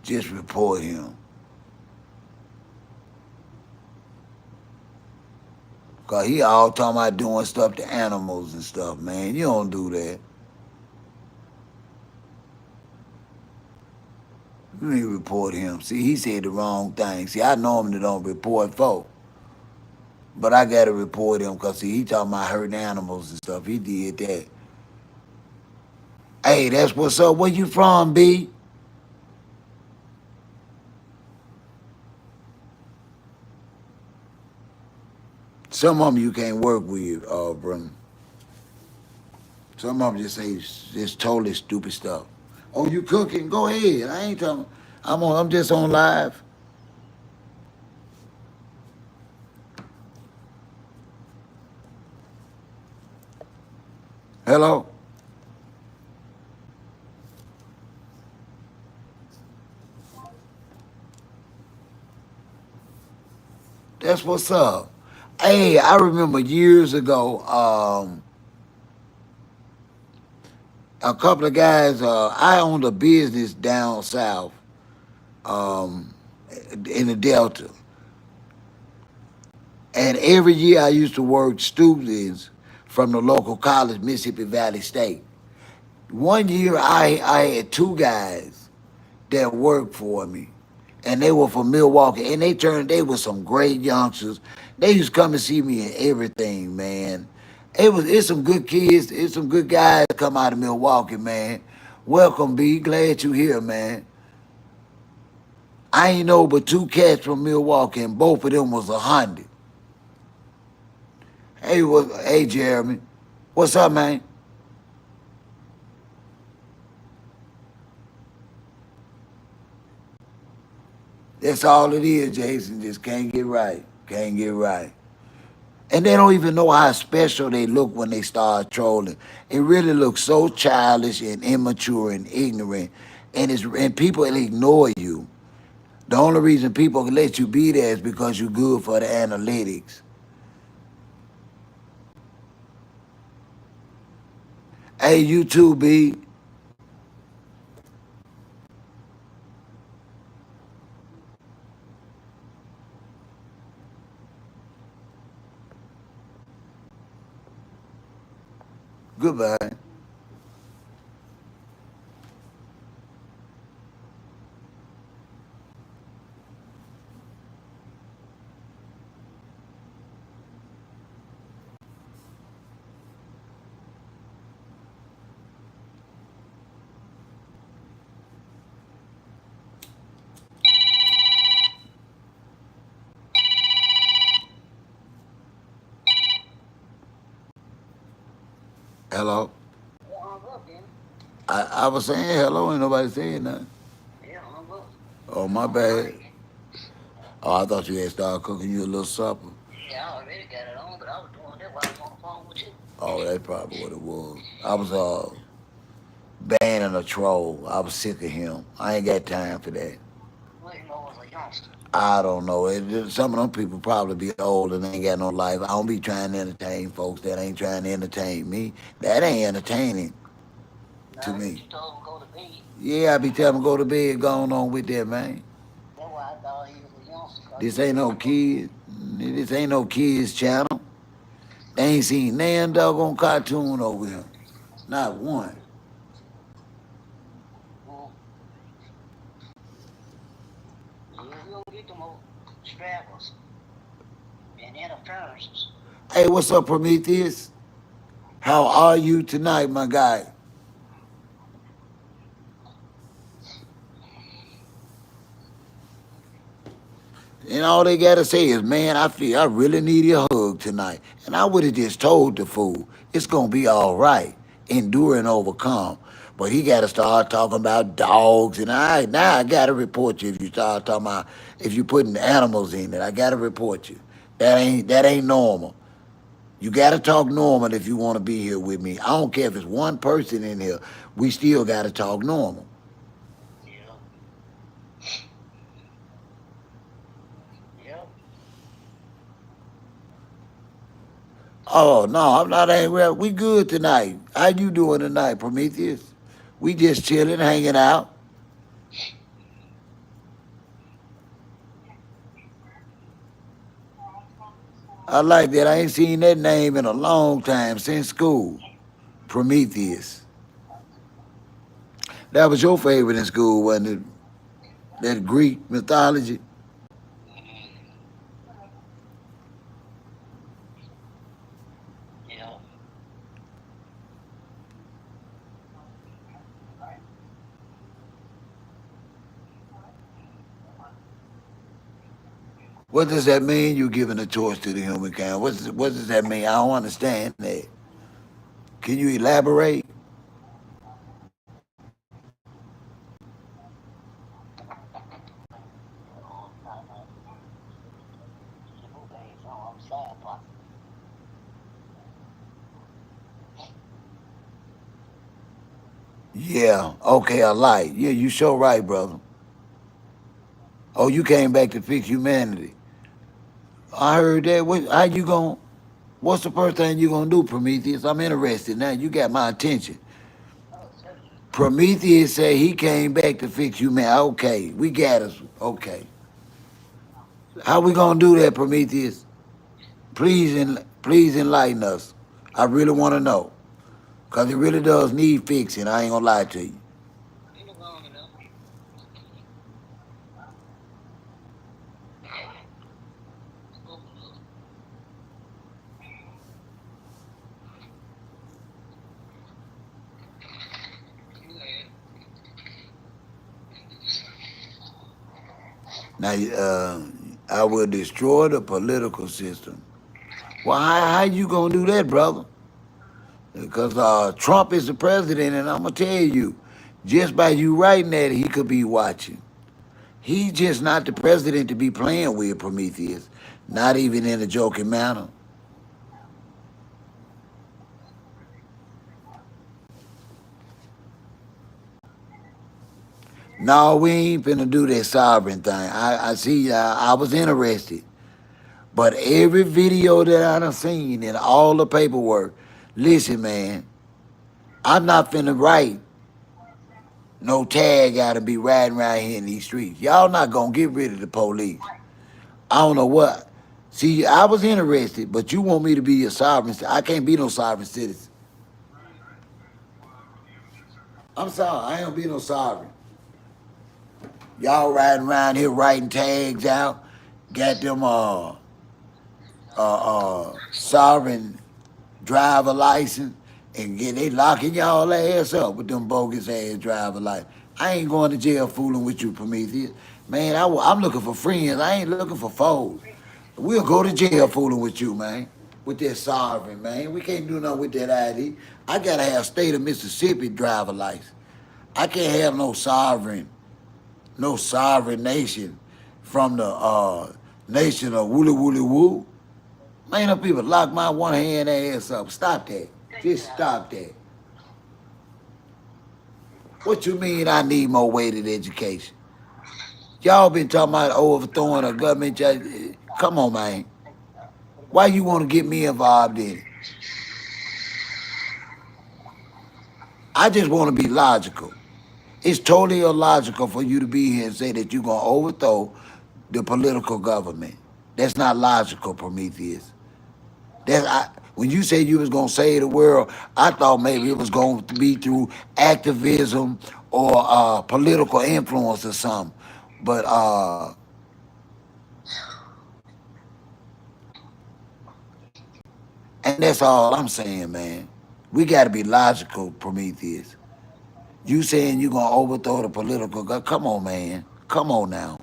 just report him. Cause he all talking about doing stuff to animals and stuff, man. You don't do that. Let me report him. See, he said the wrong thing. See, I normally don't report folk, but I gotta report him because see, he talking about hurting animals and stuff. He did that. Hey, that's what's up. Where you from, B? Some of them you can't work with, bro. Some of them just say just totally stupid stuff. Oh, you cooking? Go ahead. I ain't talking. I'm just on live. Hello. That's what's up. Hey, I remember years ago, a couple of guys. I owned a business down south, um, in the Delta, and every year I used to work students from the local college, Mississippi Valley State. One year I had two guys that worked for me, and they were from Milwaukee, and they were some great youngsters. They used to come and see me and everything, man. It's some good kids, it's some good guys come out of Milwaukee, man. Welcome, B. Glad you here, man. I ain't know but two cats from Milwaukee, and both of them was 100. Hey, Jeremy, what's up, man? That's all it is, Jason. Just can't get right. Can't get right. And they don't even know how special they look when they start trolling. It really looks so childish and immature and ignorant, and people ignore you. The only reason people can let you be there is because you're good for the analytics. Hey, you too, B. Goodbye. Hello. You hung up, didn't I was saying hello, ain't nobody saying nothing. you? Yeah, hung up. Oh, I'm my on the line bad. again. Oh, I thought you had started cooking you a little supper. Yeah, I already got it on, but I was doing that while I was on the phone with you. Oh, that's probably what it was. I was banning a troll. I was sick of him. I ain't got time for that. Well, you know, as a youngster. I don't know. Some of them people probably be old and ain't got no life. I don't be trying to entertain folks that ain't trying to entertain me. That ain't entertaining Now, to I heard me. you told him to go to bed. Yeah, I be telling them go to bed, going on with that, man. That's why I thought he was a youngster, because This he ain't was no supposed kids. This ain't no kids channel. They ain't seen nan doggone cartoon over here. Not one. to. Yeah, we don't get them old stragglers and interferences. Hey, what's up, Prometheus? How are you tonight, my guy? And all they gotta say is, man, I really need a hug tonight. And I would have just told the fool, it's gonna be all right. Endure and overcome. But he gotta start talking about dogs, and now I gotta report you if you start talking about if you putting animals in it. I gotta report you. That ain't normal. You gotta talk normal if you wanna be here with me. I don't care if it's one person in here, we still gotta talk normal. Yeah, yeah. Oh no, I'm not angry. We good tonight. How you doing tonight, Prometheus? We just chilling, hanging out. I like that. I ain't seen that name in a long time since school. Prometheus. That was your favorite in school, wasn't it? That Greek mythology. Mm, yeah. What does that mean? You giving a torch to the humankind? What does that mean? I don't understand that. Can you elaborate? Not the who came from. I'm sorry, but Yeah. Okay, I like. Yeah, you sure right, brother. Oh, you came back to fix humanity. I heard that. How you going? What's the first thing you gonna do, Prometheus? I'm interested now. You got my attention. oh, certainly. Prometheus said he came back to fix humanity. Okay, we got us. Okay. How we gonna do that, Prometheus? Please enlighten us. I really wanna know. Cause it really does need fixing. I ain't gonna lie to you. Ain't no wrong enough. Now, I will destroy the political system. Well, how you gonna do that, brother? Because Trump is the president, and I'm gonna tell you, just by you writing that, he could be watching. He's just not the president to be playing with, Prometheus. Not even in a joking manner. No, we ain't finna do that sovereign thing. I see. I was interested, but every video that I done seen and all the paperwork. Listen, man, I'm not finna write no tag out to be riding around here in these streets. Y'all not gonna get rid of the police. I don't know what. See, I was interested, but you want me to be a sovereign. I can't be no sovereign citizen. I'm sorry, I ain't gonna be no sovereign. Y'all riding around here writing tags out, got them sovereign driver license, and they locking y'all ass up with them bogus ass driver license. I ain't going to jail fooling with you, Prometheus. Man, I'm looking for friends. I ain't looking for foes. We'll go to jail fooling with you, man. with that sovereign, man. We can't do nothing with that ID. I gotta have state of Mississippi driver license. I can't have no sovereign nation from the nation of woolly woolly woo. Man, them people lock my one hand ass up. Stop that. Just stop that. What you mean I need more weighted education? Y'all been talking about overthrowing a government. Come on, man. Why you want to get me involved in it? I just want to be logical. It's totally illogical for you to be here and say that you're going to overthrow the political government. That's not logical, Prometheus. When you said you was going to save the world, I thought maybe it was going to be through activism or political influence or something. But and that's all I'm saying, man. We got to be logical, Prometheus. You saying you're going to overthrow the political government? Come on, man. Come on now.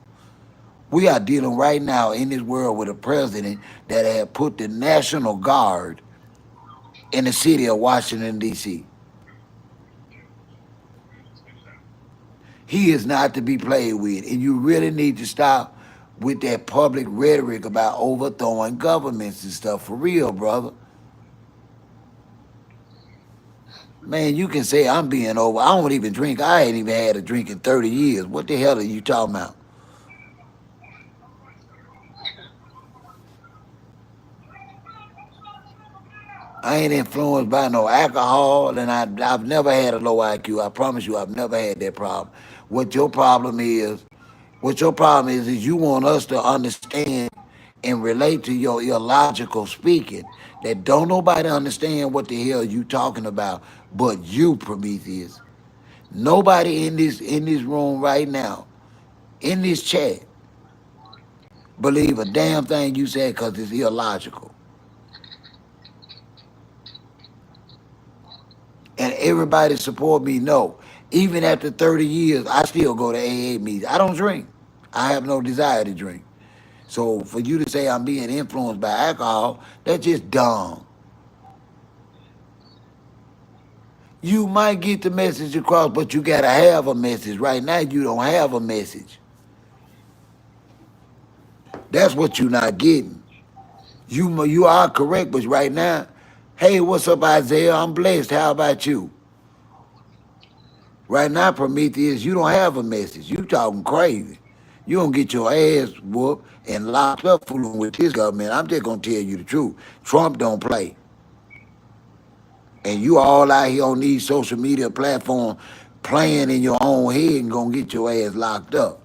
We are dealing right now in this world with a president that had put the National Guard in the city of Washington, D.C. He is not to be played with. And you really need to stop with that public rhetoric about overthrowing governments and stuff. For real, brother. Man, you can say I'm being over. I don't even drink. I ain't even had a drink in 30 years. What the hell are you talking about? I ain't influenced by no alcohol, and I've never had a low IQ. I promise you, I've never had that problem. What your problem is, what your problem is you want us to understand and relate to your illogical speaking. That don't nobody understand what the hell you talking about, but you, Prometheus. Nobody in this room right now, in this chat, believe a damn thing you said because it's illogical. And everybody support me. No, even after 30 years, I still go to AA meetings. I don't drink. I have no desire to drink. So for you to say I'm being influenced by alcohol, that's just dumb. You might get the message across, but you gotta have a message. Right now, you don't have a message. That's what you're not getting. You are correct, but right now, hey, what's up, Isaiah? I'm blessed. How about you? Right now, Prometheus, you don't have a message. You talking crazy. You gonna get your ass whooped and locked up fooling with this government. I'm just gonna tell you the truth. Trump don't play. And you all out here on these social media platforms playing in your own head and gonna get your ass locked up.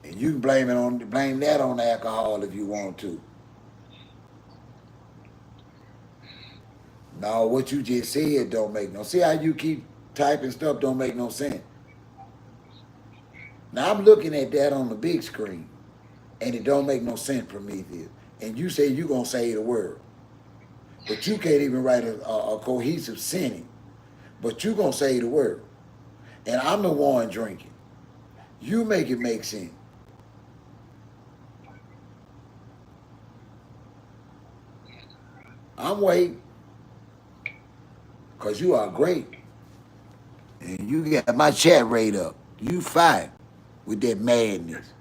And you can blame that on alcohol if you want to. No, what you just said don't make no. See how you keep typing stuff don't make no sense. Now I'm looking at that on the big screen, and it don't make no sense, Prometheus. And you say you gonna save the world, but you can't even write a cohesive sentence. But you gonna save the world, and I'm the one drinking. You make it make sense. I'm waiting, cause you are great, and you got my chat rate up. You fine with that madness.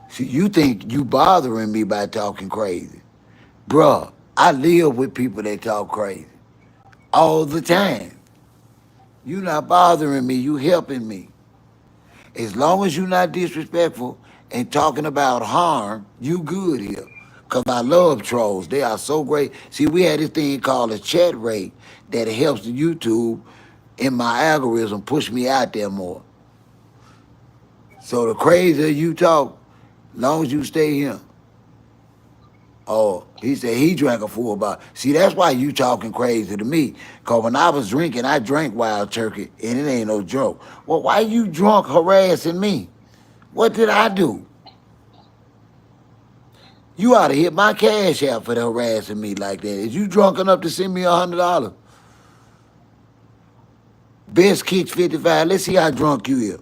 See, you think you bothering me by talking crazy. Bruh, I live with people that talk crazy all the time. You not bothering me, you helping me. As long as you not disrespectful and talking about harm, you good here. Cause I love trolls. They are so great. See, we had this thing called a chat rate that helps the YouTube in my algorithm push me out there more. So the crazier you talk, long as you stay here. Oh, he said he drank a full bottle. See, that's why you talking crazy to me. Cause when I was drinking, I drank wild turkey, and it ain't no joke. Well, why you drunk harassing me? What did I do? You ought to hit my cash out for harassing me like that. Is you drunk enough to send me $100? Best kicks 55. Let's see how drunk you is.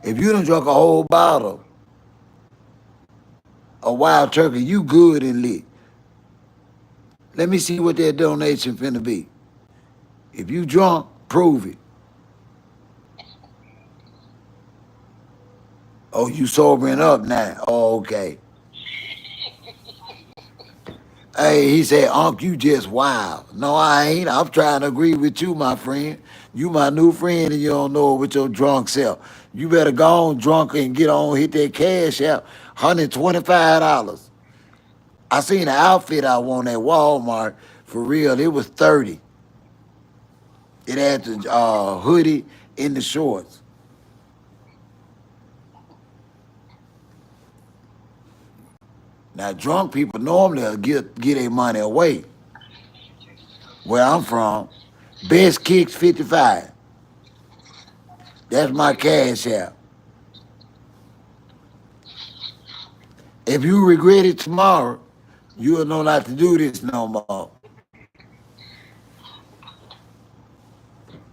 If you done drunk a whole bottle of wild turkey, you good and lit. Let me see what that donation finna be. If you drunk, prove it. Oh, you sobering up now. Oh, okay. Hey, he said, Unc, you just wild. No, I ain't. I'm trying to agree with you, my friend. You my new friend and you don't know it with your drunk self. You better go on drunk and get on, hit that cash out. $125. I seen an outfit I want at Walmart. For real, it was 30. It had the hoodie and the shorts. Now, drunk people normally get their money away. Where I'm from, best kicks 55. That's my cash out. If you regret it tomorrow, you'll know not to do this no more.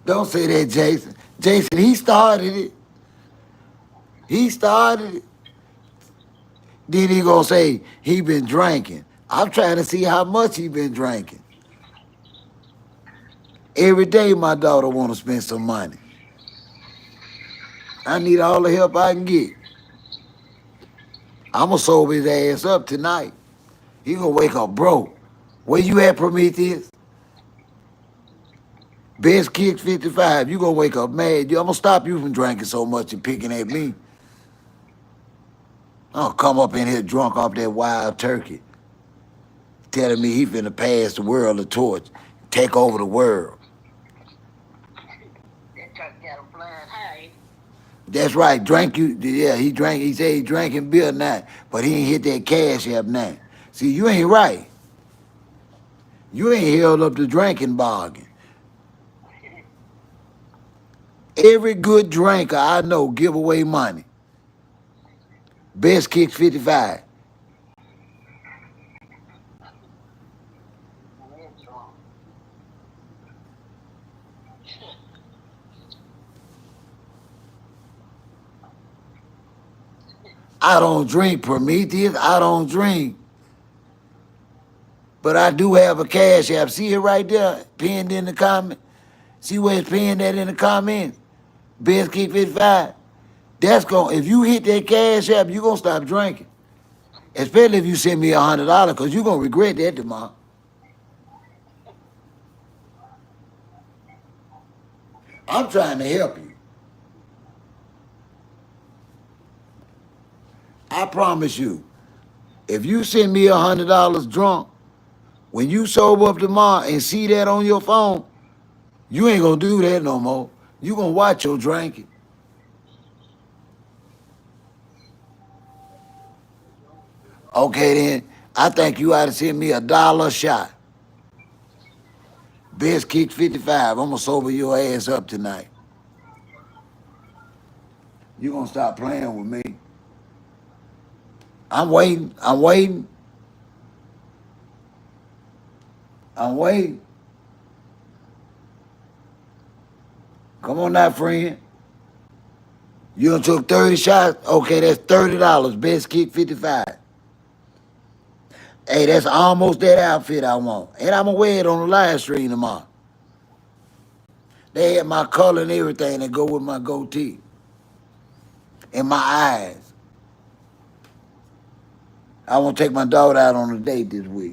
Don't say that, Jason. Jason, he started it. He started it. Then he gonna say he been drinking. I'm trying to see how much he been drinking. Every day my daughter want to spend some money. I need all the help I can get. I'm gonna sober his ass up tonight. He gonna wake up broke. Where you at, Prometheus? Best kick 55. You gonna wake up mad. I'm gonna stop you from drinking so much and picking at me. I'll come up in here drunk off that wild turkey, telling me he finna pass the world the torch, take over the world. That truck got him flying high. That's right, drank you. Yeah, he drank. He said he drinking beer now, but he ain't hit that cash app now. See, you ain't right. You ain't held up the drinking bargain. Every good drinker I know give away money. Best kicks 55. That's wrong. I don't drink, Prometheus. I don't drink. But I do have a cash app. See it right there, pinned in the comment. See where it's pinned that in the comments? Best kick 55. That's going if you hit that cash app, you gonna stop drinking. Especially if you send me $100, because you're gonna regret that tomorrow. I'm trying to help you. I promise you, if you send me $100 drunk, when you sober up tomorrow and see that on your phone, you ain't gonna do that no more. You gonna watch your drinking. Okay then, I think you ought to send me $1 shot. Best kick 55. I'm gonna sober your ass up tonight. You gonna stop playing with me. I'm waiting. I'm waiting. I'm waiting. Come on now, friend. You done took 30 shots? Okay, that's $30. Best kick 55. Hey, that's almost that outfit I want. And I'm gonna wear it on the live stream tomorrow. They had my color and everything that go with my goatee. And my eyes. I want to take my daughter out on a date this week.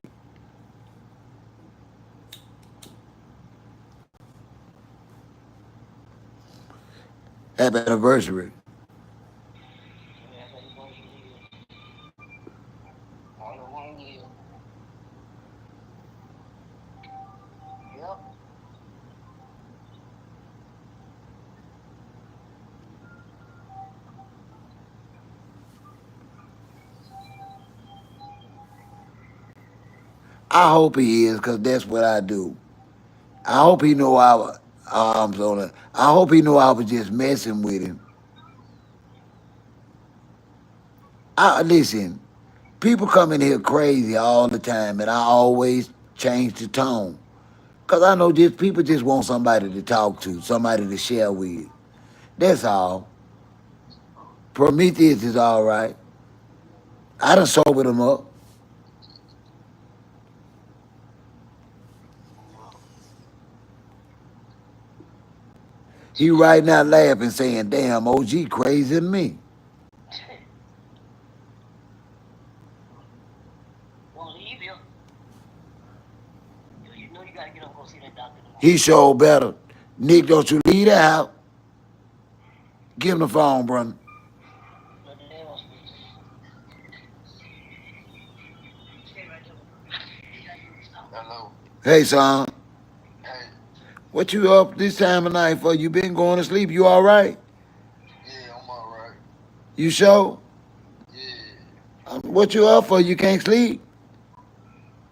Happy anniversary. All the 1 year. Yep. I hope he is, because that's what I do. I hope he know arms on it. I hope he know I was just messing with him. Listen, people come in here crazy all the time, and I always change the tone. Because I know just people just want somebody to talk to, somebody to share with. That's all. Prometheus is all right. I done sobered him up. He right now laughing, saying, "Damn, OG crazy than me." Won't leave you. You know you gotta get up and go see that doctor tomorrow. He sure better. Nick, don't you leave the house. Give him the phone, brother. But the day was stay right there. Hello. Hey, son, Hey. what you up this time of night for? You been going to sleep? You all right? Yeah, I'm alright. You sure? Yeah. What you up for? You can't sleep?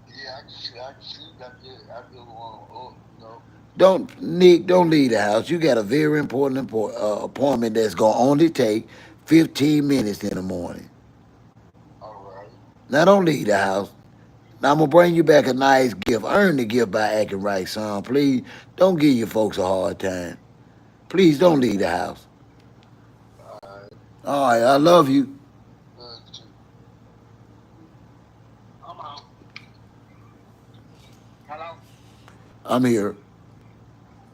Yeah, I can sleep. I just want up, you know. Don't, Nick, don't leave the house. You got a very important appointment that's going to only take 15 minutes in the morning. Alright. Now, don't leave the house. Now, I'm going to bring you back a nice gift. Earn the gift by acting right, son. Please, don't give your folks a hard time. Please don't leave the house. Alright. All right, I love you. Love you too. I'm out. Hello? I'm here.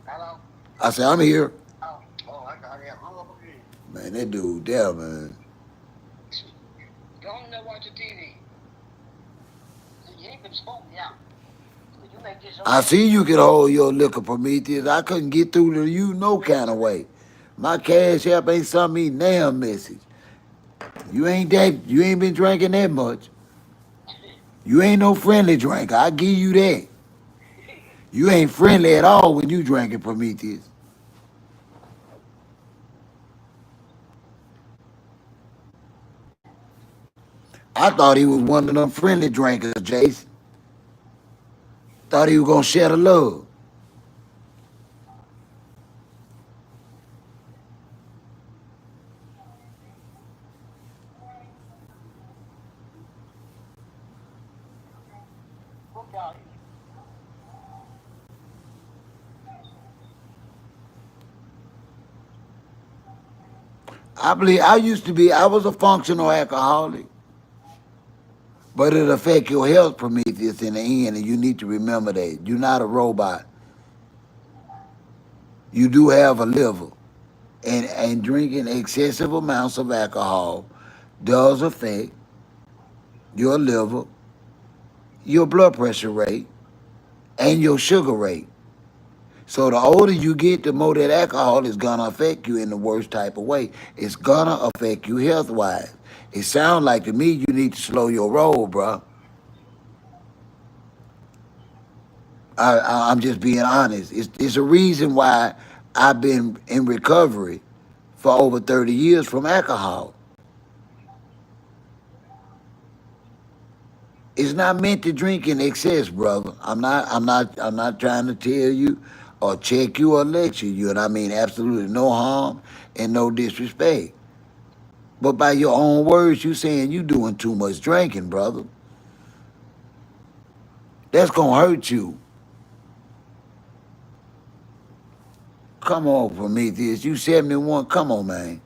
Hello? I said, I'm here. Oh, I got it. Hung up again. Man, that dude there, man. Don't know watch the TV. You ain't been smoking out. You make this I okay. see you can hold your liquor, Prometheus. I couldn't get through to you no kind of way. My cash app ain't sent me damn message. You ain't been drinking that much. You ain't no friendly drinker. I give you that. You ain't friendly at all when you drinking, Prometheus. I thought he was one of them friendly drinkers, Jason. Thought he was gonna share the love. Look out. I believe I was a functional alcoholic, but it affect your health, Prometheus, in the end, and you need to remember that. You're not a robot. You do have a liver. And drinking excessive amounts of alcohol does affect your liver, your blood pressure rate, and your sugar rate. So the older you get, the more that alcohol is gonna affect you in the worst type of way. It's gonna affect you health wise. It sounds like to me you need to slow your roll, bro. I'm just being honest. It's a reason why I've been in recovery for over 30 years from alcohol. It's not meant to drink in excess, brother. I'm not trying to tell you or check you or lecture you, and I mean absolutely no harm and no disrespect. But by your own words, you saying you doing too much drinking, brother. That's gonna hurt you. Come on, Prometheus. You 71. Come on, man.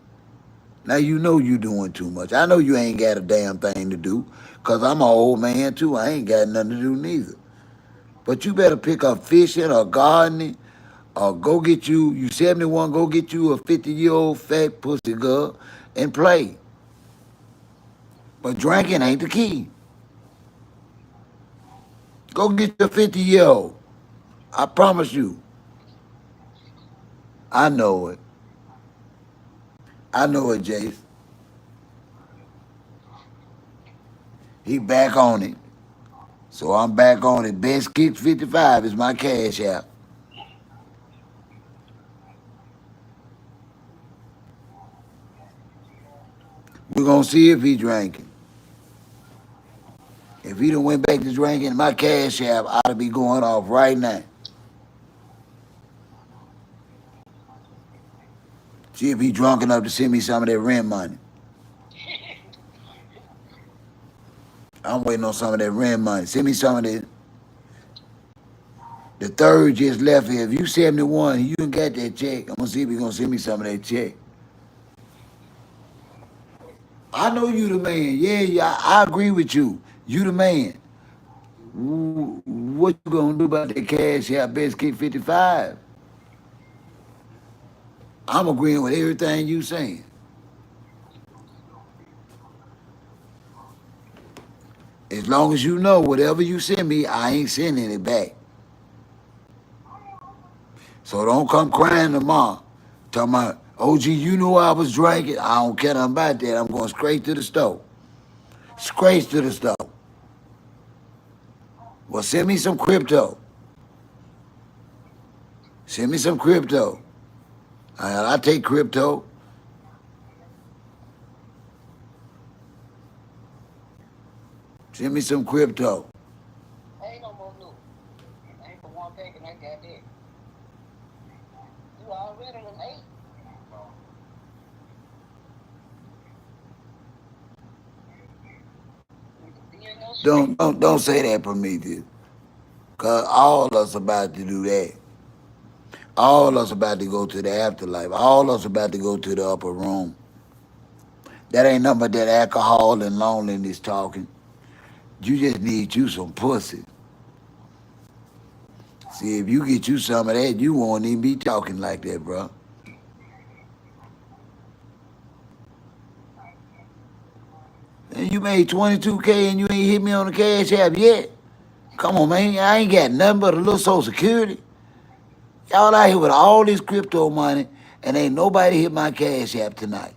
Now you know you doing too much. I know you ain't got a damn thing to do, cause I'm an old man too. I ain't got nothing to do neither. But you better pick up fishing or gardening or go get you 71, go get you a 50-year-old fat pussy girl and play. But drinking ain't the key. Go get your 50-year-old. I promise you. I know it. I know it, Jace. He back on it. So I'm back on it. Best Kicks 55 is my cash app. We're gonna see if he drinking. If he done went back to drinking, my cash app ought to be going off right now. See if he drunk enough to send me some of that rent money. I'm waiting on some of that rent money. Send me some of that. The third just left here. If you 71, you ain't got that check. I'm gonna see if he gonna send me some of that check. I know you the man. Yeah, yeah, I agree with you. You the man. What you gonna do about that cash out best kid 55? I'm agreeing with everything you saying. As long as you know whatever you send me, I ain't sending it back. So don't come crying tomorrow. Talking about, OG, you knew I was drinking. I don't care nothing about that. I'm going straight to the store. Straight to the store. Well, send me some crypto. Send me some crypto. I take crypto. Send me some crypto. Ain't no more new. Ain't for one pack and I got that. You already done ate. You ain't no straight. Don't say that, Prometheus. Cause all us about to do that. All us about to go to the afterlife. All us about to go to the upper room. That ain't nothing but that alcohol and loneliness talking. You just need you some pussy. See, if you get you some of that, you won't even be talking like that, bro. And you made 22K and you ain't hit me on the cash app yet. Come on, man. I ain't got nothing but a little social security. Y'all out here with all this crypto money and ain't nobody hit my cash app tonight.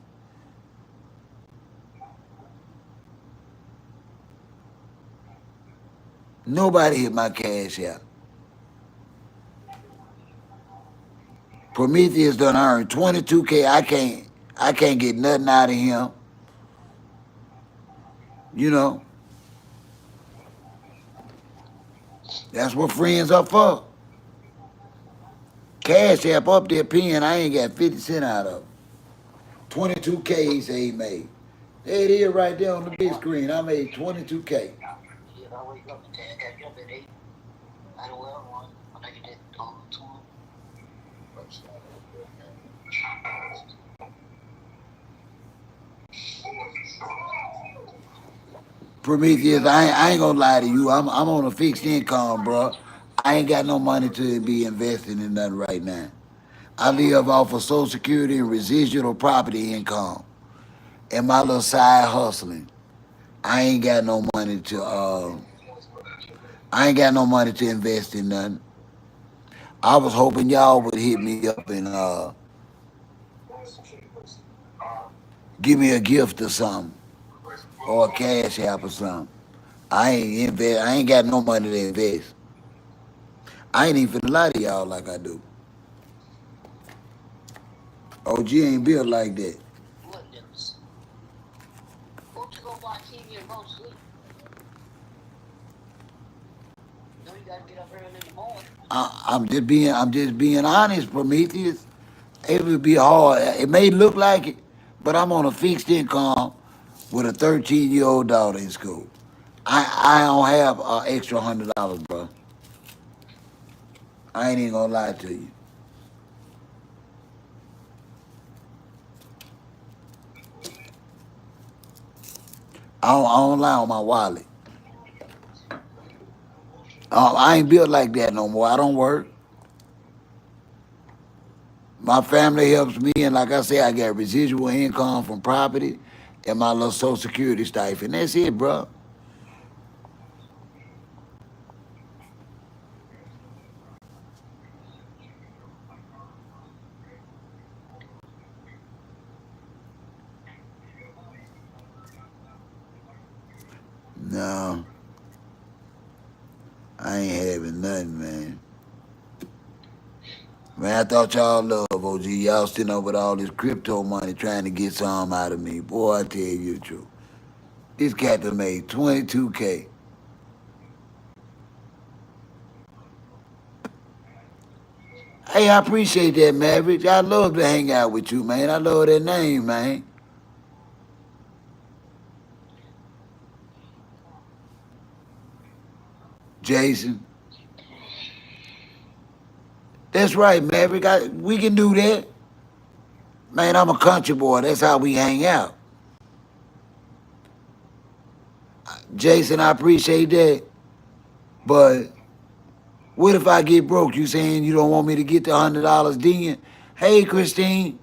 Nobody hit my cash app. Prometheus done earned 22K. I can't get nothing out of him. You know, that's what friends are for. Cash app up there pen, I ain't got 50 cents out of it. 22K he say he made. There it is right there on the big screen. I made 22K. Shit, I wake up and I got you up at 8. I don't wear one. I know you did two. Prometheus, I ain't gonna lie to you. I'm on a fixed income, bro. I ain't got no money to be investing in nothing right now. I live off of Social Security and residual property income and my little side hustling. I ain't got no money to I ain't got no money to invest in nothing. I was hoping y'all would hit me up and give me a gift or something or a cash app or something. I ain't got no money to invest. I ain't even finna lie to y'all like I do. OG ain't built like that. What else? Go to go watch TV and go to sleep. You know you gotta get up early in the morning. I'm just being honest, Prometheus. It would be hard. It may look like it, but I'm on a fixed income with a 13-year-old daughter in school. I don't have extra $100, bro. I ain't even gonna lie to you. I don't lie on my wallet. I ain't built like that no more. I don't work. My family helps me, and like I say, I got residual income from property and my little Social Security stipend. That's it, bro. No, I ain't having nothing, man. Man, I thought y'all love OG. Y'all sitting up with all this crypto money trying to get some out of me. Boy, I tell you the truth. This cat done made 22K. Hey, I appreciate that, Maverick. I love to hang out with you, man. I love that name, man. Jason. That's right, Maverick. We can do that. Man, I'm a country boy. That's how we hang out. Jason, I appreciate that. But what if I get broke? You saying you don't want me to get the $100 then? Hey, Christine,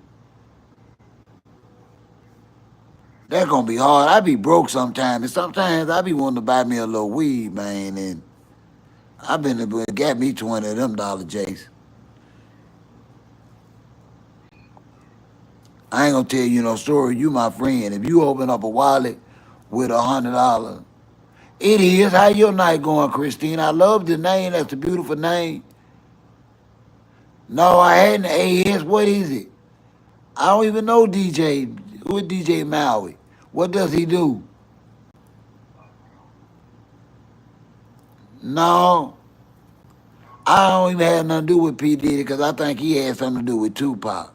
that's gonna be hard. I be broke sometimes, and sometimes I be wanting to buy me a little weed, man. And I've been got me 20 of them Jason. I ain't gonna tell you no story. You my friend. If you open up a wallet with $100, it is. How your night going, Christine? I love the name. That's a beautiful name. No, I hadn't. AS. What is it? I don't even know DJ. Who is DJ Maui? What does he do? No, I don't even have nothing to do with P Diddy because I think he had something to do with Tupac.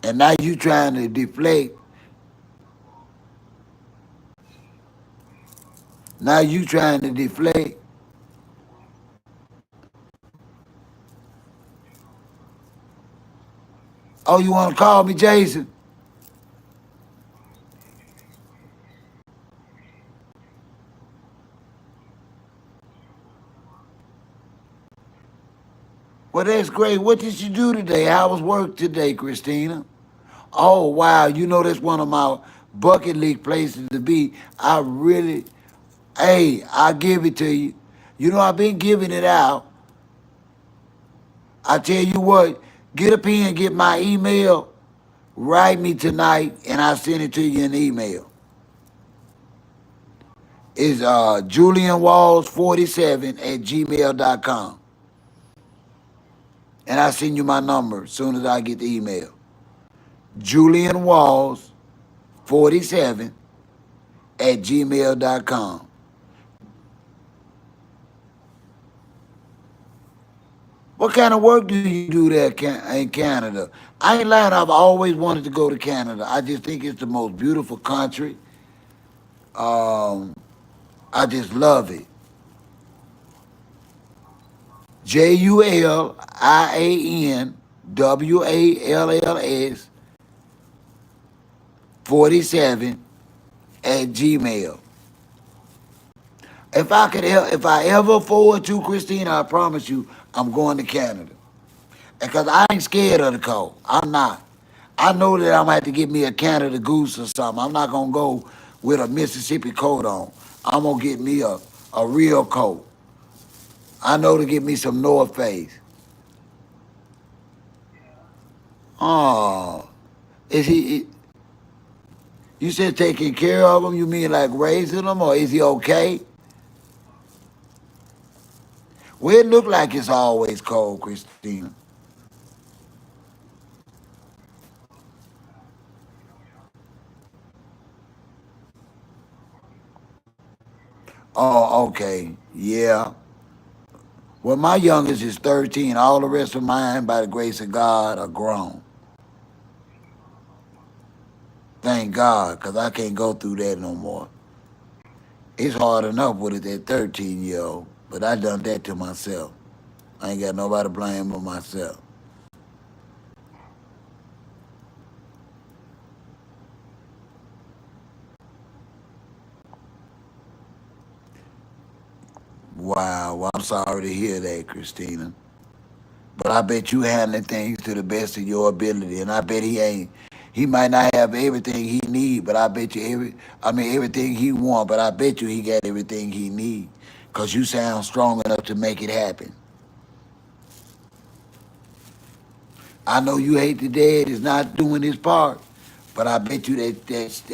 And now you trying to deflect. Now you trying to deflect. Oh, you want to call me Jason? Well, that's great. What did you do today? How was work today, Christina? Oh, wow. You know, that's one of my bucket list places to be. I really, hey, I give it to you. You know, I've been giving it out. I tell you what, get a pen, get my email, write me tonight, and I'll send it to you in email. It's julianwalls47 at gmail.com. And I'll send you my number as soon as I get the email. julianwalls47 at gmail.com. What kind of work do you do there in Canada? I ain't lying, I've always wanted to go to Canada. I just think it's the most beautiful country. Um, I just love it. JULIANWALLS 47 at Gmail. If I could help, if I ever afford to, Christina, I promise you, I'm going to Canada. Because I ain't scared of the cold. I'm not. I know that I'm gonna have to get me a Canada Goose or something. I'm not gonna go with a Mississippi coat on. I'm gonna get me a real coat. I know to get me some North Face. Oh, is he? You said taking care of him? You mean like raising him, or is he okay? Well, it look like it's always cold, Christina. Oh, okay, yeah. Well, my youngest is 13. All the rest of mine, by the grace of God, are grown. Thank God, because I can't go through that no more. It's hard enough with it at 13-year-old, but I done that to myself. I ain't got nobody to blame but myself. Wow, well, I'm sorry to hear that, Christina. But I bet you handling things to the best of your ability, and I bet he ain't. He might not have everything he need, but I bet you everything he want. But I bet you he got everything he need, cause you sound strong enough to make it happen. I know you hate the dad is not doing his part, but I bet you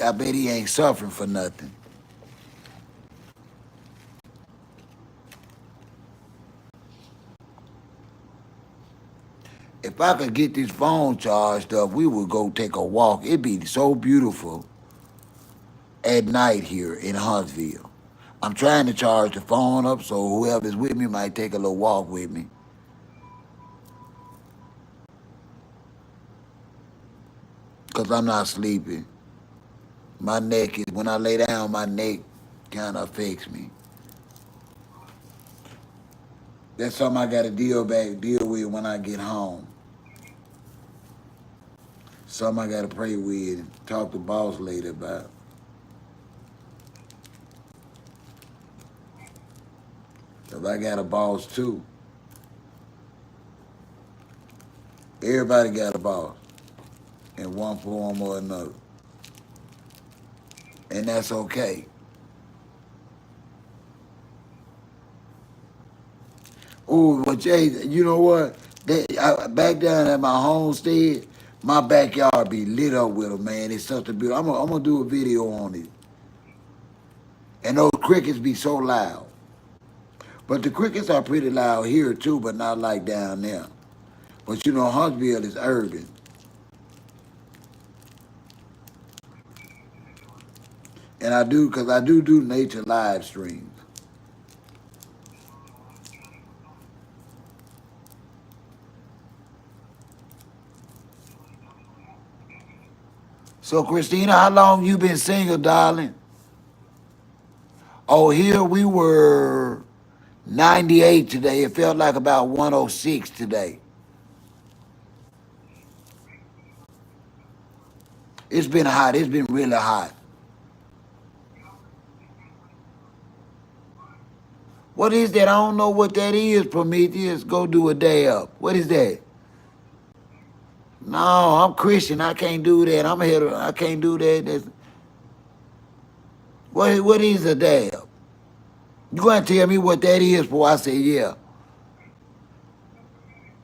I bet he ain't suffering for nothing. If I could get this phone charged up, we would go take a walk. It'd be so beautiful at night here in Huntsville. I'm trying to charge the phone up so whoever's with me might take a little walk with me. Cause I'm not sleeping. My neck is when I lay down, my neck kind of affects me. That's something I got to deal with when I get home. Something I got to pray with, and talk to boss lady about. Cause I got a boss too. Everybody got a boss in one form or another, and that's okay. Oh, but Jay, you know what? Back down at my homestead, my backyard be lit up with them, man. It's something beautiful. I'm gonna do a video on it, and those crickets be so loud. But the crickets are pretty loud here too, but not like down there. But you know, Huntsville is urban, and I do because I do nature live streams. So Christina, how long you been single, darling? Oh, here we were 98 today. It felt like about 106 today. It's been hot. It's been really hot. What is that? I don't know what that is, Prometheus. Go do a day up. What is that? No, I'm Christian. I can't do that. I'm here. I can't do that. What is a day up? You gonna tell me what that is before I say yeah?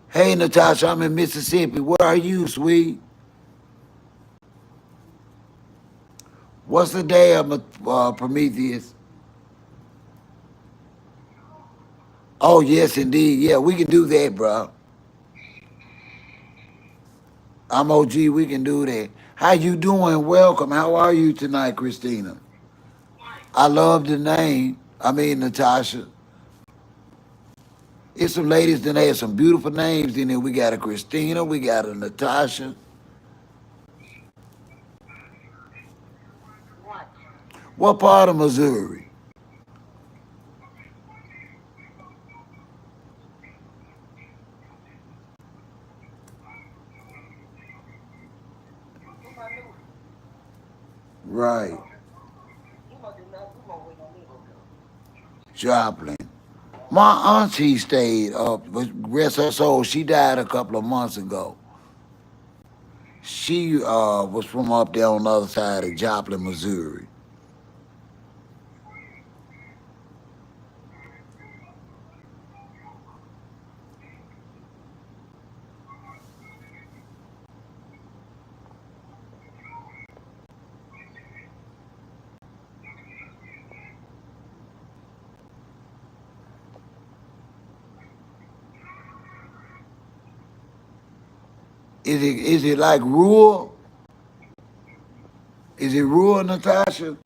Hey, Natasha, I'm in Mississippi. Where are you, sweet? What's the day of Prometheus? Oh, yes, indeed. Yeah, we can do that, bro. I'm OG. We can do that. How you doing? Welcome. How are you tonight, Christina? I love the name. I mean, Natasha. It's some ladies that have some beautiful names in there. We got a Christina. We got a Natasha. What? What part of Missouri? Who my new? Right. You must do nothing. You must wait on me to go. Joplin. My auntie stayed up, but rest her soul, she died a couple of months ago. She was from up there on the other side of Joplin, Missouri. Is it like rural? Is it rural, Natasha?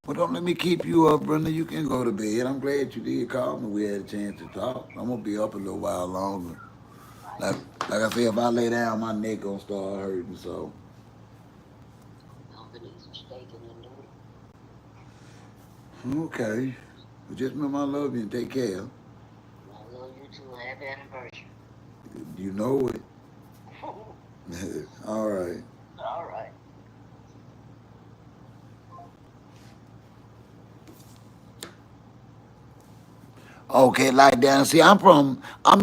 Well, don't let me keep you up, Brenda. You can go to bed. I'm glad you did call me. We had a chance to talk. I'm gonna be up a little while longer. Like like I said, if I lay down, my neck gonna start hurting. So I'm gonna eat some steak and then noodles. okay. Well, just remember I love you and take care. I love you too. Happy anniversary. You know it. All right. All right. Okay, like down. See, I'm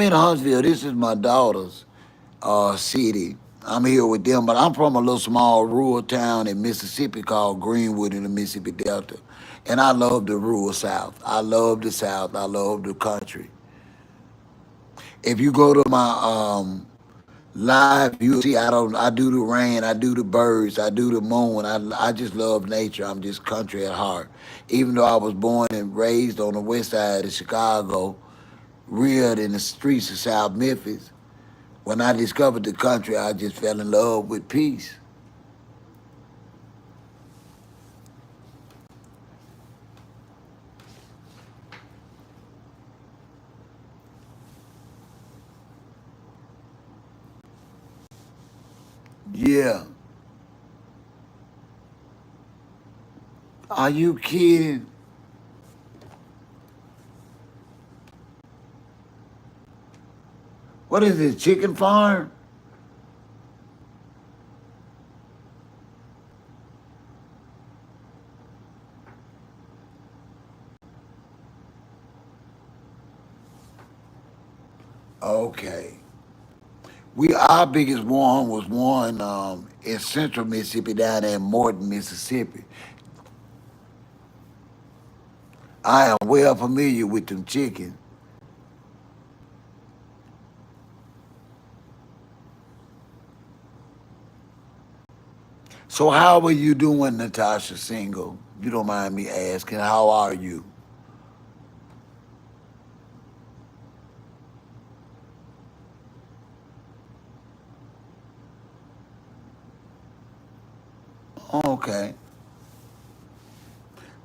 in Huntsville. This is my daughter's city. I'm here with them, but I'm from a little small rural town in Mississippi called Greenwood in the Mississippi Delta. And I love the rural South. I love the South. I love the country. If you go to my live, you see I do the rain, I do the birds, I do the moon. I just love nature. I'm just country at heart. Even though I was born and raised on the west side of Chicago, reared in the streets of South Memphis. When I discovered the country, I just fell in love with peace. Yeah. Are you kidding? What is this, chicken farm? Okay. We our biggest one was one in central Mississippi down there in Morton, Mississippi. I am well familiar with them chickens. So how are you doing, Natasha Single? You don't mind me asking, how are you? Okay.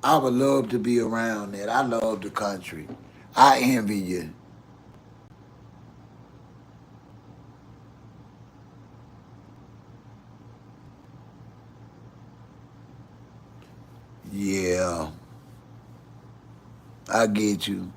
I would love to be around that. I love the country. I envy you. Yeah, I get you.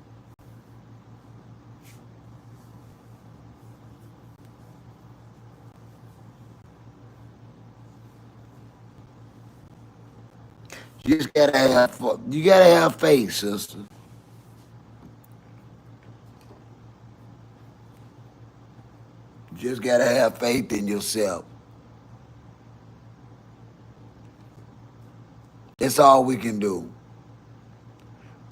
You gotta have faith, sister. You just gotta have faith in yourself. That's all we can do.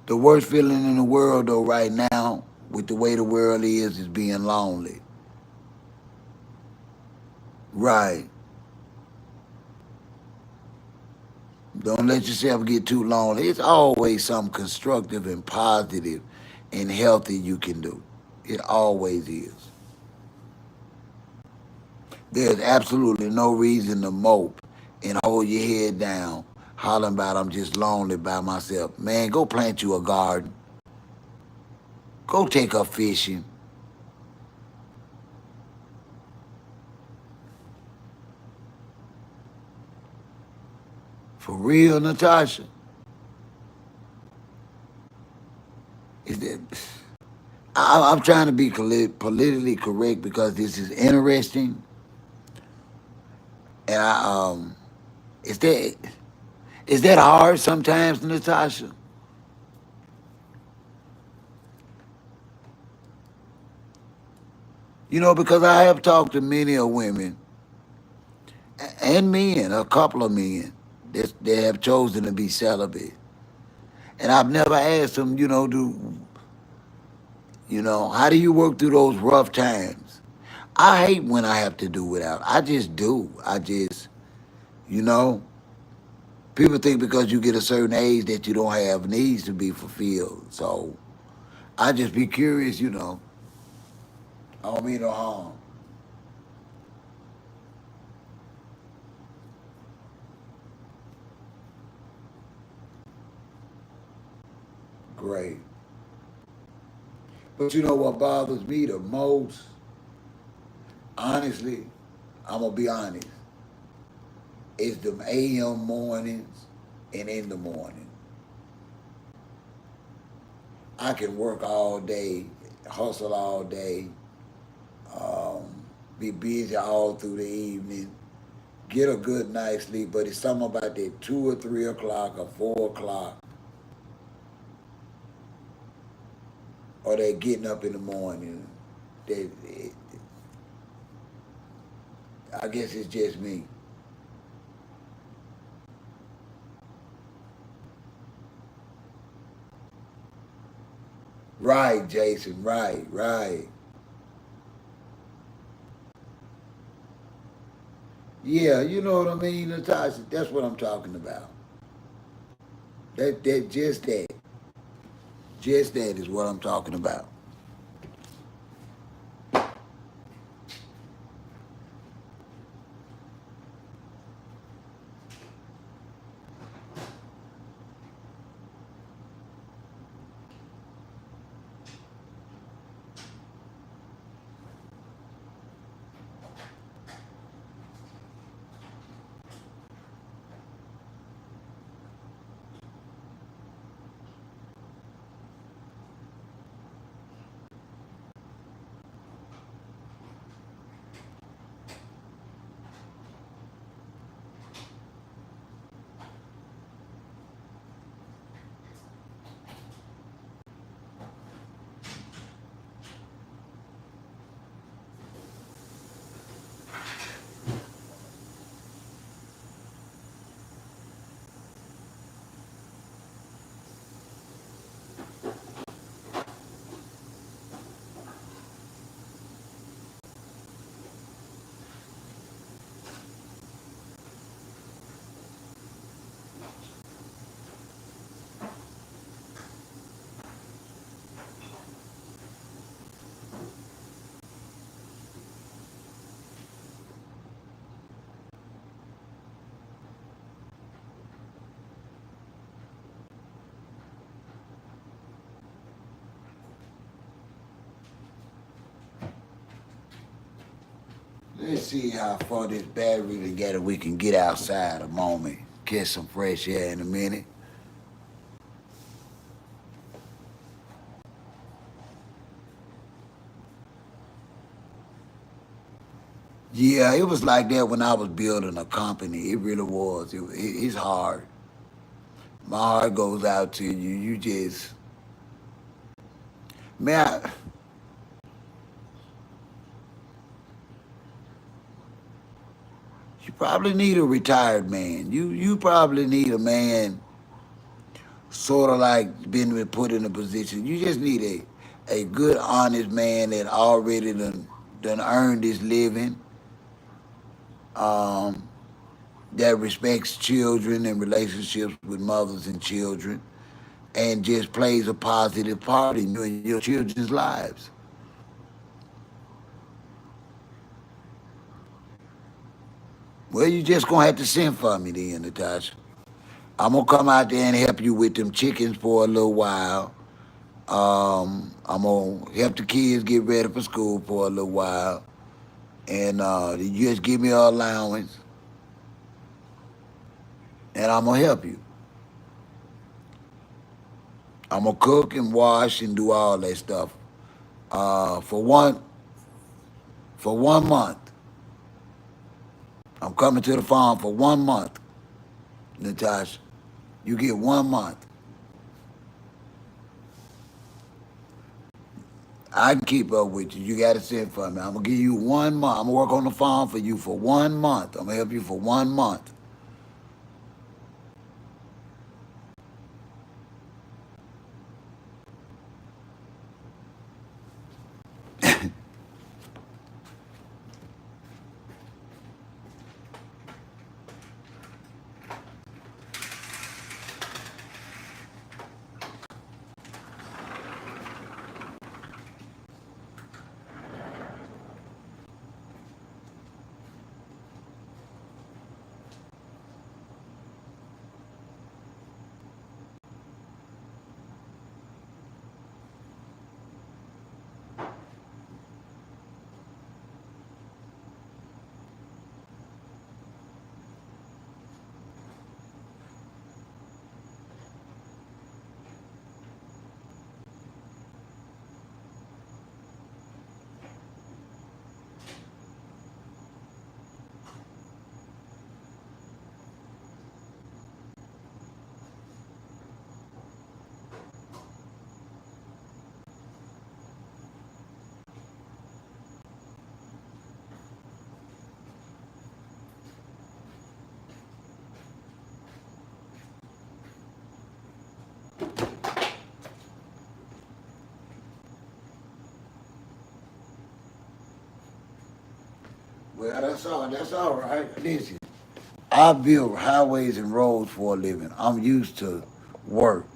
The worst feeling in the world, though, right now, with the way the world is being lonely. Right. Don't let yourself get too lonely. It's always something constructive and positive and healthy you can do. It always is. There's absolutely no reason to mope and hold your head down, hollering about I'm just lonely by myself. Man, go plant you a garden. Go take her fishing. For real, Natasha. Is that I'm trying to be politically correct because this is interesting, and is that is that hard sometimes, Natasha? You know, because I have talked to many of women and men, a couple of men that have chosen to be celibate, and I've never asked them, how do you work through those rough times? I hate when I have to do without. I just do. You know, people think because you get a certain age that you don't have needs to be fulfilled. So I just be curious. I don't mean no harm. Great. But you know what bothers me the most? Honestly, I'm gonna be honest. It's them AM mornings and in the morning. I can work all day, hustle all day, be busy all through the evening, get a good night's sleep, but it's something about that 2 or 3 o'clock or 4 o'clock, or they're getting up in the morning. That I guess it's just me. Right, Jason. Right, right. Yeah, you know what I mean, Natasha. That's what I'm talking about. Just that is what I'm talking about. Let's see how far this battery together we can get outside a moment. Get some fresh air in a minute. Yeah, it was like that when I was building a company. It really was. It's hard. My heart goes out to you. You just, man, you probably need a retired man. You probably need a man sort of like been put in a position. You just need a good, honest man that already done earned his living, um, that respects children and relationships with mothers and children, and just plays a positive part in you and your children's lives. Well, you just gonna have to send for me then, Natasha. I'm gonna come out there and help you with them chickens for a little while. I'm gonna help the kids get ready for school for a little while, and you just give me an allowance, and I'm gonna help you. I'm gonna cook and wash and do all that stuff. Uh, for one for 1 month, I'm coming to the farm for 1 month, Natasha. You get 1 month. I can keep up with you. You got to send for me. I'm gonna give you 1 month. I'm gonna work on the farm for you for 1 month. I'm gonna help you for 1 month. Well, that's all. That's all right. Listen, I build highways and roads for a living. I'm used to work.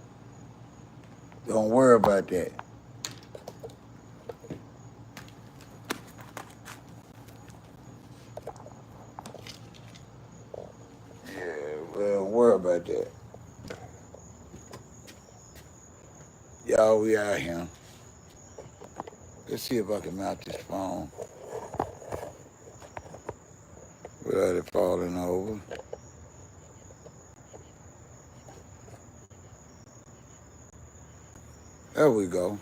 Don't worry about that. Yeah, well, don't worry about that. Y'all, we out here. Let's see if I can mount this phone without it falling over. There we go.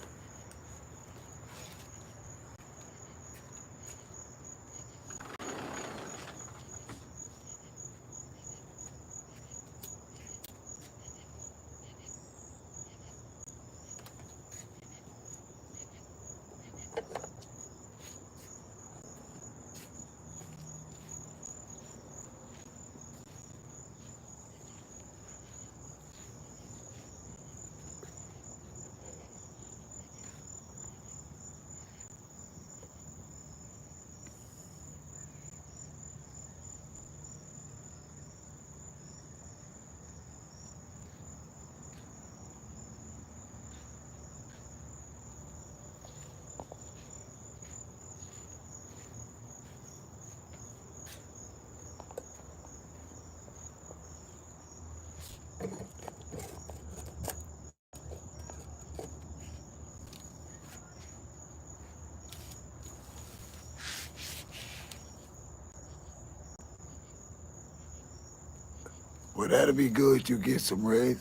Well, that'll be good. You get some rest.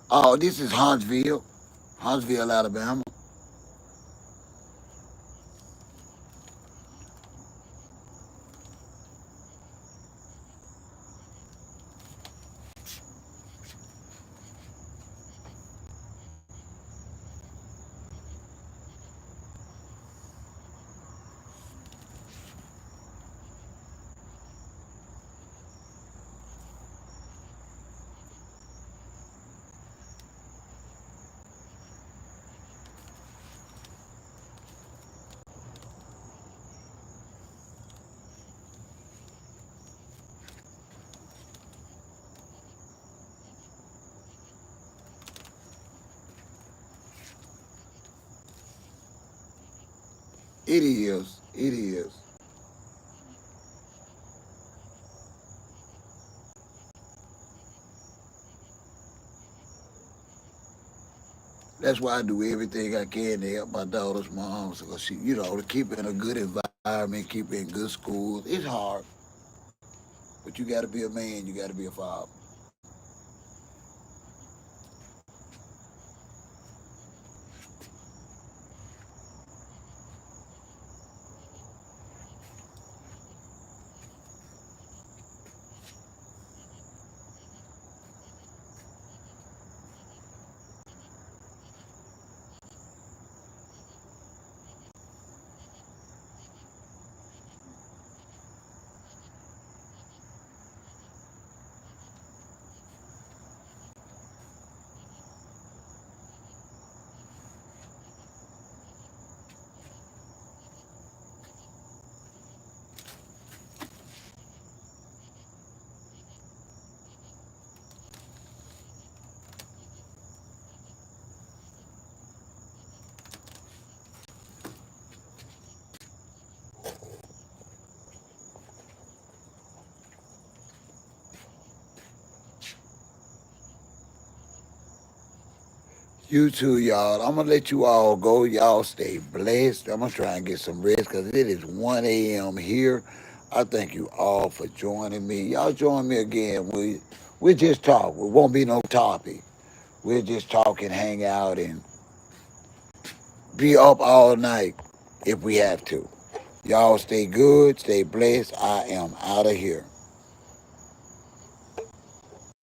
Oh, this is Huntsville, Alabama. It is. It is. That's why I do everything I can to help my daughter's mom. So she, to keep her in a good environment, keep her in good schools. It's hard, but you got to be a man. You got to be a father. You too, y'all. I'm gonna let you all go. Y'all stay blessed. I'm gonna try and get some rest because it is 1 a.m. here. I thank you all for joining me. Y'all join me again. We just talk. It won't be no topic. We'll just talk and hang out and be up all night if we have to. Y'all stay good, stay blessed. I am out of here.